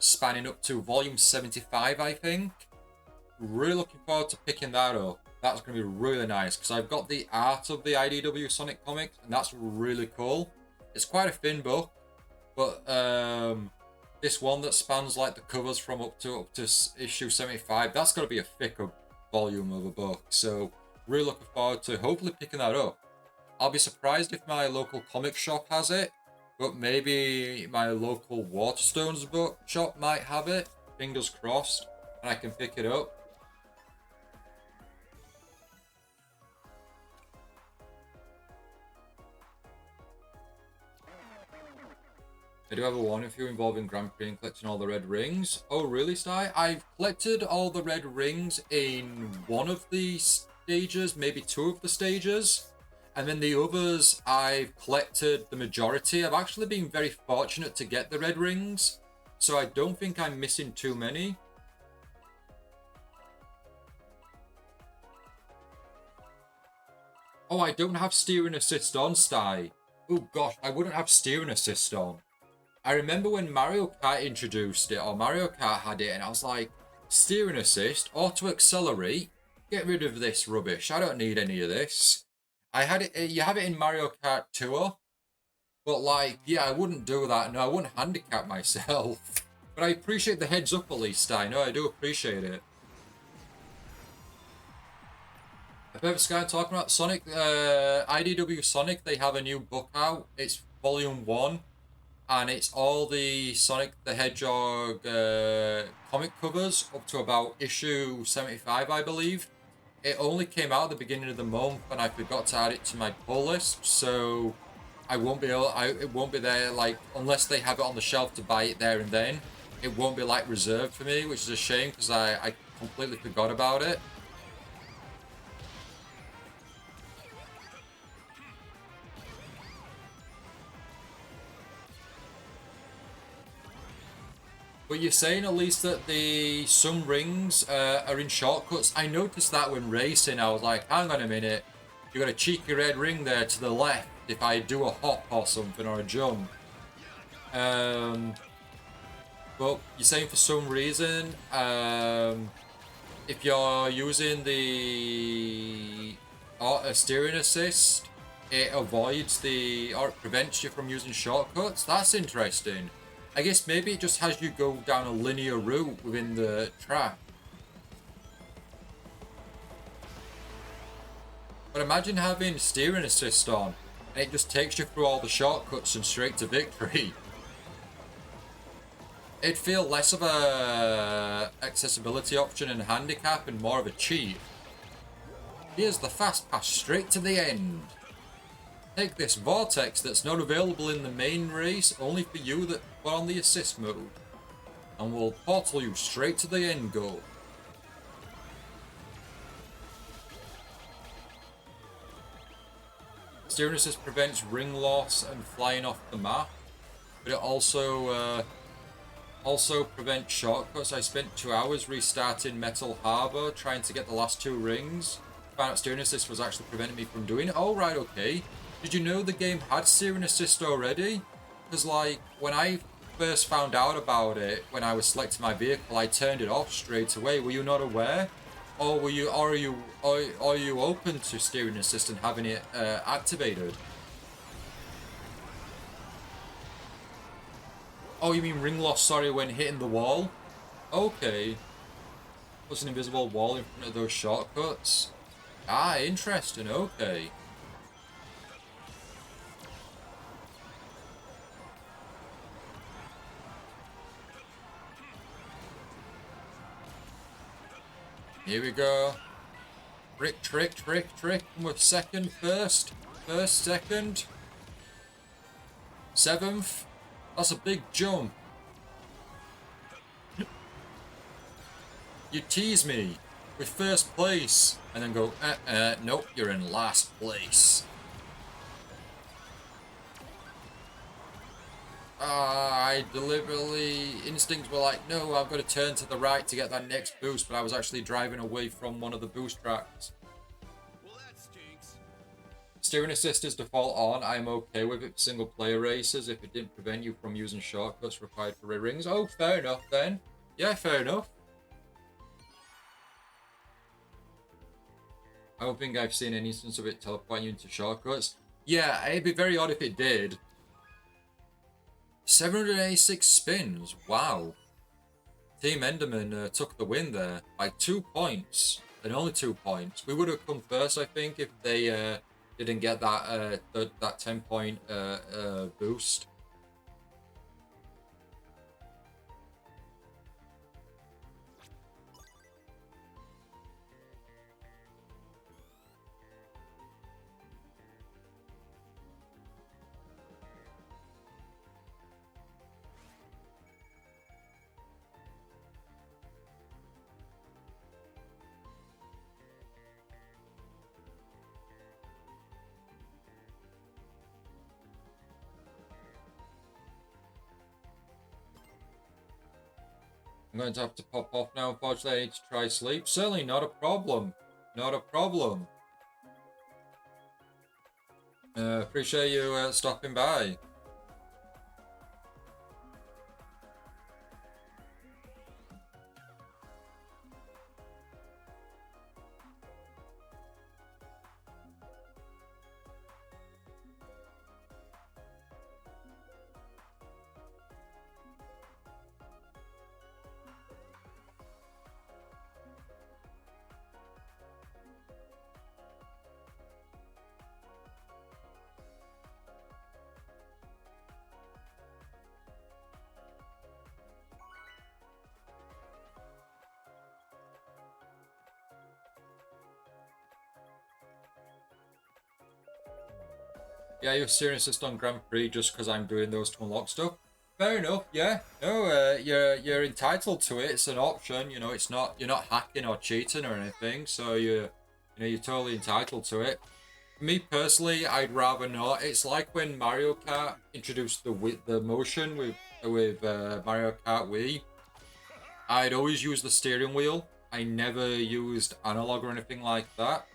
Speaker 1: spanning up to volume 75, I think. Really looking forward to picking that up. That's going to be really nice because I've got the art of the IDW Sonic comics, and that's really cool. It's quite a thin book, but this one that spans like the covers from up to issue 75, that's got to be a thicker volume of a book. So really looking forward to hopefully picking that up. I'll be surprised if my local comic shop has it. But maybe my local Waterstones book shop might have it. Fingers crossed. And I can pick it up. I do have a warning for you involving Grand Prix and collecting all the red rings. Oh, really, Sty? I've collected all the red rings in one of the stages, maybe 2 of the stages. And then the others, I've collected the majority. I've actually been very fortunate to get the red rings, so I don't think I'm missing too many. Oh, I don't have steering assist on, Sty. Oh gosh, I wouldn't have steering assist on. I remember when Mario Kart introduced it, or Mario Kart had it, and I was like, steering assist, auto accelerate, get rid of this rubbish. I don't need any of this. I had it. You have it in Mario Kart Tour, but like, yeah, I wouldn't do that. No, I wouldn't handicap myself. But I appreciate the heads up at least, I know I do appreciate it. Perfect Sky talking about Sonic, IDW Sonic, they have a new book out. It's volume 1, and it's all the Sonic the Hedgehog comic covers up to about issue 75, I believe. It only came out at the beginning of the month, and I forgot to add it to my pull list, so I won't be able. It won't be there like unless they have it on the shelf to buy it there and then. It won't be like reserved for me, which is a shame because I completely forgot about it. But you're saying at least that some rings are in shortcuts. I noticed that when racing, I was like, hang on a minute, you got a cheeky red ring there to the left if I do a hop or something or a jump. But you're saying for some reason, if you're using the steering assist, it avoids or it prevents you from using shortcuts. That's interesting. I guess maybe it just has you go down a linear route within the track. But imagine having steering assist on, and it just takes you through all the shortcuts and straight to victory. It'd feel less of a accessibility option and handicap and more of a cheat. Here's the fast pass straight to the end. Take this vortex that's not available in the main race, only for you that are on the assist mode, and we'll portal you straight to the end goal. Steering assist prevents ring loss and flying off the map, but it also prevents shortcuts. I spent 2 hours restarting Metal Harbor trying to get the last 2 rings. Found out steering assist was actually preventing me from doing it. Oh right, okay. Did you know the game had steering assist already? Because like when I first found out about it, when I was selecting my vehicle, I turned it off straight away. Were you not aware? Or are you open to steering assist and having it activated? Oh, you mean ring loss, sorry, when hitting the wall? Okay. There's an invisible wall in front of those shortcuts. Ah, interesting, okay. Here we go. Trick. We're second, first, second. 7th. That's a big jump. You tease me with first place and then go, nope, you're in last place. I deliberately, instincts were like, no, I've got to turn to the right to get that next boost, but I was actually driving away from one of the boost tracks.
Speaker 2: Well, that stinks.
Speaker 1: Steering assist is default on. I'm okay with it for single player races if it didn't prevent you from using shortcuts required for red rings. Oh, fair enough then. Yeah, fair enough. I don't think I've seen any instance of it teleporting you into shortcuts. Yeah, it'd be very odd if it did. 786 spins. Wow. Team Enderman took the win there by 2 points. And only 2 points. We would have come first, I think, if they didn't get that that 10-point boost. I'm going to have to pop off now. Unfortunately, I need to try sleep. Certainly not a problem. Not a problem. Appreciate you stopping by. Yeah, you're serious just on Grand Prix just because I'm doing those to unlock stuff. Fair enough. Yeah. No. You're entitled to it. It's an option. You know, it's not. You're not hacking or cheating or anything. So you're totally entitled to it. Me personally, I'd rather not. It's like when Mario Kart introduced the motion with Mario Kart Wii. I'd always use the steering wheel. I never used analog or anything like that.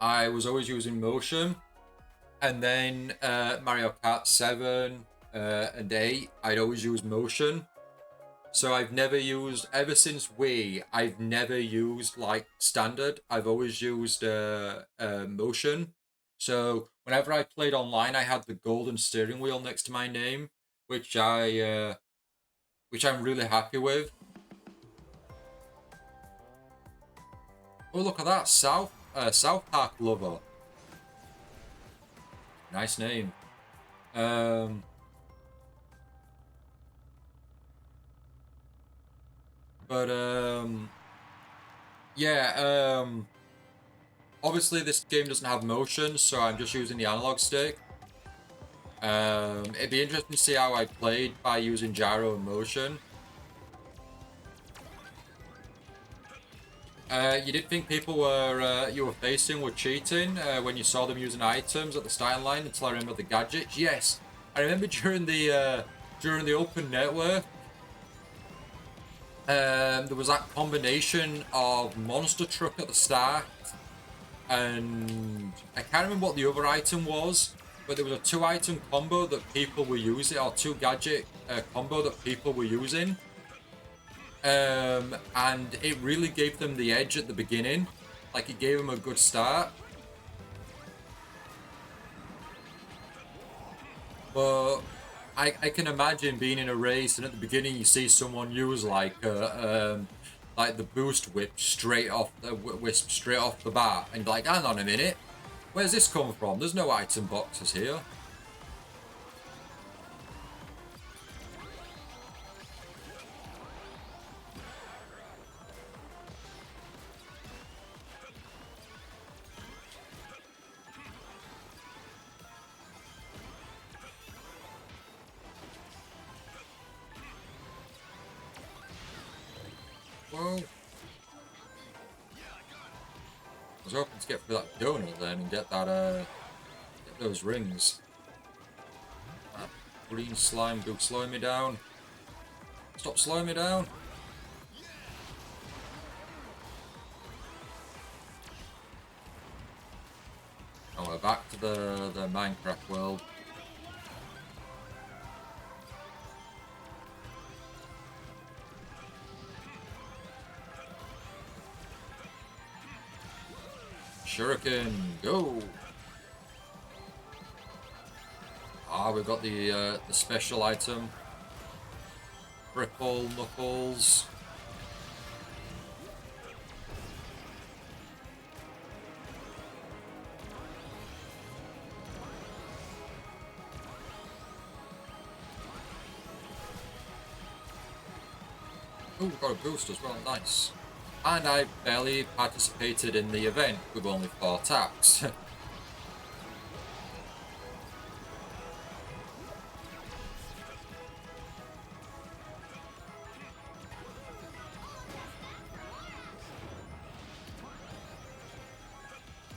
Speaker 1: I was always using motion, and then Mario Kart 7 and 8, I'd always use motion. So I've never used, ever since Wii, I've never used like standard. I've always used motion. So whenever I played online, I had the golden steering wheel next to my name, which which I'm really happy with. Oh, look at that, South Park lover. Nice name. But yeah. Obviously this game doesn't have motion, so I'm just using the analog stick. It'd be interesting to see how I played by using gyro and motion. You did think people you were facing were cheating when you saw them using items at the starting line until I remember the gadgets? Yes, I remember during the open network, there was that combination of monster truck at the start, and I can't remember what the other item was, but there was a 2-item combo that people were using, or 2 gadget combo that people were using. And it really gave them the edge at the beginning. Like, it gave them a good start. But I can imagine being in a race and at the beginning you see someone use like the boost whip straight off the wisp straight off the bat, and you're like, hang on a minute, where's this come from? There's no item boxes here. Well, I was hoping to get through that donut then and get that get those rings. That green slime dude slowing me down. Stop slowing me down. Oh, we're back to the Minecraft world. Shuriken, go! Ah, we've got the special item. Triple Knuckles. Oh, we've got a boost as well, nice. And I barely participated in the event with only 4 taps.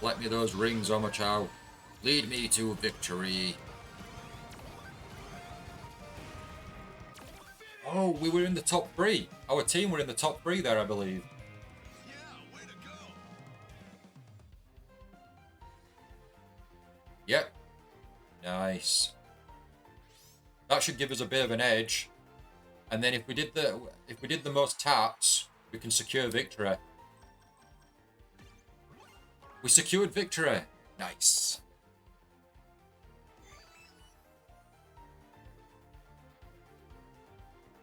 Speaker 1: Let me those rings, Omochao. Lead me to victory. Oh, we were in the top 3. Our team were in the top 3 there, I believe.
Speaker 2: Yeah, way to go.
Speaker 1: that should give us a bit of an edge. And then if we did the most taps, we can secure victory. We secured victory. Nice.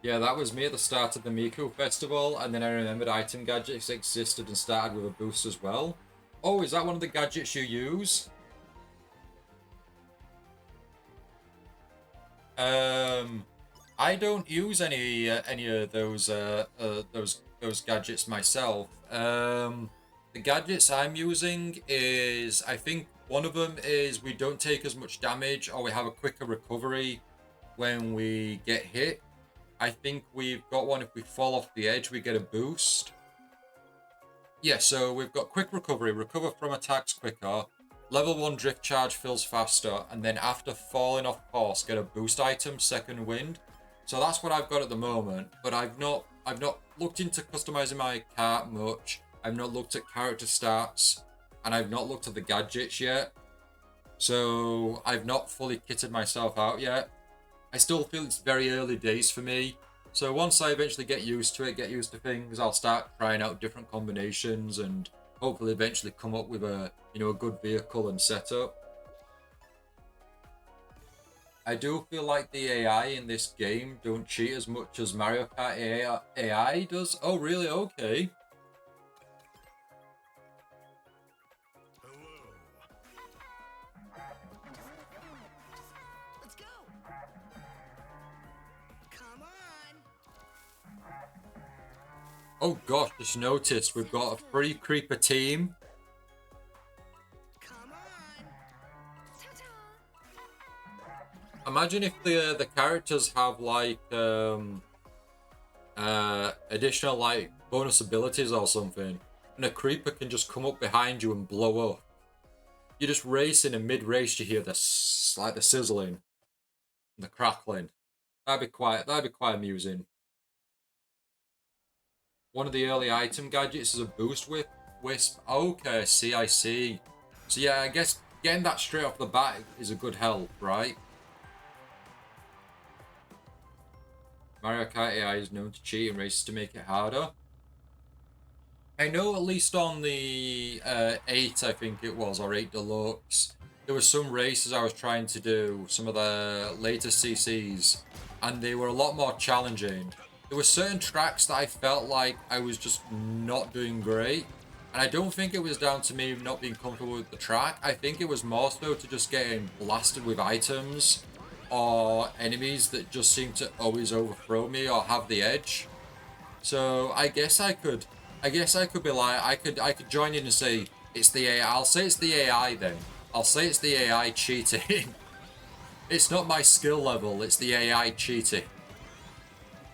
Speaker 1: Yeah, that was me at the start of the Miku Festival, and then I remembered item gadgets existed and started with a boost as well. Oh, is that one of the gadgets you use? I don't use any of those gadgets myself. The gadgets I'm using is, I think one of them is we don't take as much damage, or we have a quicker recovery when we get hit. I think we've got one, if we fall off the edge, we get a boost. Yeah, so we've got quick recovery, recover from attacks quicker, level 1 drift charge fills faster, and then after falling off course, get a boost item, second wind. So that's what I've got at the moment, but I've not looked into customizing my cart much. I've not looked at character stats, and I've not looked at the gadgets yet. So I've not fully kitted myself out yet. I still feel it's very early days for me. So once I eventually get used to it, get used to things, I'll start trying out different combinations and hopefully eventually come up with a good vehicle and setup. I do feel like the AI in this game don't cheat as much as Mario Kart AI does. Oh, really? Okay.
Speaker 2: Let's go. Come on.
Speaker 1: Oh gosh, just noticed we've got a free creeper team.
Speaker 2: Come on.
Speaker 3: Ta-ta.
Speaker 1: Imagine if the characters have like additional like bonus abilities or something, and a creeper can just come up behind you and blow up. You're just racing, and mid-race you hear the sizzling, and the crackling. That'd be quite amusing. One of the early item gadgets is a boost wisp. Okay, I see. So yeah, I guess getting that straight off the bat is a good help, right? Mario Kart AI is known to cheat in races to make it harder. I know at least on the 8, I think it was, or 8 Deluxe, there were some races I was trying to do, some of the later CCs, and they were a lot more challenging. There were certain tracks that I felt like I was just not doing great, and I don't think it was down to me not being comfortable with the track. I think it was more so to just getting blasted with items or enemies that just seem to always overthrow me or have the edge. So I guess I could be like, I could join in and say it's the AI. I'll say it's the AI then. I'll say it's the AI cheating. It's not my skill level, it's the AI cheating.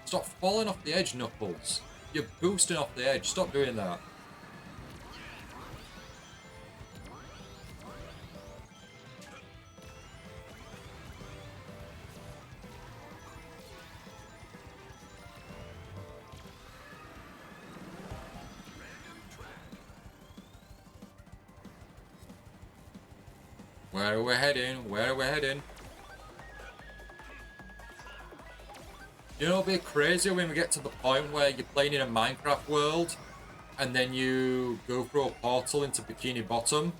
Speaker 1: Stop falling off the edge, Knuckles. You're boosting off the edge. Stop doing that. Where are we heading? Where are we heading? You know, it'll be crazy when we get to the point where you're playing in a Minecraft world and then you go through a portal into Bikini Bottom.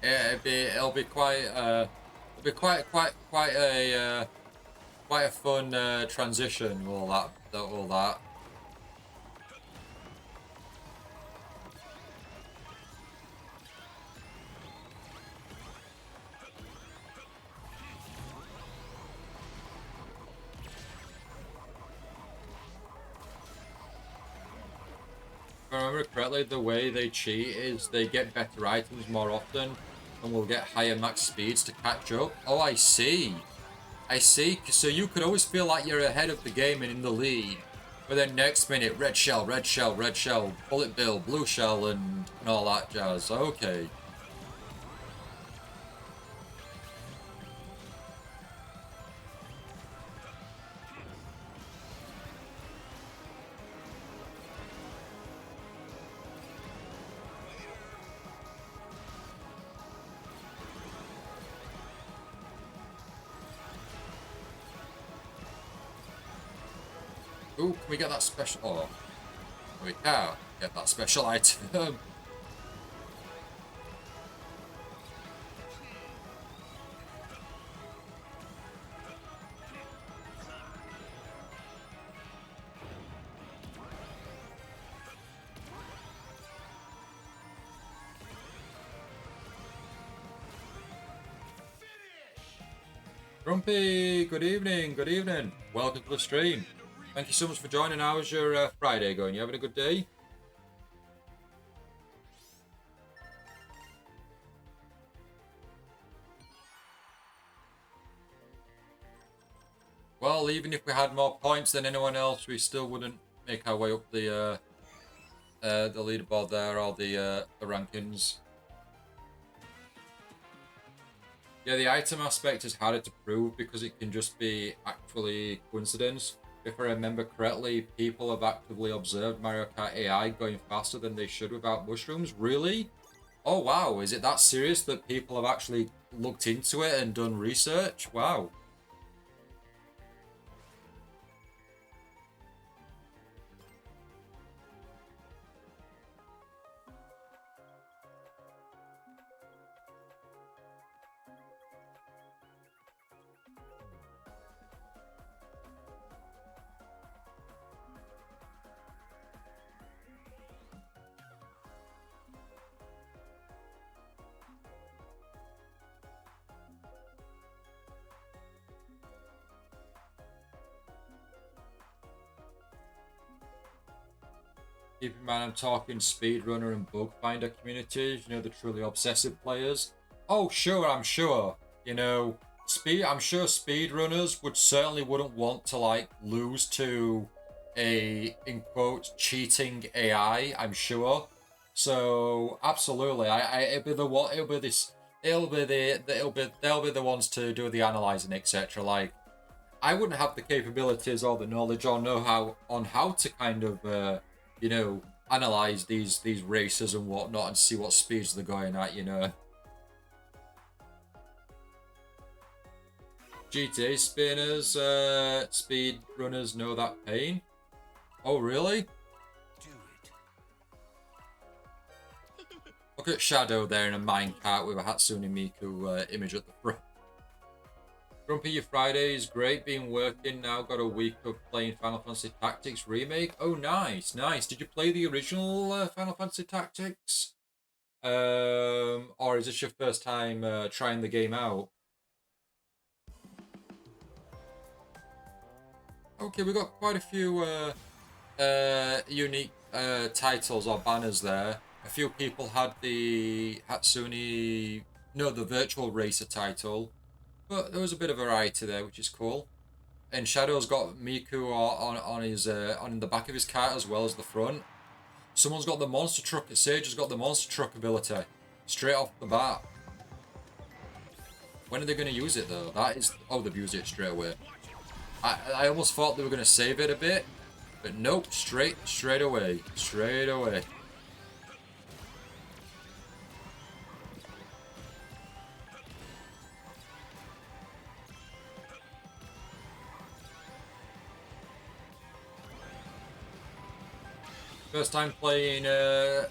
Speaker 1: Yeah, it'll be quite quite a fun transition. All that. If I remember correctly, the way they cheat is they get better items more often and will get higher max speeds to catch up. Oh, I see. I see. So you could always feel like you're ahead of the game and in the lead. But then next minute, red shell, bullet bill, blue shell, and all that jazz. Okay. Ooh, can we get that special? Oh, we can't get that special item. Grumpy, good evening, good evening. Welcome to the stream. Thank you so much for joining. How's your Friday going? You having a good day? Well, even if we had more points than anyone else, we still wouldn't make our way up the leaderboard there or the rankings. Yeah, the item aspect is harder to prove because it can just be actually coincidence. If I remember correctly, people have actively observed Mario Kart AI going faster than they should without mushrooms. Really? Oh wow, is it that serious that people have actually looked into it and done research? Wow. Keep in mind, I'm talking speedrunner and bug finder communities. You know, the truly obsessive players. Oh, sure, I'm sure. You know, I'm sure speedrunners wouldn't want to like lose to a in quotes cheating AI. I'm sure. So absolutely, it'll be the what it'll be this. It'll be they'll be the ones to do the analyzing, etc. Like, I wouldn't have the capabilities or the knowledge or know how to kind of you know, analyze these races and whatnot and see what speeds they're going at, you know. GTA spinners, speed runners know that pain. Oh really?
Speaker 2: Do it.
Speaker 1: Look at Shadow there in a minecart with a Hatsune Miku image at the front. Grumpy, your Friday is great. Been working now. Got a week of playing Final Fantasy Tactics Remake. Oh, nice, nice. Did you play the original Final Fantasy Tactics? Or is this your first time trying the game out? Okay, we got quite a few unique titles or banners there. A few people had the the Virtual Racer title. But there was a bit of variety there, which is cool. And Shadow's got Miku on his on the back of his cart as well as the front. Someone's got the monster truck. Sage has got the monster truck ability straight off the bat. When are they going to use it though? They've used it straight away. I almost thought they were going to save it a bit, but nope, straight away, straight away. First time playing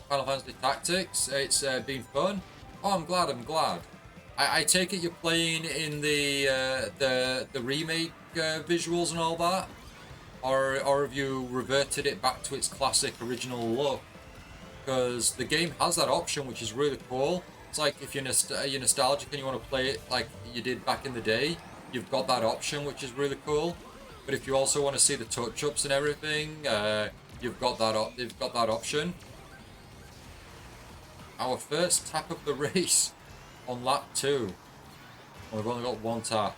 Speaker 1: Final Fantasy Tactics. It's been fun. Oh, I'm glad. I'm glad. I take it you're playing in the remake visuals and all that, or have you reverted it back to its classic original look? Because the game has that option, which is really cool. It's like if you're nostalgic and you want to play it like you did back in the day, you've got that option, which is really cool. But if you also want to see the touch-ups and everything, you've got that option. Our first tap of the race on lap 2. We've only got one tap.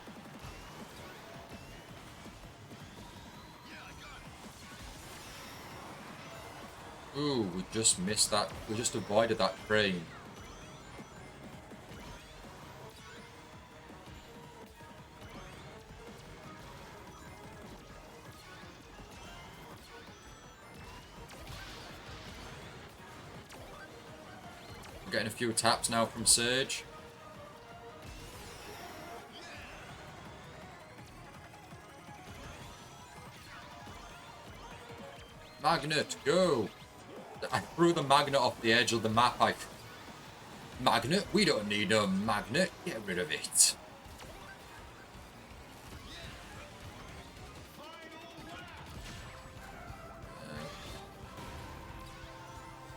Speaker 1: Ooh, we just missed that. We just avoided that train. We're getting a few taps now from Sage. Magnet, go! I threw the magnet off the edge of the map. Magnet? We don't need a magnet. Get rid of it.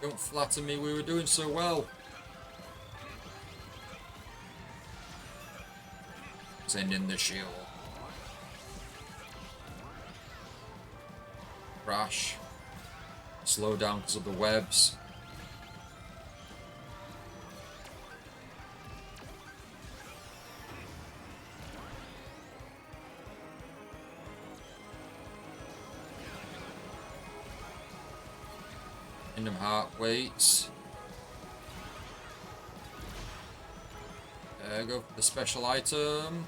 Speaker 1: Don't flatter me, we were doing so well. Send in the shield. Crash. Slow down because of the webs. Kingdom Heart waits. Go for the special item.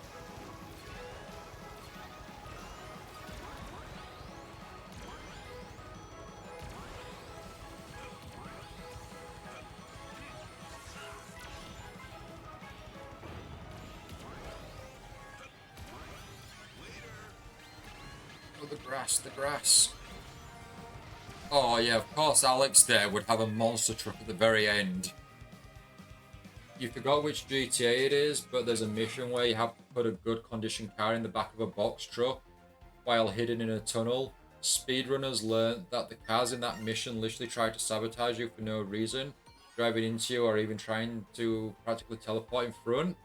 Speaker 1: Oh, the grass, the grass. Oh yeah, of course Alex there would have a monster truck at the very end. You forgot which GTA it is, but there's a mission where you have to put a good condition car in the back of a box truck while hidden in a tunnel. Speedrunners learned that the cars in that mission literally try to sabotage you for no reason, driving into you or even trying to practically teleport in front.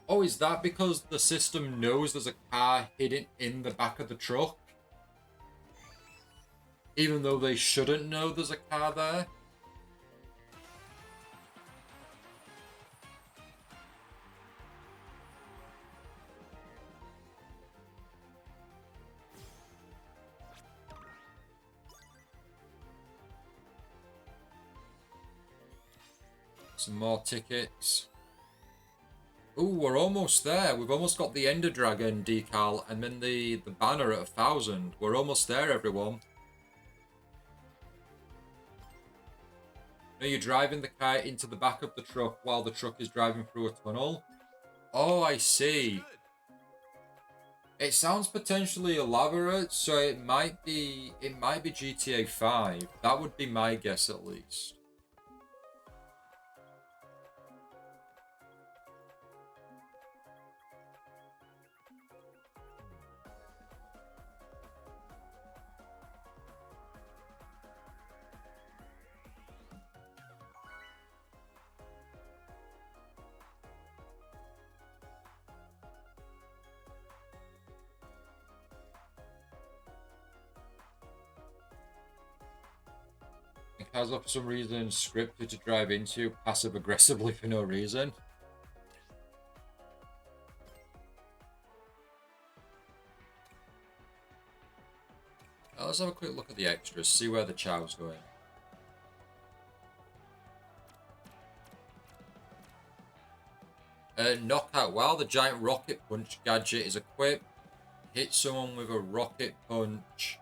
Speaker 1: Oh, is that because the system knows there's a car hidden in the back of the truck? Even though they shouldn't know there's a car there? Some more tickets. Ooh, we're almost there. We've almost got the Ender Dragon decal and then the banner at 1,000. We're almost there, everyone. Now you're driving the car into the back of the truck while the truck is driving through a tunnel. Oh, I see. It sounds potentially elaborate, so it might be GTA 5. That would be my guess at least. Cars are for some reason scripted to drive into passive aggressively for no reason. Let's have a quick look at the extras, see where the chow's going. Knockout. While the giant rocket punch gadget is equipped, hit someone with a rocket punch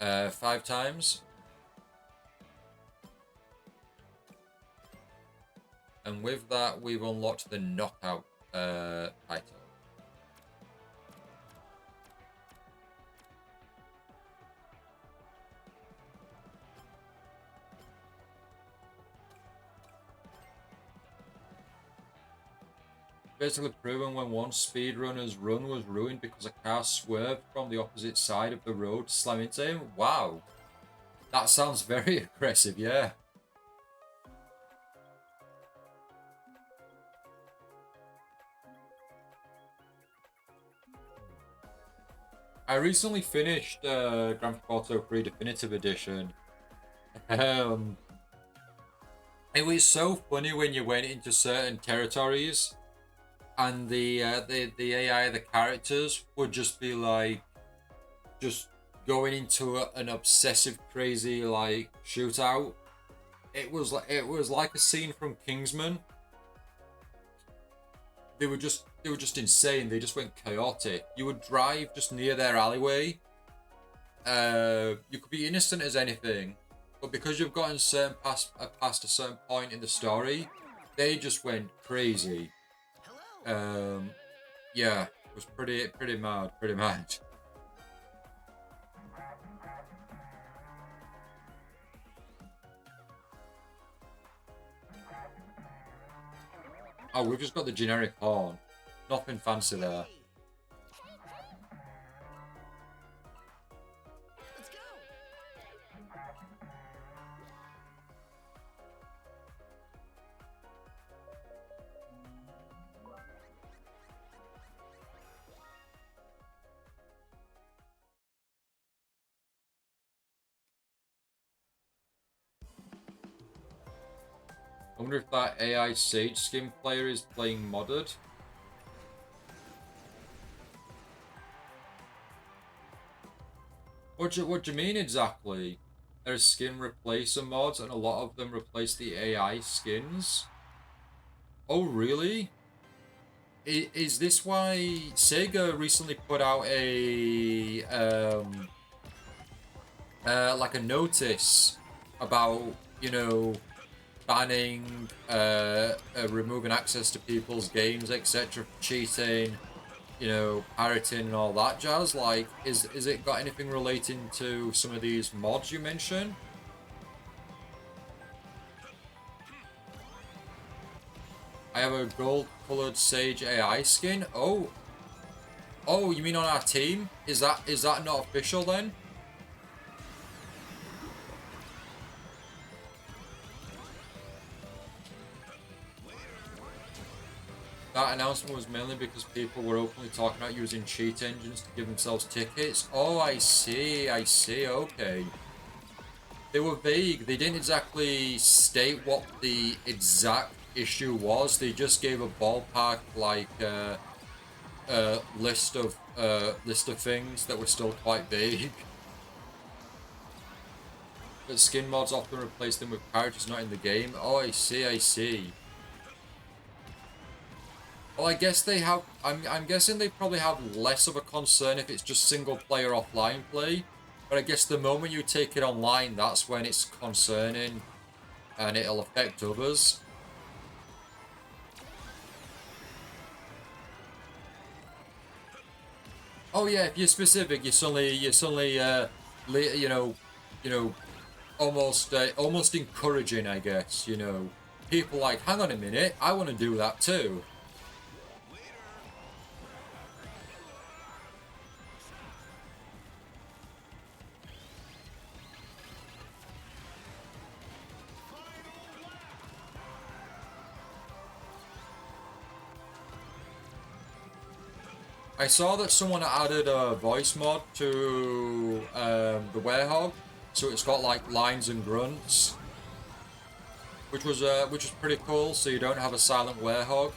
Speaker 1: 5 times. And with that, we've unlocked the knockout title. Basically proven when one speedrunner's run was ruined because a car swerved from the opposite side of the road to slam into him. Wow. That sounds very aggressive, yeah. I recently finished Grand Theft Auto 3 Definitive Edition. It was so funny when you went into certain territories and the AI, the characters would just be like, just going into an obsessive, crazy like shootout. It was like a scene from Kingsman. They were just insane. They just went chaotic. You would drive just near their alleyway. You could be innocent as anything, but because you've gotten past a certain point in the story, they just went crazy. Yeah, it was pretty mad, pretty mad. Oh, we've just got the generic horn. Nothing fancy there.
Speaker 3: Let's go.
Speaker 1: I wonder if that AI Sage skin player is playing modded. What do you mean exactly? There's skin replacer mods and a lot of them replace the AI skins. Oh, really? Is this why Sega recently put out a like a notice about, you know, banning removing access to people's games, etc., cheating, you know, pirating and all that jazz? Like, is it got anything relating to some of these mods you mentioned? I have a gold-colored Sage AI skin. Oh, oh, you mean on our team? Is that not official then? That announcement was mainly because people were openly talking about using cheat engines to give themselves tickets. Oh, I see, okay. They were vague. They didn't exactly state what the exact issue was. They just gave a ballpark, like, list of things that were still quite vague. But skin mods often replace them with characters not in the game. Oh, I see. Well, I guess they have. I'm guessing they probably have less of a concern if it's just single player offline play. But I guess the moment you take it online, that's when it's concerning, and it'll affect others. Oh yeah, if you're specific, you're suddenly you know, almost encouraging, I guess. You know, people like, hang on a minute, I want to do that too. I saw that someone added a voice mod to the Werehog, so it's got like lines and grunts, which was pretty cool. So you don't have a silent Werehog.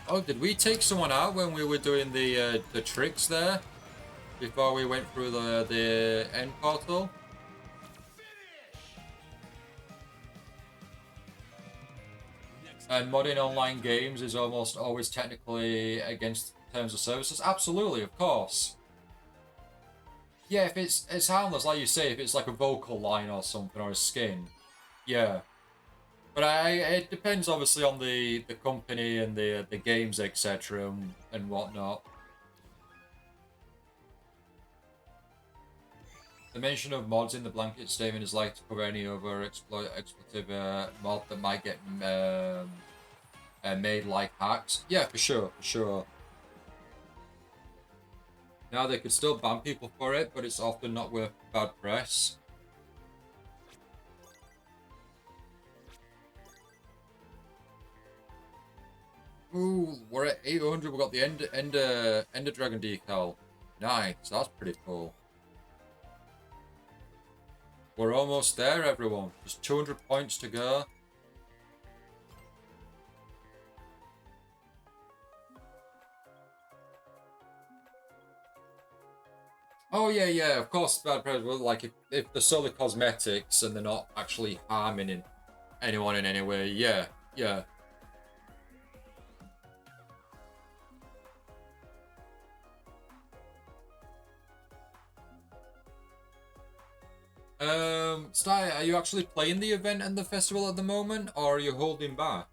Speaker 1: Oh, did we take someone out when we were doing the tricks there before we went through the end portal? And modding online games is almost always technically against terms of services. Absolutely, of course. Yeah, if it's harmless, like you say, if it's like a vocal line or something or a skin, yeah. But it depends obviously on the company and the games, etc. And whatnot. The mention of mods in the blanket statement is likely to cover any other expletive mod that might get made like hacks. Yeah, for sure. Now they could still ban people for it, but it's often not worth bad press. Ooh, we're at 800. We've got the Ender Dragon decal. Nice, that's pretty cool. We're almost there, everyone. Just 200 points to go. Oh yeah, yeah, of course. Bad press. Well, like if they're solely cosmetics and they're not actually harming anyone in any way, yeah, yeah. Sty, are you actually playing the event and the festival at the moment, or are you holding back?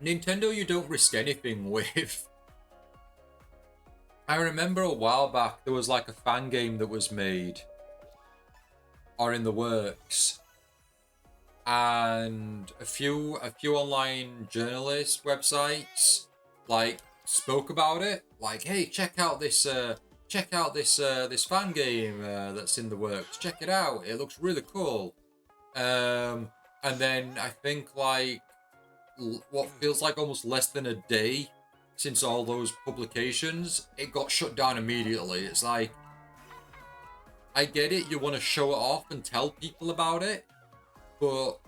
Speaker 1: Nintendo, you don't risk anything with. I remember a while back there was like a fan game that was made or in the works, and a few online journalist websites like spoke about it. Like, hey, check out this fan game that's in the works. Check it out. It looks really cool. And then I think like what feels like almost less than a day since all those publications, it got shut down immediately. It's like, I get it, you want to show it off and tell people about it, but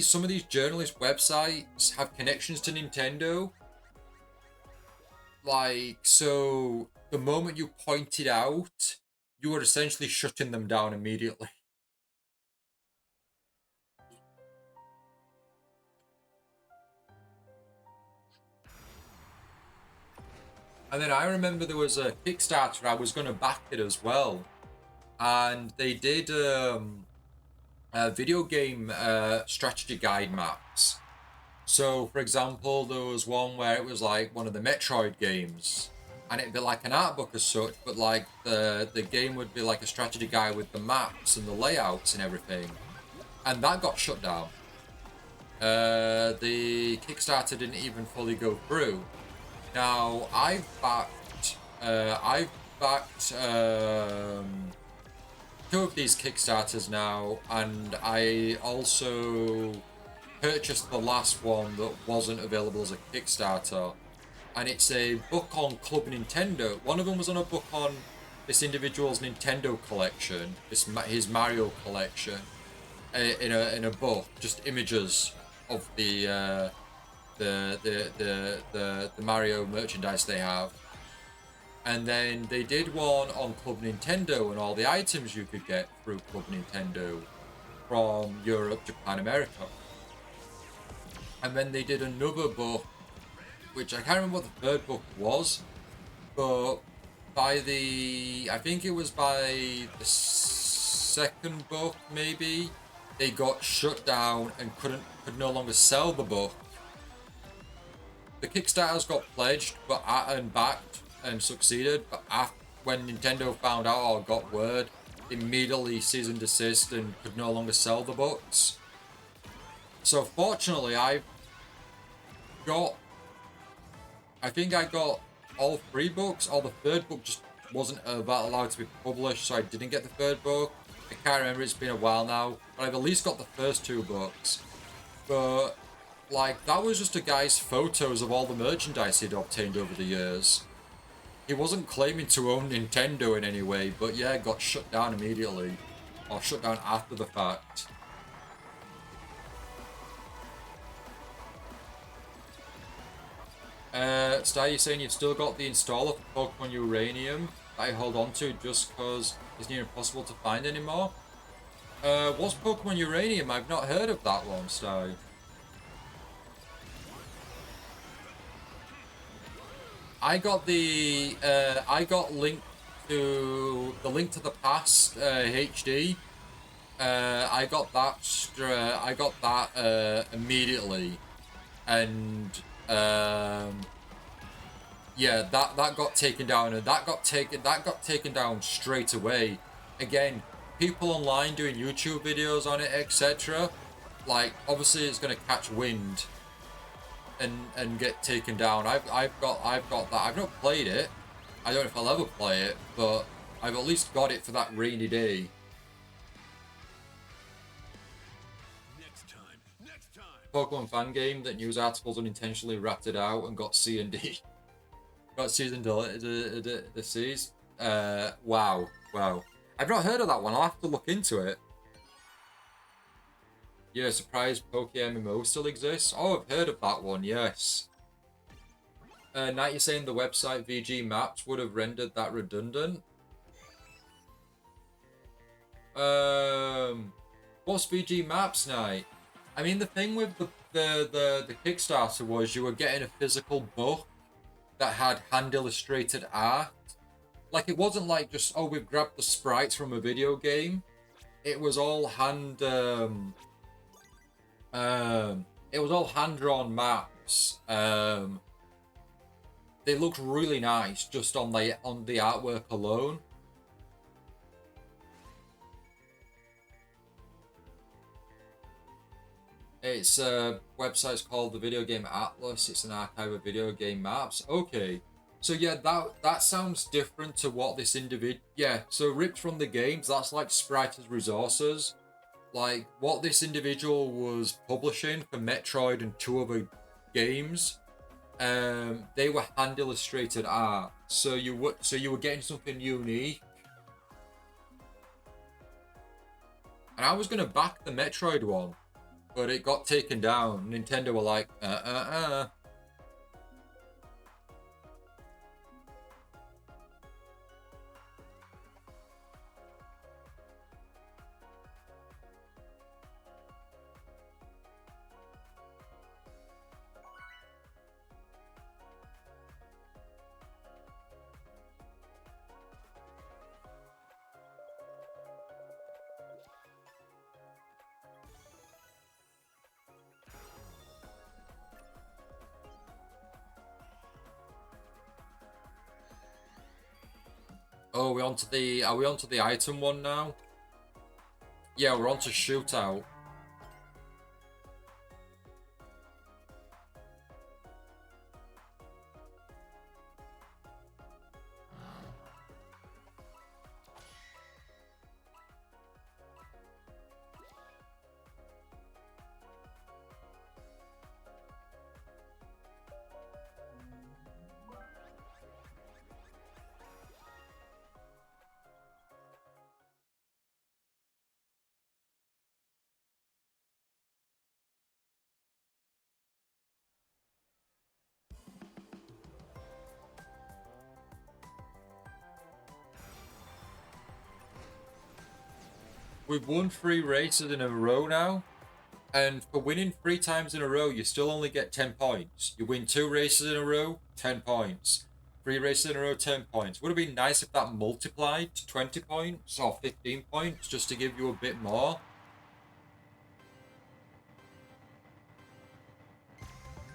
Speaker 1: some of these journalist websites have connections to Nintendo. Like, so the moment you point it out, you are essentially shutting them down immediately. And then I remember there was a Kickstarter, I was going to back it as well. And they did video game strategy guide maps. So, for example, there was one where it was like one of the Metroid games, and it'd be like an art book as such, but like the game would be like a strategy guide with the maps and the layouts and everything, and that got shut down. The Kickstarter didn't even fully go through. Now I've backed two of these Kickstarters now, and I also purchased the last one that wasn't available as a Kickstarter, and it's a book on Club Nintendo. One of them was on a book on this individual's Nintendo collection, his Mario collection, in a book, just images of the Mario merchandise they have. And then they did one on Club Nintendo and all the items you could get through Club Nintendo from Europe, Japan, America. And then they did another book, which I can't remember what the third book was, but I think it was by the second book, maybe, they got shut down and could no longer sell the book. The Kickstarters got pledged, and backed and succeeded, but when Nintendo found out or got word, immediately cease and desist and could no longer sell the books. So fortunately, I think I got all three books, or the third book just wasn't allowed to be published, so I didn't get the third book. I can't remember, it's been a while now, but I've at least got the first two books. But, like, that was just a guy's photos of all the merchandise he'd obtained over the years. He wasn't claiming to own Nintendo in any way, but yeah, got shut down immediately. Or shut down after the fact. Star, you saying you've still got the installer for Pokemon Uranium that I hold on to just because it's near impossible to find anymore? What's Pokemon Uranium? I've not heard of that one, Star. I got Link to the Past HD. I got that immediately, and yeah, that got taken down, and that got taken down straight away. Again, people online doing YouTube videos on it, etc. Like, obviously, it's gonna catch wind and get taken down. I've got that. I've not played it. I don't know if I'll ever play it, but I've at least got it for that rainy day.
Speaker 2: Next time.
Speaker 1: Pokemon fan game that news articles unintentionally ratted out and got C and D. Got C's and the C's. Wow. I've not heard of that one. I'll have to look into it. Yeah, surprise Poke MMO still exists. Oh, I've heard of that one, yes. Knight, you're saying the website VG Maps would have rendered that redundant? What's VG Maps, Knight? I mean, the thing with the Kickstarter was you were getting a physical book that had hand illustrated art. Like, it wasn't like just, oh, we've grabbed the sprites from a video game. It was all it was all hand drawn maps. They looked really nice just on the artwork alone. It's website's called the Video Game Atlas. It's an archive of video game maps. Okay. So yeah, that sounds different to what this individual... Yeah, so ripped from the games, that's like sprite as resources. Like, what this individual was publishing for Metroid and 2 other games, they were hand illustrated art. So you were getting something unique. And I was gonna back the Metroid one, but it got taken down. Nintendo were like, Oh, are we onto the item one now? Yeah, we're onto shootout. We've won 3 races in a row now, and for winning 3 times in a row, you still only get 10 points. You win 2 races in a row, 10 points. 3 races in a row, 10 points. Would have been nice if that multiplied to 20 points or 15 points, just to give you a bit more.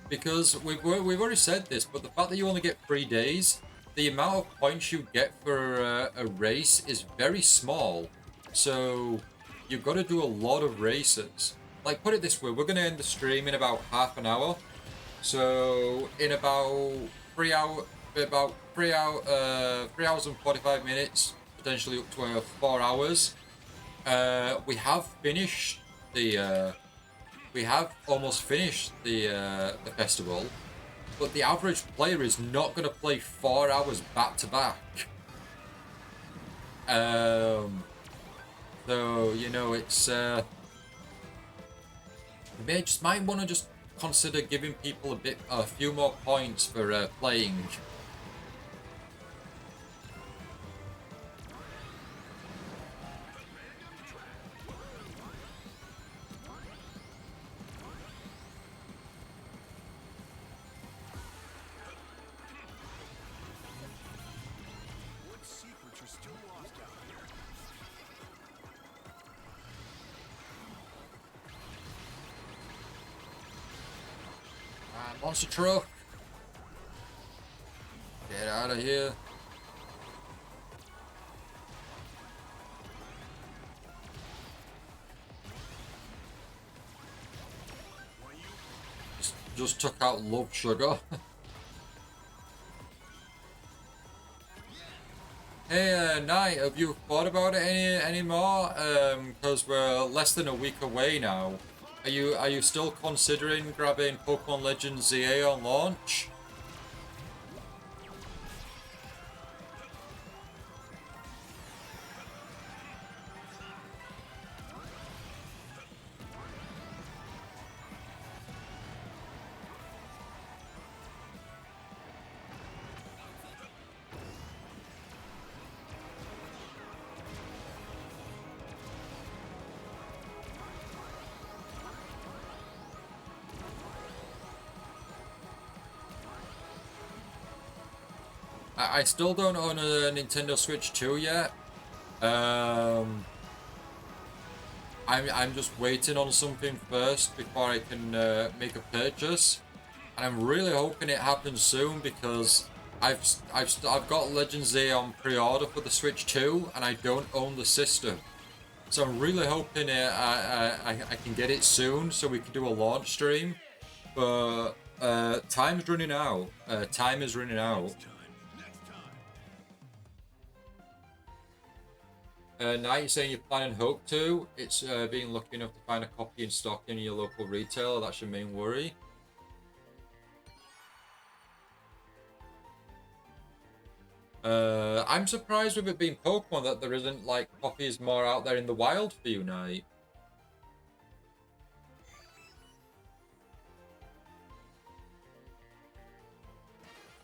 Speaker 1: Because we've already said this, but the fact that you only get 3 days, the amount of points you get for a race is very small. So you've got to do a lot of races. Like, put it this way, we're going to end the stream in about half an hour. So in about 3 hours and 45 minutes, potentially up to 4 hours, we have finished the we have almost finished the festival, but the average player is not going to play 4 hours back to back. So, you know, it's you might want to just consider giving people a few more points for playing.
Speaker 2: What secrets are still lost out here?
Speaker 1: Monster truck. Get out of here. Just took out Love Sugar. Hey, Knight, have you thought about it any more? Because we're less than a week away now. Are you still considering grabbing Pokemon Legends ZA on launch? I still don't own a Nintendo Switch 2 yet. I'm just waiting on something first before I can make a purchase, and I'm really hoping it happens soon because I've got Legend Z on pre-order for the Switch 2, and I don't own the system, so I'm really hoping I can get it soon so we can do a launch stream. But time's running out. Time is running out.
Speaker 2: Next time. Next time.
Speaker 1: Now you're saying you plan and hope to. It's being lucky enough to find a copy in stock in your local retailer. That's your main worry. I'm surprised with it being Pokemon that there isn't like copies more out there in the wild for you, Knight.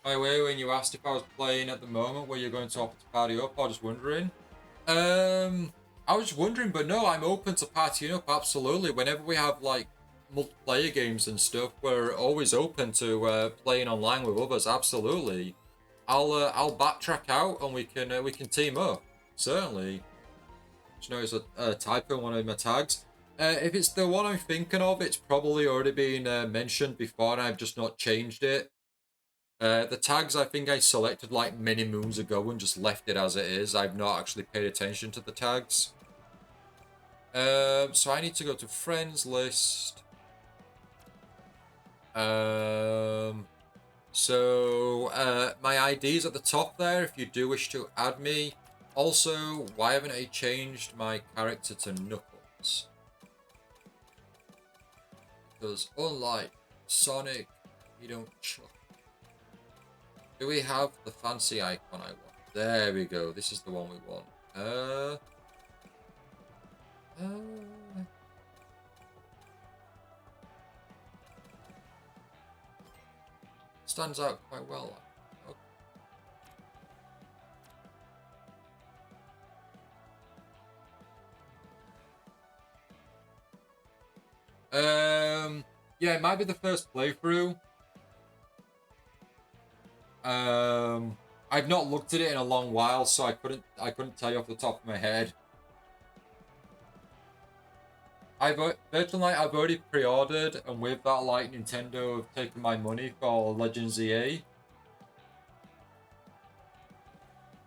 Speaker 1: By the way, when you asked if I was playing at the moment, were you going to offer to party up or just wondering? I was just wondering, but no, I'm open to partying up, absolutely. Whenever we have like multiplayer games and stuff, we're always open to playing online with others, absolutely. I'll backtrack out and we can team up, certainly. Just noticed a typo in one of my tags. If it's the one I'm thinking of, it's probably already been mentioned before and I've just not changed it. The tags I think I selected like many moons ago and just left it as it is. I've not actually paid attention to the tags. So I need to go to friends list. So my ID's at the top there if you do wish to add me. Also, why haven't I changed my character to Knuckles? Because unlike Sonic, you don't chuck. Do we have the fancy icon I want? There we go. This is the one we want. Stands out quite well. Okay. Yeah, it might be the first playthrough. I've not looked at it in a long while, so I couldn't tell you off the top of my head. Virtual Night I've already pre-ordered, and with that, like, Nintendo have taken my money for Legend ZA.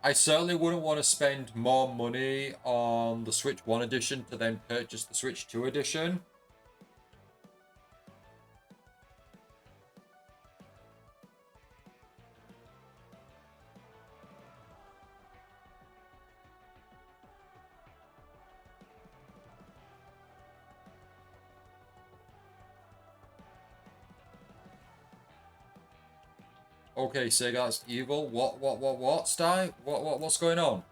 Speaker 1: I certainly wouldn't want to spend more money on the Switch 1 edition to then purchase the Switch 2 edition. Okay, Sega, that's evil. What, Sty? What's going on?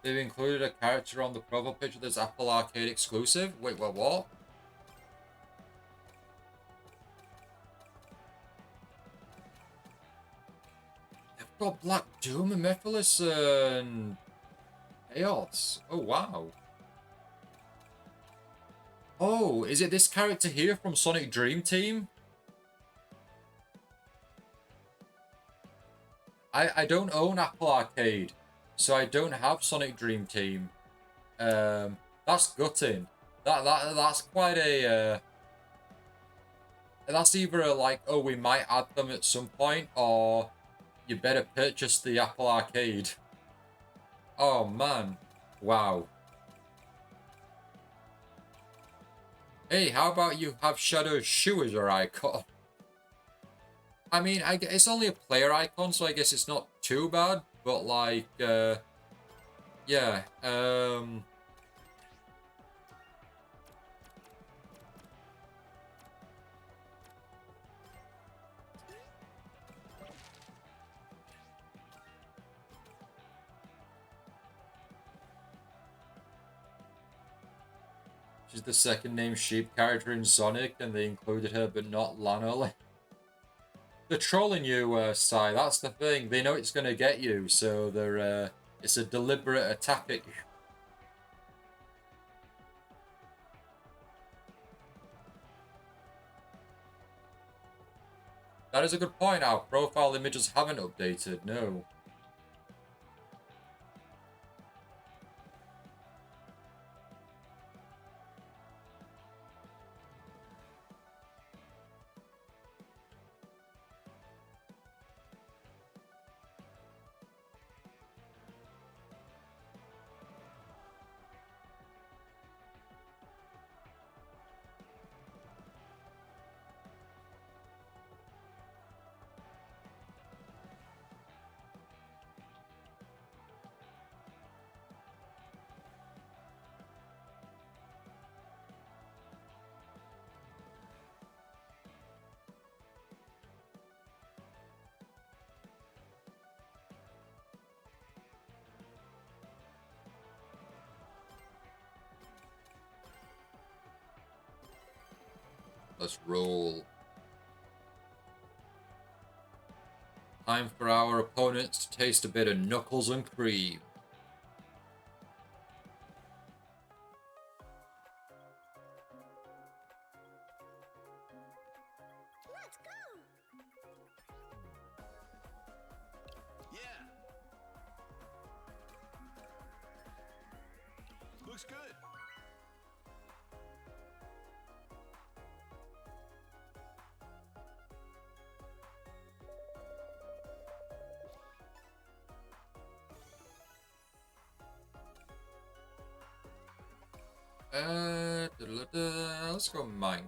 Speaker 1: They've included a character on the profile picture that's Apple Arcade exclusive? Wait, what? They've got Black Doom and Mephiles and Chaos. Oh, wow. Oh, is it this character here from Sonic Dream Team? I don't own Apple Arcade, so I don't have Sonic Dream Team. That's gutting. That's quite a that's either a, like, oh, we might add them at some point, or you better purchase the Apple Arcade. Oh man, wow. Hey, how about you have Shadow's shoe as your icon? I mean, it's only a player icon, so I guess it's not too bad. But like, yeah. She's the second named sheep character in Sonic, and they included her, but not Lanola. They're trolling you, Sai. That's the thing. They know it's gonna get you, so they're. It's a deliberate attack at you. That is a good point. Our profile images haven't updated. No. Let's roll. Time for our opponents to taste a bit of knuckles and cream.
Speaker 3: Let's go.
Speaker 2: Yeah. Looks good.
Speaker 1: Let's go Minecraft.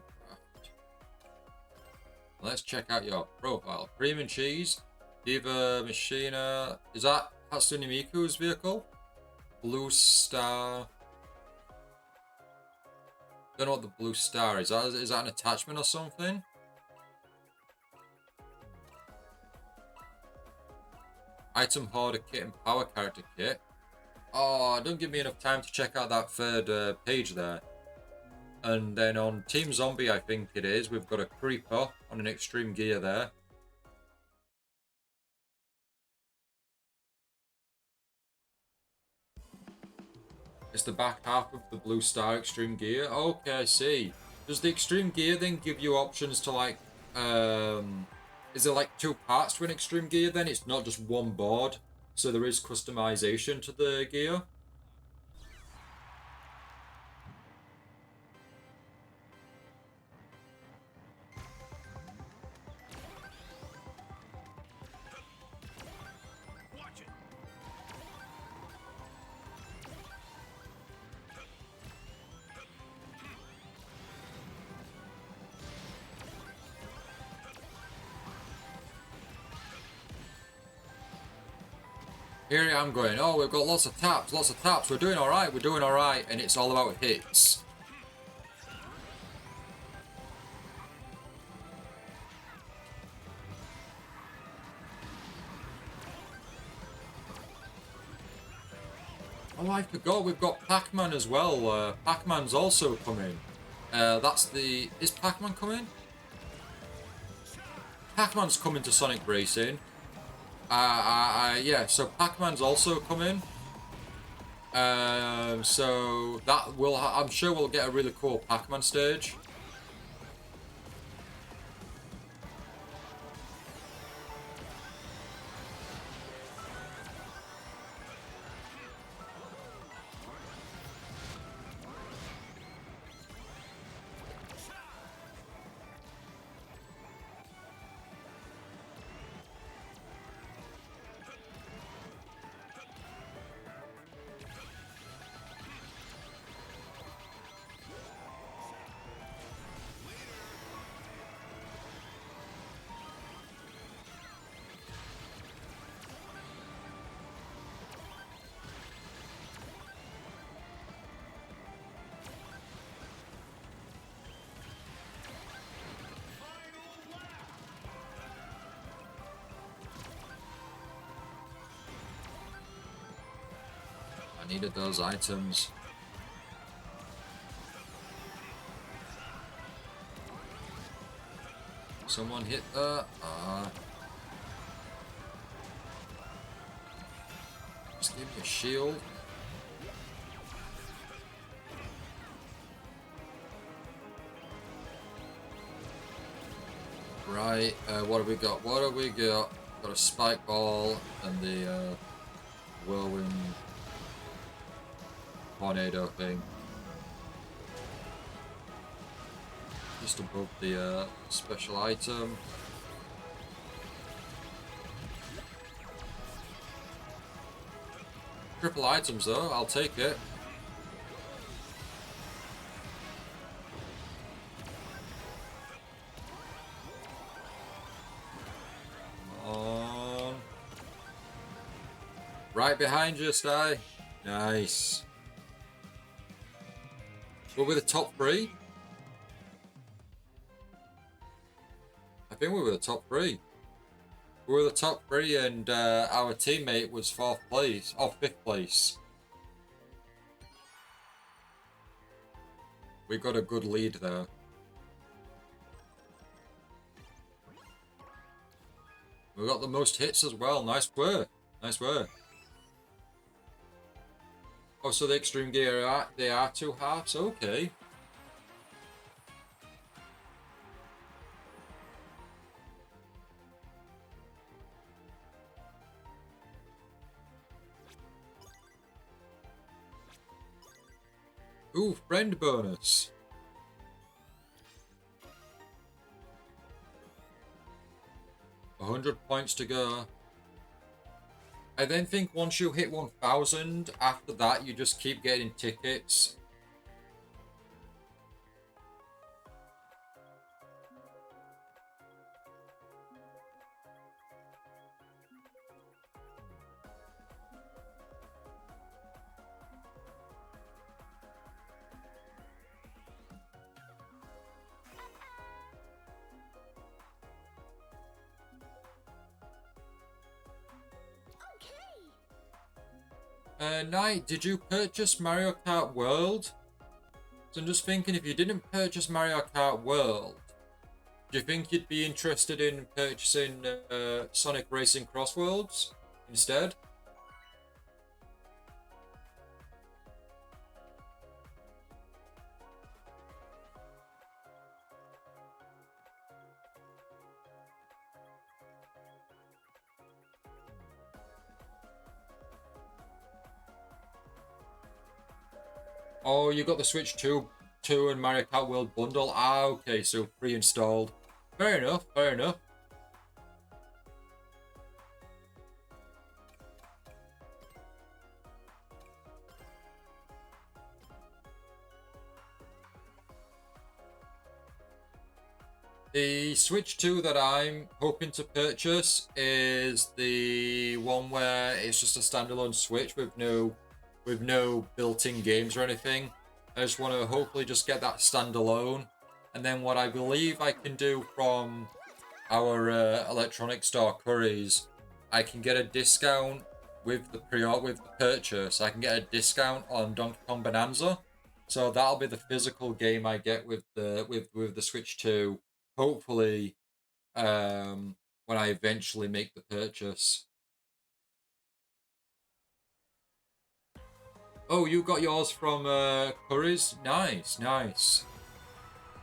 Speaker 1: Let's check out your profile. Cream and cheese. Diva Machina. Is that Hatsune Miku's vehicle? Blue Star. Don't know what the blue star is. Is that an attachment or something? Item hoarder kit and power character kit. Oh, don't give me enough time to check out that third page there. And then on Team Zombie, I think it is, we've got a creeper on an extreme gear there. It's the back half of the Blue Star extreme gear. Okay, I see. Does the extreme gear then give you options to like, is there like 2 parts to an extreme gear then? It's not just one board, so there is customization to the gear.
Speaker 2: Watch it.
Speaker 1: Here I am going, oh, we've got lots of taps, we're doing alright, and it's all about hits. Oh, I forgot, we've got Pac-Man as well. Pac-Man's also coming. Is Pac-Man coming? Pac-Man's coming to Sonic Racing. Yeah, so Pac-Man's also coming. So that will, I'm sure we'll get a really cool Pac-Man stage. I needed those items. Someone hit that. Just give me a shield. Right, what have we got? What have we got? Got a spike ball and the whirlwind tornado thing. Just above the special item. Triple items though, I'll take it. Right behind you, Sty. Nice. We're with the top 3. I think we were the top 3. We were the top 3 and our teammate was 4th place, or 5th place. We got a good lead there. We got the most hits as well. Nice work. Nice work. Oh, so the extreme gear they are 2 halves? Okay. Ooh, friend bonus. $100 points to go. I then think once you hit 1,000, after that you just keep getting tickets. Knight, did you purchase Mario Kart World? So I'm just thinking, if you didn't purchase Mario Kart World, do you think you'd be interested in purchasing Sonic Racing CrossWorlds instead? Oh, you got the Switch 2 and Mario Kart World bundle? Ah, okay, so pre-installed. Fair enough, fair enough. The Switch 2 that I'm hoping to purchase is the one where it's just a standalone Switch with no built-in games or anything. I just want to hopefully just get that standalone. And then what I believe I can do from our electronic store Curry's, I can get a discount with the purchase. I can get a discount on Donkey Kong Bonanza. So that'll be the physical game I get with the Switch 2. Hopefully, when I eventually make the purchase. Oh, you got yours from Curry's? Nice, nice.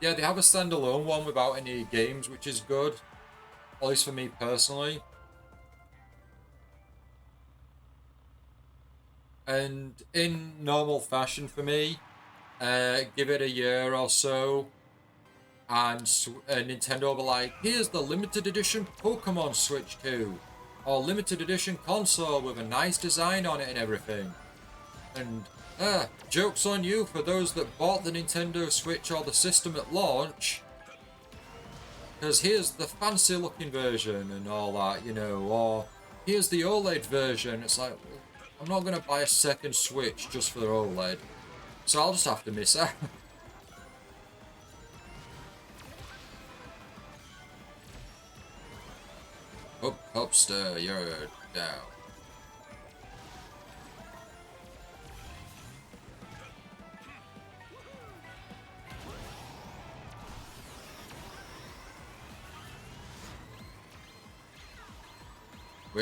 Speaker 1: Yeah, they have a standalone one without any games, which is good. At least for me personally. And in normal fashion for me, give it a year or so, and Nintendo will be like, here's the limited edition Pokemon Switch 2, or limited edition console with a nice design on it and everything. And joke's on you for those that bought the Nintendo Switch or the system at launch, because here's the fancy looking version and all that, you know, or here's the OLED version. It's like, well, I'm not going to buy a second Switch just for the OLED, so I'll just have to miss out. Upster, you're down.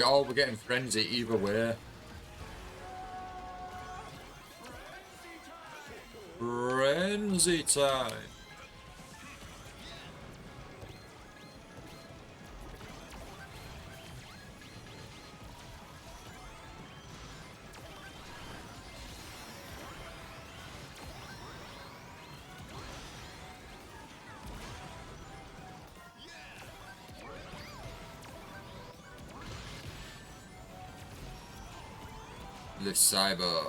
Speaker 1: We're getting frenzy either way. Frenzy time. The cyber.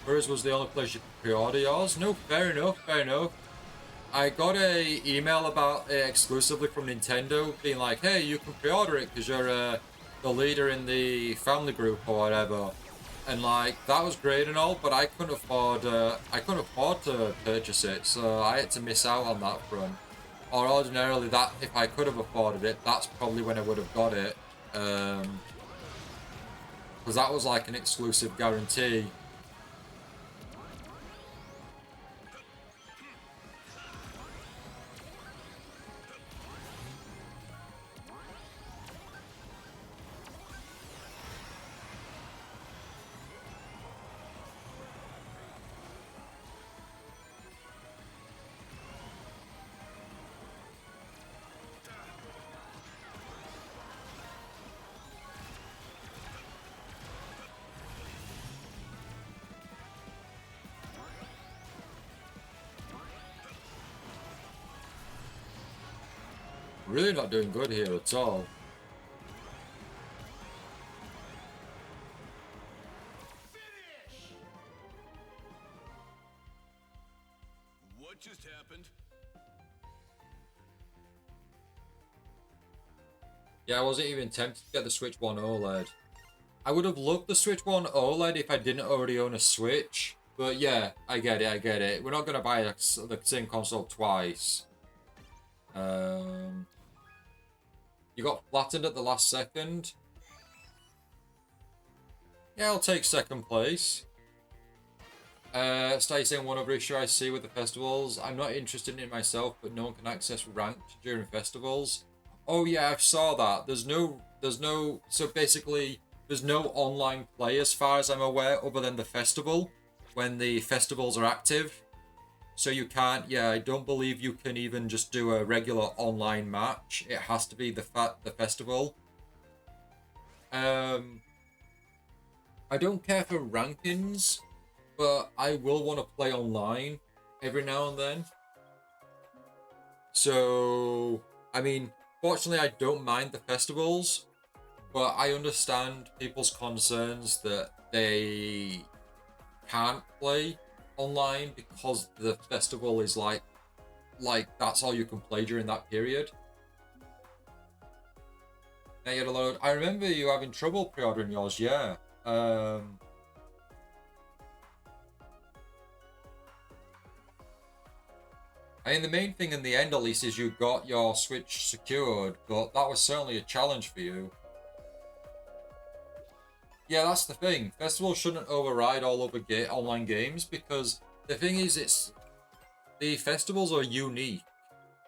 Speaker 1: Hers was the only place you could pre-order yours? No, fair enough, fair enough. I got a email about it exclusively from Nintendo, being like, hey, you can pre-order it because you're the leader in the family group or whatever. And like, that was great and all, but I couldn't afford to purchase it, so I had to miss out on that front. Or ordinarily, that if I could have afforded it, that's probably when I would have got it. Because that was like an exclusive guarantee. Really not doing good here at all.
Speaker 2: Finish! What just happened?
Speaker 1: Yeah, I wasn't even tempted to get the Switch 1 OLED. I would have loved the Switch 1 OLED if I didn't already own a Switch. But yeah, I get it, I get it. We're not going to buy the same console twice. You got flattened at the last second. Yeah, I'll take second place. Stay saying one other issue I see with the festivals. I'm not interested in it myself, but no one can access ranked during festivals. Oh yeah, I saw that. So basically, there's no online play as far as I'm aware, other than the festival, when the festivals are active. So you can't, yeah, I don't believe you can even just do a regular online match. It has to be the festival. I don't care for rankings, but I will want to play online every now and then. So, I mean, fortunately, I don't mind the festivals, but I understand people's concerns that they can't play online because the festival is like that's all you can play during that period. Now you had a load. I remember you having trouble pre-ordering yours, yeah. I mean, the main thing in the end, at least, is you got your Switch secured, but that was certainly a challenge for you. Yeah, that's the thing. Festivals shouldn't override all other online games because the thing is, the festivals are unique.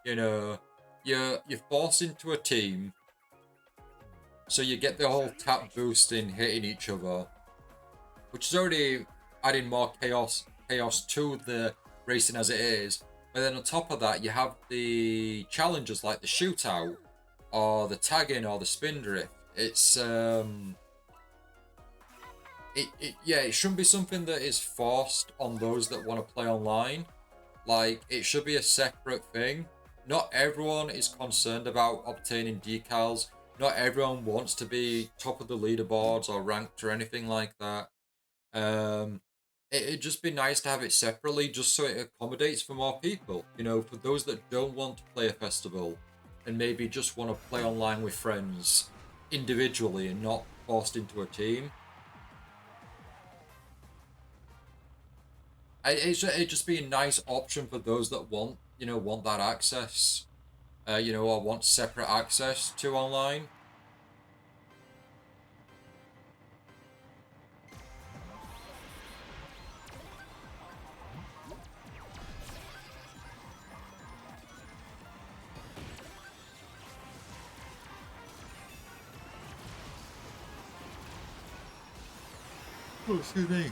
Speaker 1: You know, you're forced into a team, so you get the whole tap boosting, hitting each other, which is already adding more chaos to the racing as it is. But then on top of that, you have the challenges like the shootout, or the tagging, or the spin drift. It's it shouldn't be something that is forced on those that want to play online. Like, it should be a separate thing. Not everyone is concerned about obtaining decals. Not everyone wants to be top of the leaderboards or ranked or anything like that. It'd just be nice to have it separately, just so it accommodates for more people. You know, for those that don't want to play a festival and maybe just want to play online with friends individually and not forced into a team. It'd just be a nice option for those that want that access, or want separate access to online. Oh, excuse me.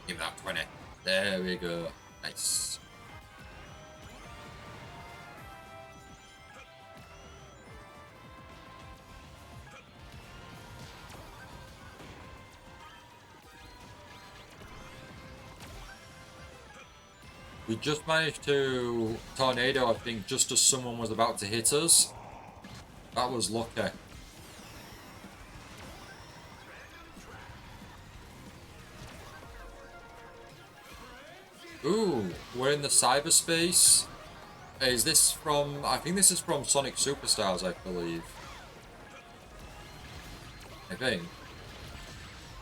Speaker 1: Give me that 20. There we go. Nice. We just managed to tornado, I think, just as someone was about to hit us. That was lucky. Ooh, we're in the cyberspace. Is this from... I think this is from Sonic Superstars, I believe. I think.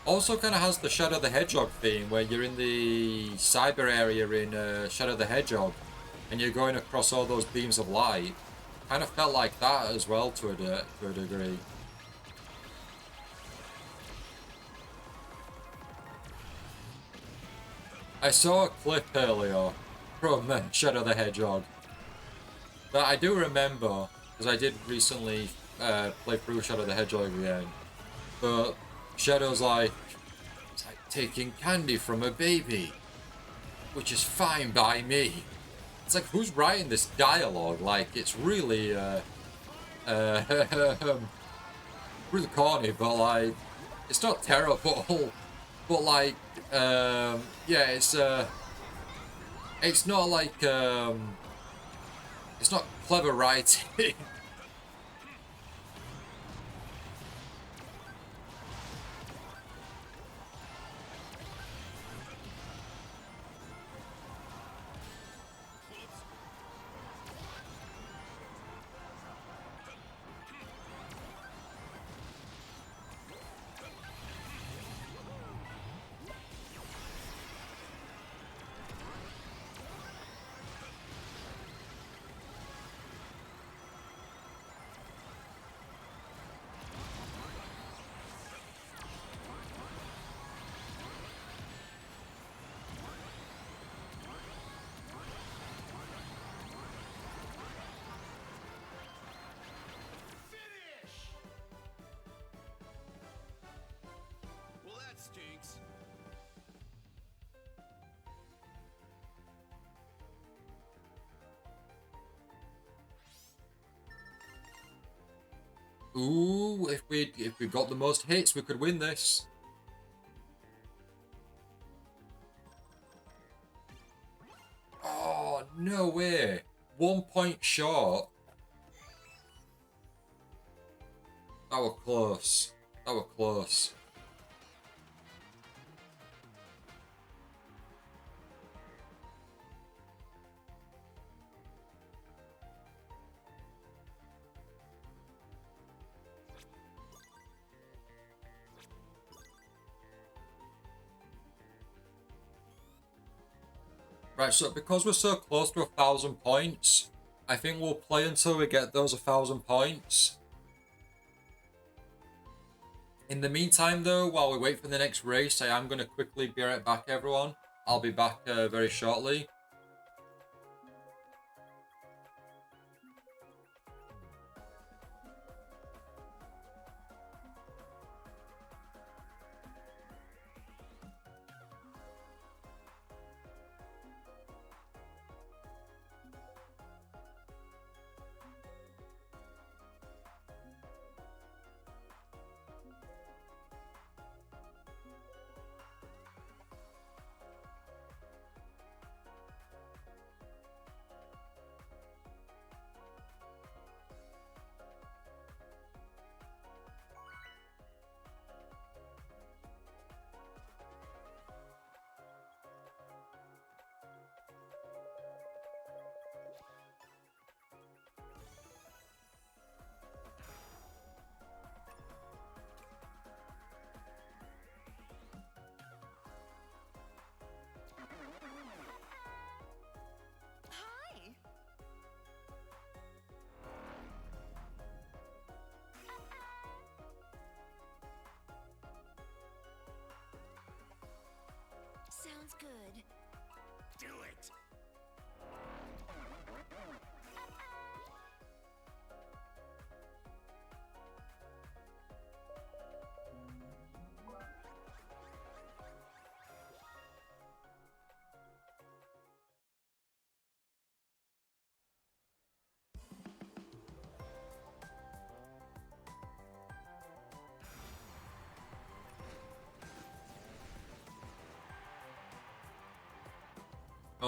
Speaker 1: Also kind of has the Shadow the Hedgehog theme, where you're in the cyber area in Shadow the Hedgehog, and you're going across all those beams of light. Kind of felt like that as well to a degree. I saw a clip earlier from Shadow the Hedgehog that I do remember, because I did recently play through Shadow the Hedgehog again. But Shadow's like, it's like taking candy from a baby, which is fine by me. It's like, who's writing this dialogue? Like, it's really, really corny, but like, it's not terrible. But like, yeah, it's not like, it's not clever writing.
Speaker 2: Finish! Well, that stinks.
Speaker 1: Ooh, if we got the most hits, we could win this. Oh, no way. 1 point short. That was close. That was close. Right, so because we're so close to 1,000 points, I think we'll play until we get those 1,000 points. In the meantime, though, while we wait for the next race, I am going to quickly be right back, everyone. I'll be back very shortly.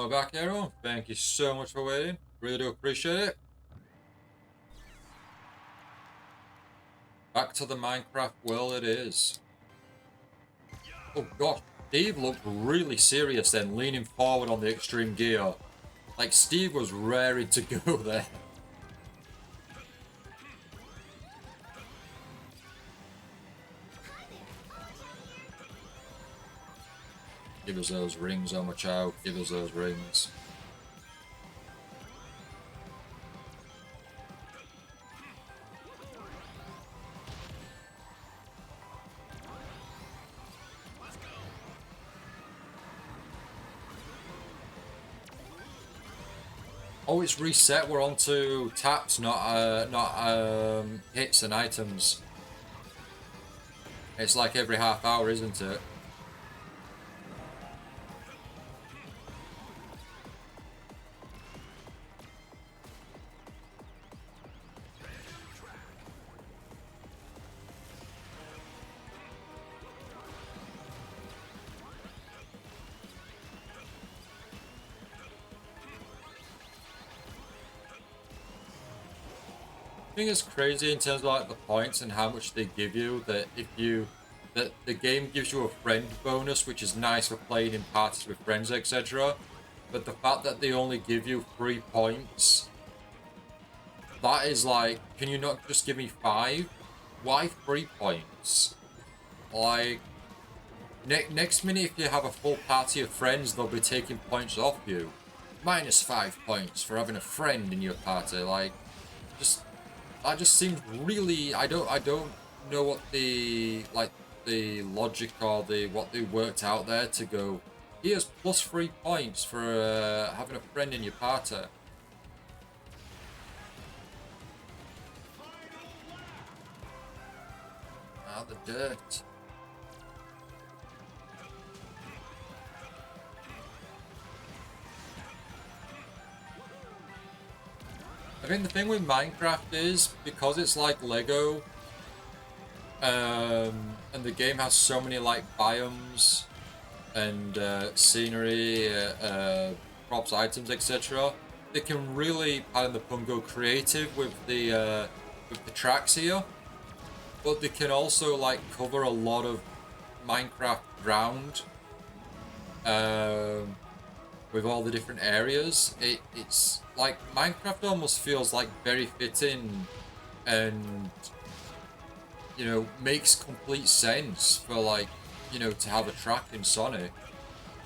Speaker 1: Oh, back, Arrow. Thank you so much for waiting. Really do appreciate it. Back to the Minecraft world it is. Oh gosh, Steve looked really serious then, leaning forward on the extreme gear. Like Steve was raring to go there. Give us those rings, oh my child. Give us those rings. Oh, it's reset. We're on to taps, not hits and items. It's like every half hour, isn't it? I think it's crazy in terms of like the points and how much they give you. That the game gives you a friend bonus, which is nice for playing in parties with friends, etc. But the fact that they only give you 3 points, that is like, can you not just give me 5? Why 3 points? Like, next minute if you have a full party of friends, they'll be taking points off you. Minus 5 points for having a friend in your party. Like, just that just seems really. I don't know what the logic or what they worked out there to go. Here's plus 3 points for having a friend in your party. Ah, the dirt. I think the thing with Minecraft is, because it's like Lego, and the game has so many like biomes and scenery, props, items, etc. They can really, pardon the pun, go creative with the tracks here, but they can also like cover a lot of Minecraft ground. With all the different areas, it's like Minecraft almost feels like very fitting and, you know, makes complete sense for like, you know, to have a track in Sonic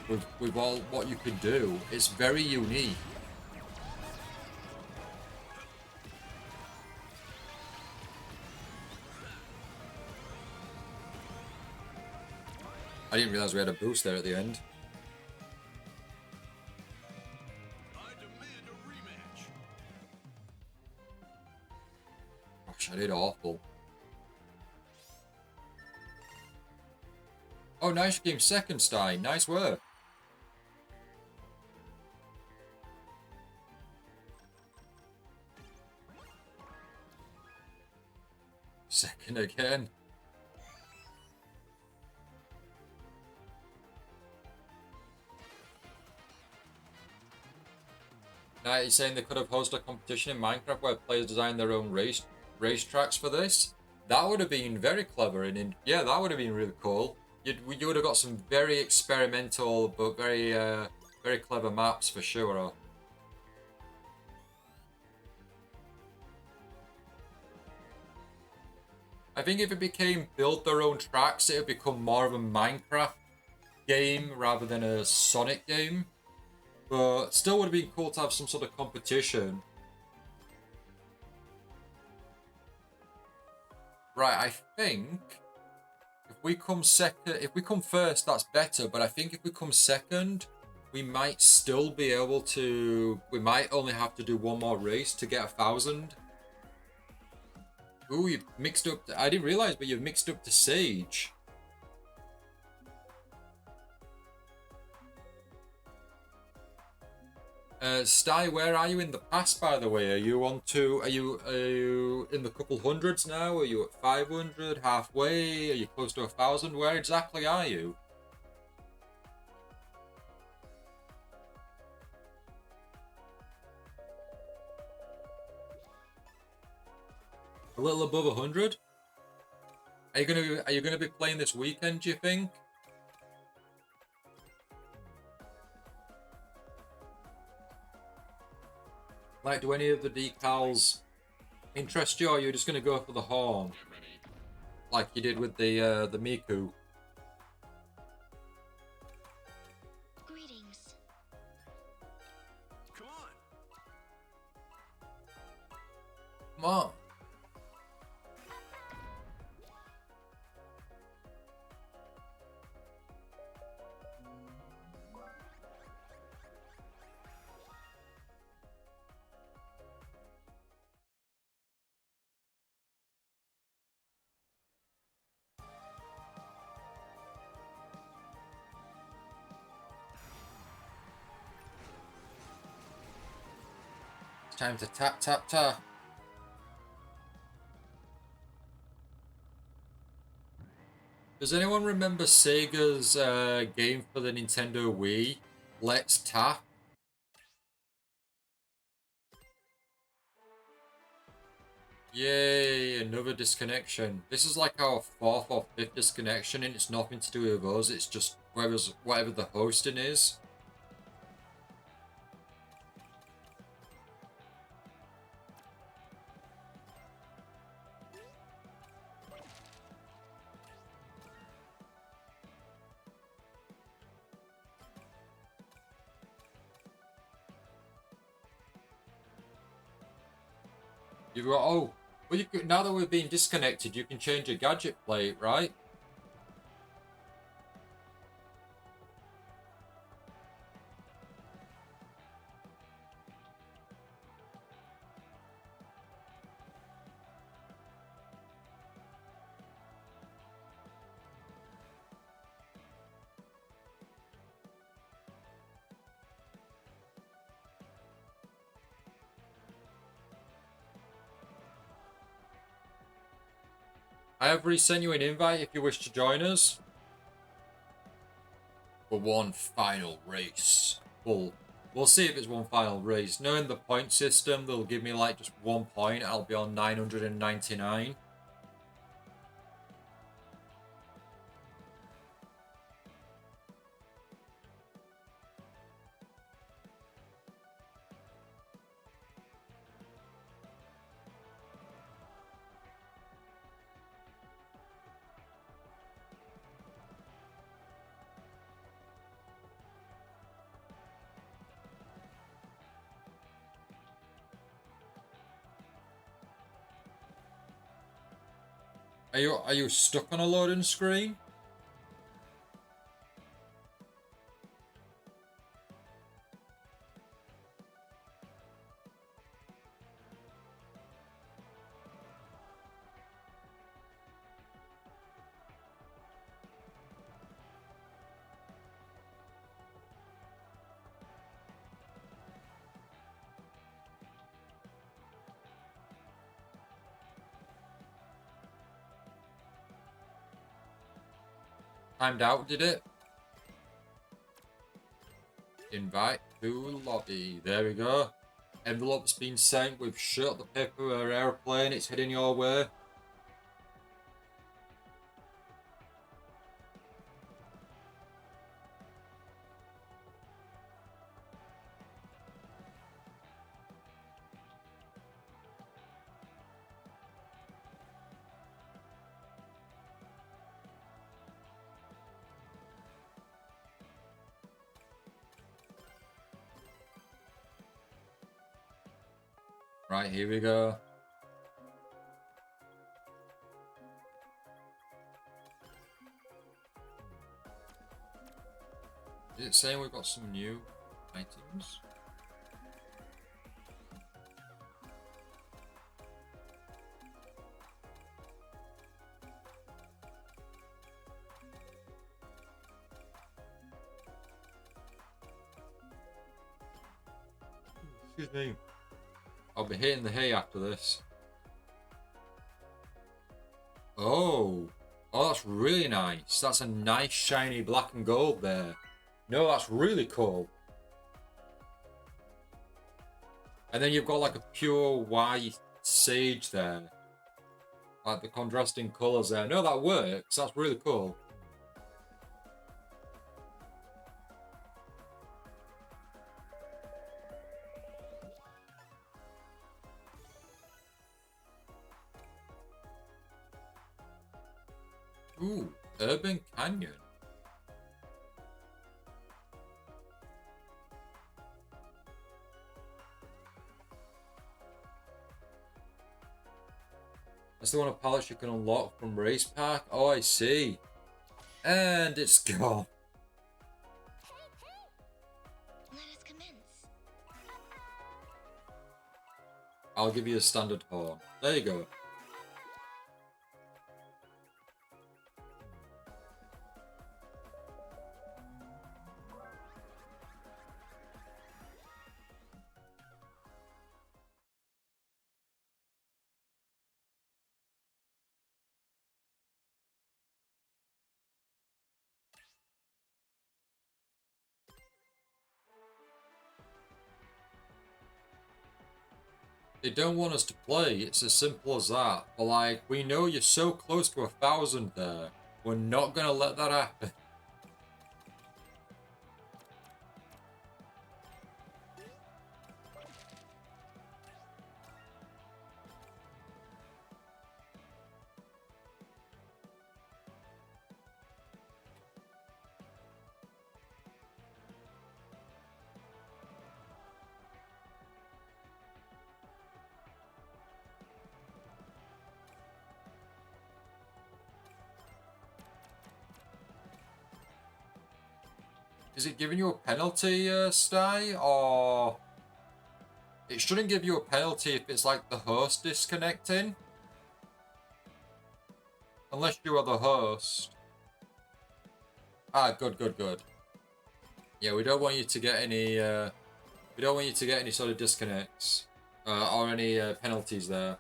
Speaker 1: with all what you can do. It's very unique. I didn't realize we had a boost there at the end. Gosh, I did awful. Oh, nice game, second Stein. Nice work. Second again. Now, you're saying they could have hosted a competition in Minecraft where players design their own racetracks for this? That would have been very clever, and yeah, that would have been really cool. You would have got some very experimental but very very clever maps for sure. I think if it became build their own tracks, it would become more of a Minecraft game rather than a Sonic game. But still would have been cool to have some sort of competition. Right, I think if we come first, that's better. But I think if we come second, we might still be able to. We might only have to do one more race to get 1,000. Ooh, you've mixed up. I didn't realize, but you've mixed up to Sage. Sty, where are you in the past, by the way? Are you are you in the couple hundreds now? Are you at 500, halfway? Are you close to 1,000? Where exactly are you? A little above 100. Are you gonna be playing this weekend, do you think? Like, do any of the decals interest you, or are you just gonna go for the horn? Like you did with the Miku?
Speaker 3: Greetings.
Speaker 2: Come on.
Speaker 1: Come on. It's time to tap, tap, tap. Does anyone remember Sega's game for the Nintendo Wii? Let's Tap? Yay, another disconnection. This is like our 4th or 5th disconnection, and it's nothing to do with us, it's just whatever the hosting is. You've got, oh, well, you could, now that we're being disconnected, you can change your gadget plate, right? I have resent you an invite if you wish to join us. For one final race. We'll see if it's one final race. Knowing the point system, they'll give me like just 1 point. I'll be on 999. Are you stuck on a loading screen? Timed out, did it? Invite to lobby. There we go. Envelope's been sent. We've shut the paper airplane. It's heading your way. Right, here we go. Is it saying we've got some new items? Excuse me. I'll be hitting the hay after this. Oh. Oh, that's really nice. That's a nice shiny black and gold there. No, that's really cool. And then you've got like a pure white sage there. Like the contrasting colours there. No, that works. That's really cool. Ooh, Urban Canyon. That's the one of pallets you can unlock from Race Pack. Oh, I see. And it's gone.
Speaker 3: Let us commence.
Speaker 1: I'll give you a standard horn. There you go. They don't want us to play, it's as simple as that. But like, we know you're so close to 1,000 there. We're not gonna let that happen. Is it giving you a penalty, Sty? Or... It shouldn't give you a penalty if it's like the host disconnecting. Unless you are the host. Ah, good, good, good. Yeah, we don't want you to get any, we don't want you to get any sort of disconnects. Or any penalties there.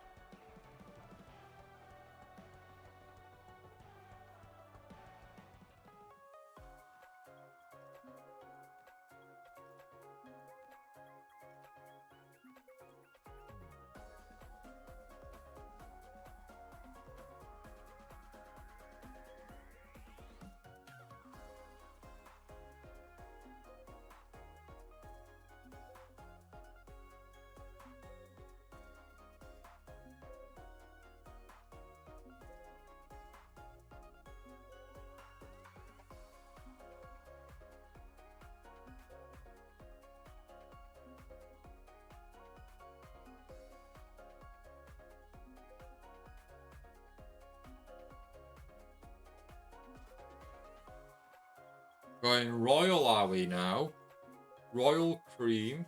Speaker 1: Going royal are we now? Royal cream.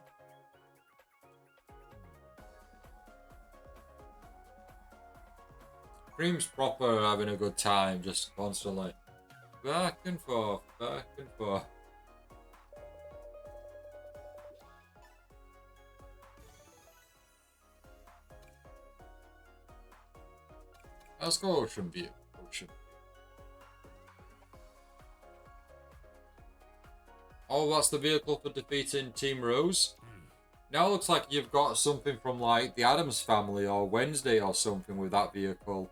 Speaker 1: Cream's proper having a good time, just constantly. Back and forth, back and forth. Let's go Ocean View. Ocean. Oh, that's the vehicle for defeating Team Rose. Now it looks like you've got something from like the Addams Family or Wednesday or something with that vehicle.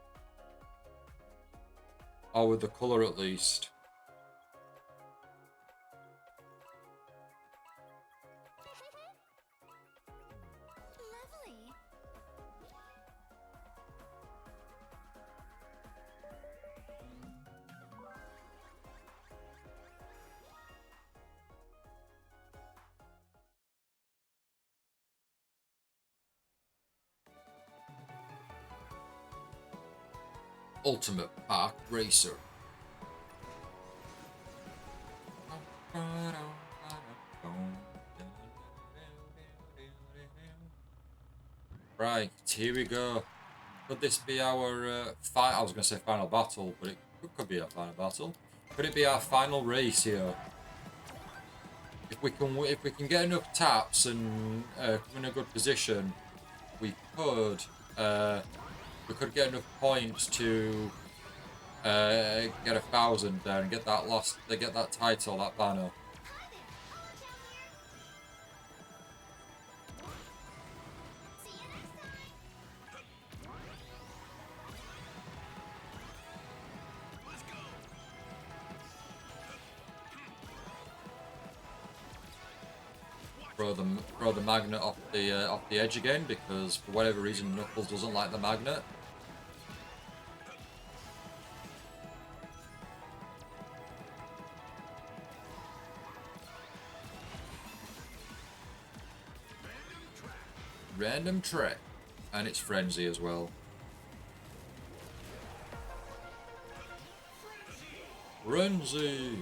Speaker 1: Or with the colour at least.
Speaker 3: Lovely.
Speaker 1: Ultimate Park Racer. Right, here we go. Could this be our I was going to say final battle, but it could be our final battle. Could it be our final race here? If we can get enough taps and come in a good position, we could get enough points to get 1,000 there and get that title, that banner. throw the magnet off the edge again, because for whatever reason Knuckles doesn't like the magnet. Random track, and it's frenzy as well. Frenzy.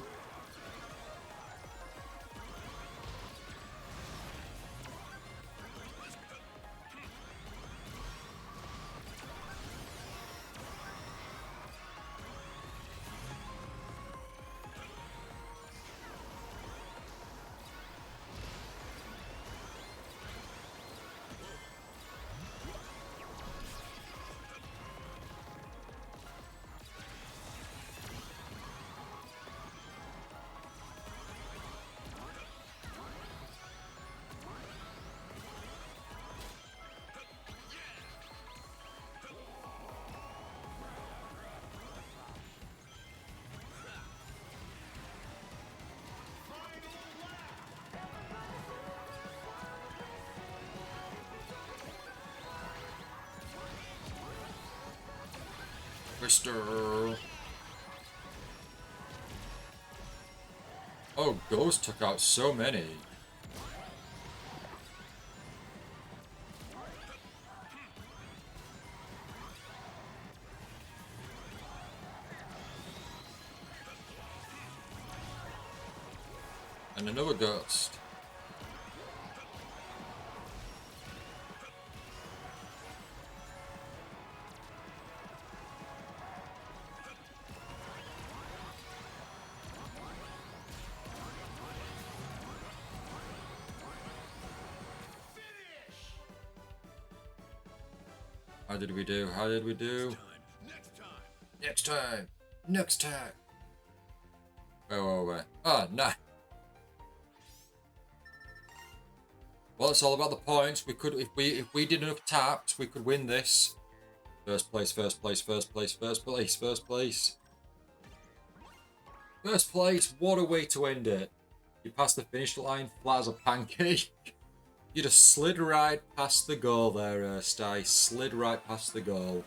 Speaker 1: Twister. Oh, Ghost took out so many. And another Ghost. How did we do? How did we do?
Speaker 2: Next time.
Speaker 1: Next time. Next time. Wait. Ah, nah. Well, it's all about the points. We could, if we did enough taps, we could win this. First place, first place, first place, first place, first place. First place. What a way to end it. You passed the finish line flat as a pancake. You just slid right past the goal there, Sty. Slid right past the goal.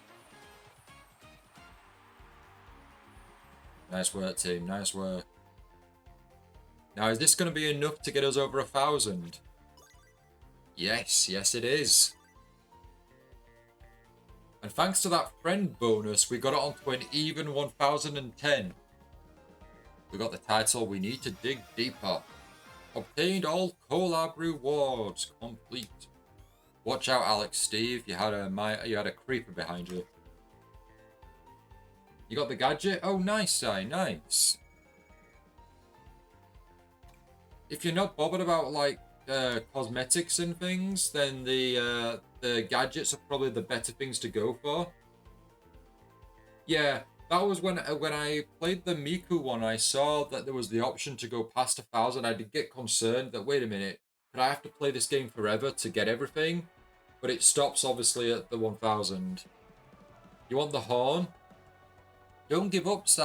Speaker 1: Nice work, team. Nice work. Now, is this going to be enough to get us over 1,000? Yes, yes it is. And thanks to that friend bonus, we got it onto an even 1010. We got the title, We Need to Dig Deeper. Obtained all collab rewards. Complete. Watch out, Alex Steve. You had a creeper behind you. You got the gadget? Oh, nice, Si. Nice. If you're not bothered about like cosmetics and things, then the gadgets are probably the better things to go for. Yeah, that was when I played the Miku one. I saw that there was the option to go past 1,000. I did get concerned that, wait a minute, could I have to play this game forever to get everything? But it stops obviously at the 1,000. You want the horn? Don't give up, Si.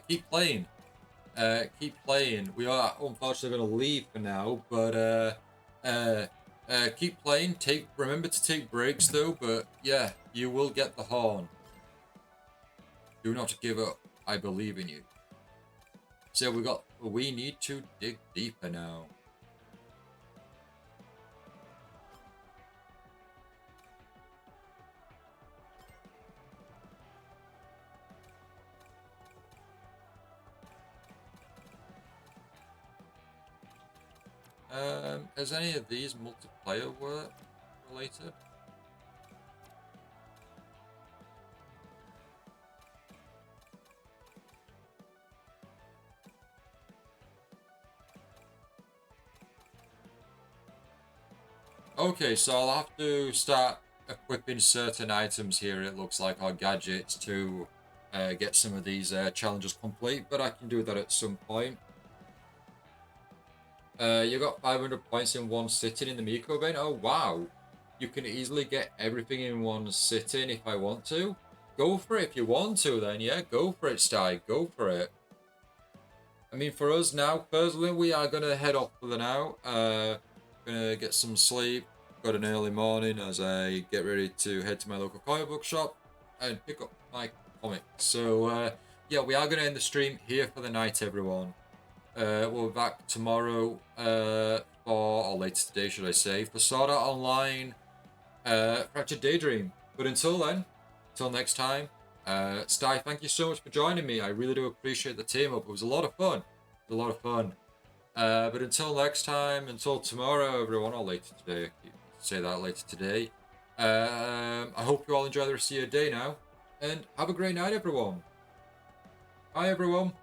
Speaker 1: Keep playing. Keep playing. We are unfortunately going to leave for now, but keep playing. Remember to take breaks though. But yeah, you will get the horn. Do not give up. I believe in you. So we need to dig deeper now. Is any of these multiplayer work related? Okay, so I'll have to start equipping certain items here, it looks like, or gadgets to get some of these challenges complete, but I can do that at some point. You got 500 points in one sitting in the Miko event. Oh, wow. You can easily get everything in one sitting if I want to. Go for it if you want to, then. Yeah, go for it, Sty. Go for it. I mean, for us now, personally, we are going to head off for the now. Gonna get some sleep. Got an early morning as I get ready to head to my local comic book shop and pick up my comics. So yeah, we are gonna end the stream here for the night, everyone. We'll be back tomorrow or later today, should I say, for Sword Art Online Fractured Daydream. But until then, until next time, Sty, thank you so much for joining me. I really do appreciate the team up. It was a lot of fun. It was a lot of fun. But until next time, until tomorrow, everyone, or later today, I keep say that later today. I hope you all enjoy the rest of your day now, and have a great night, everyone. Bye, everyone.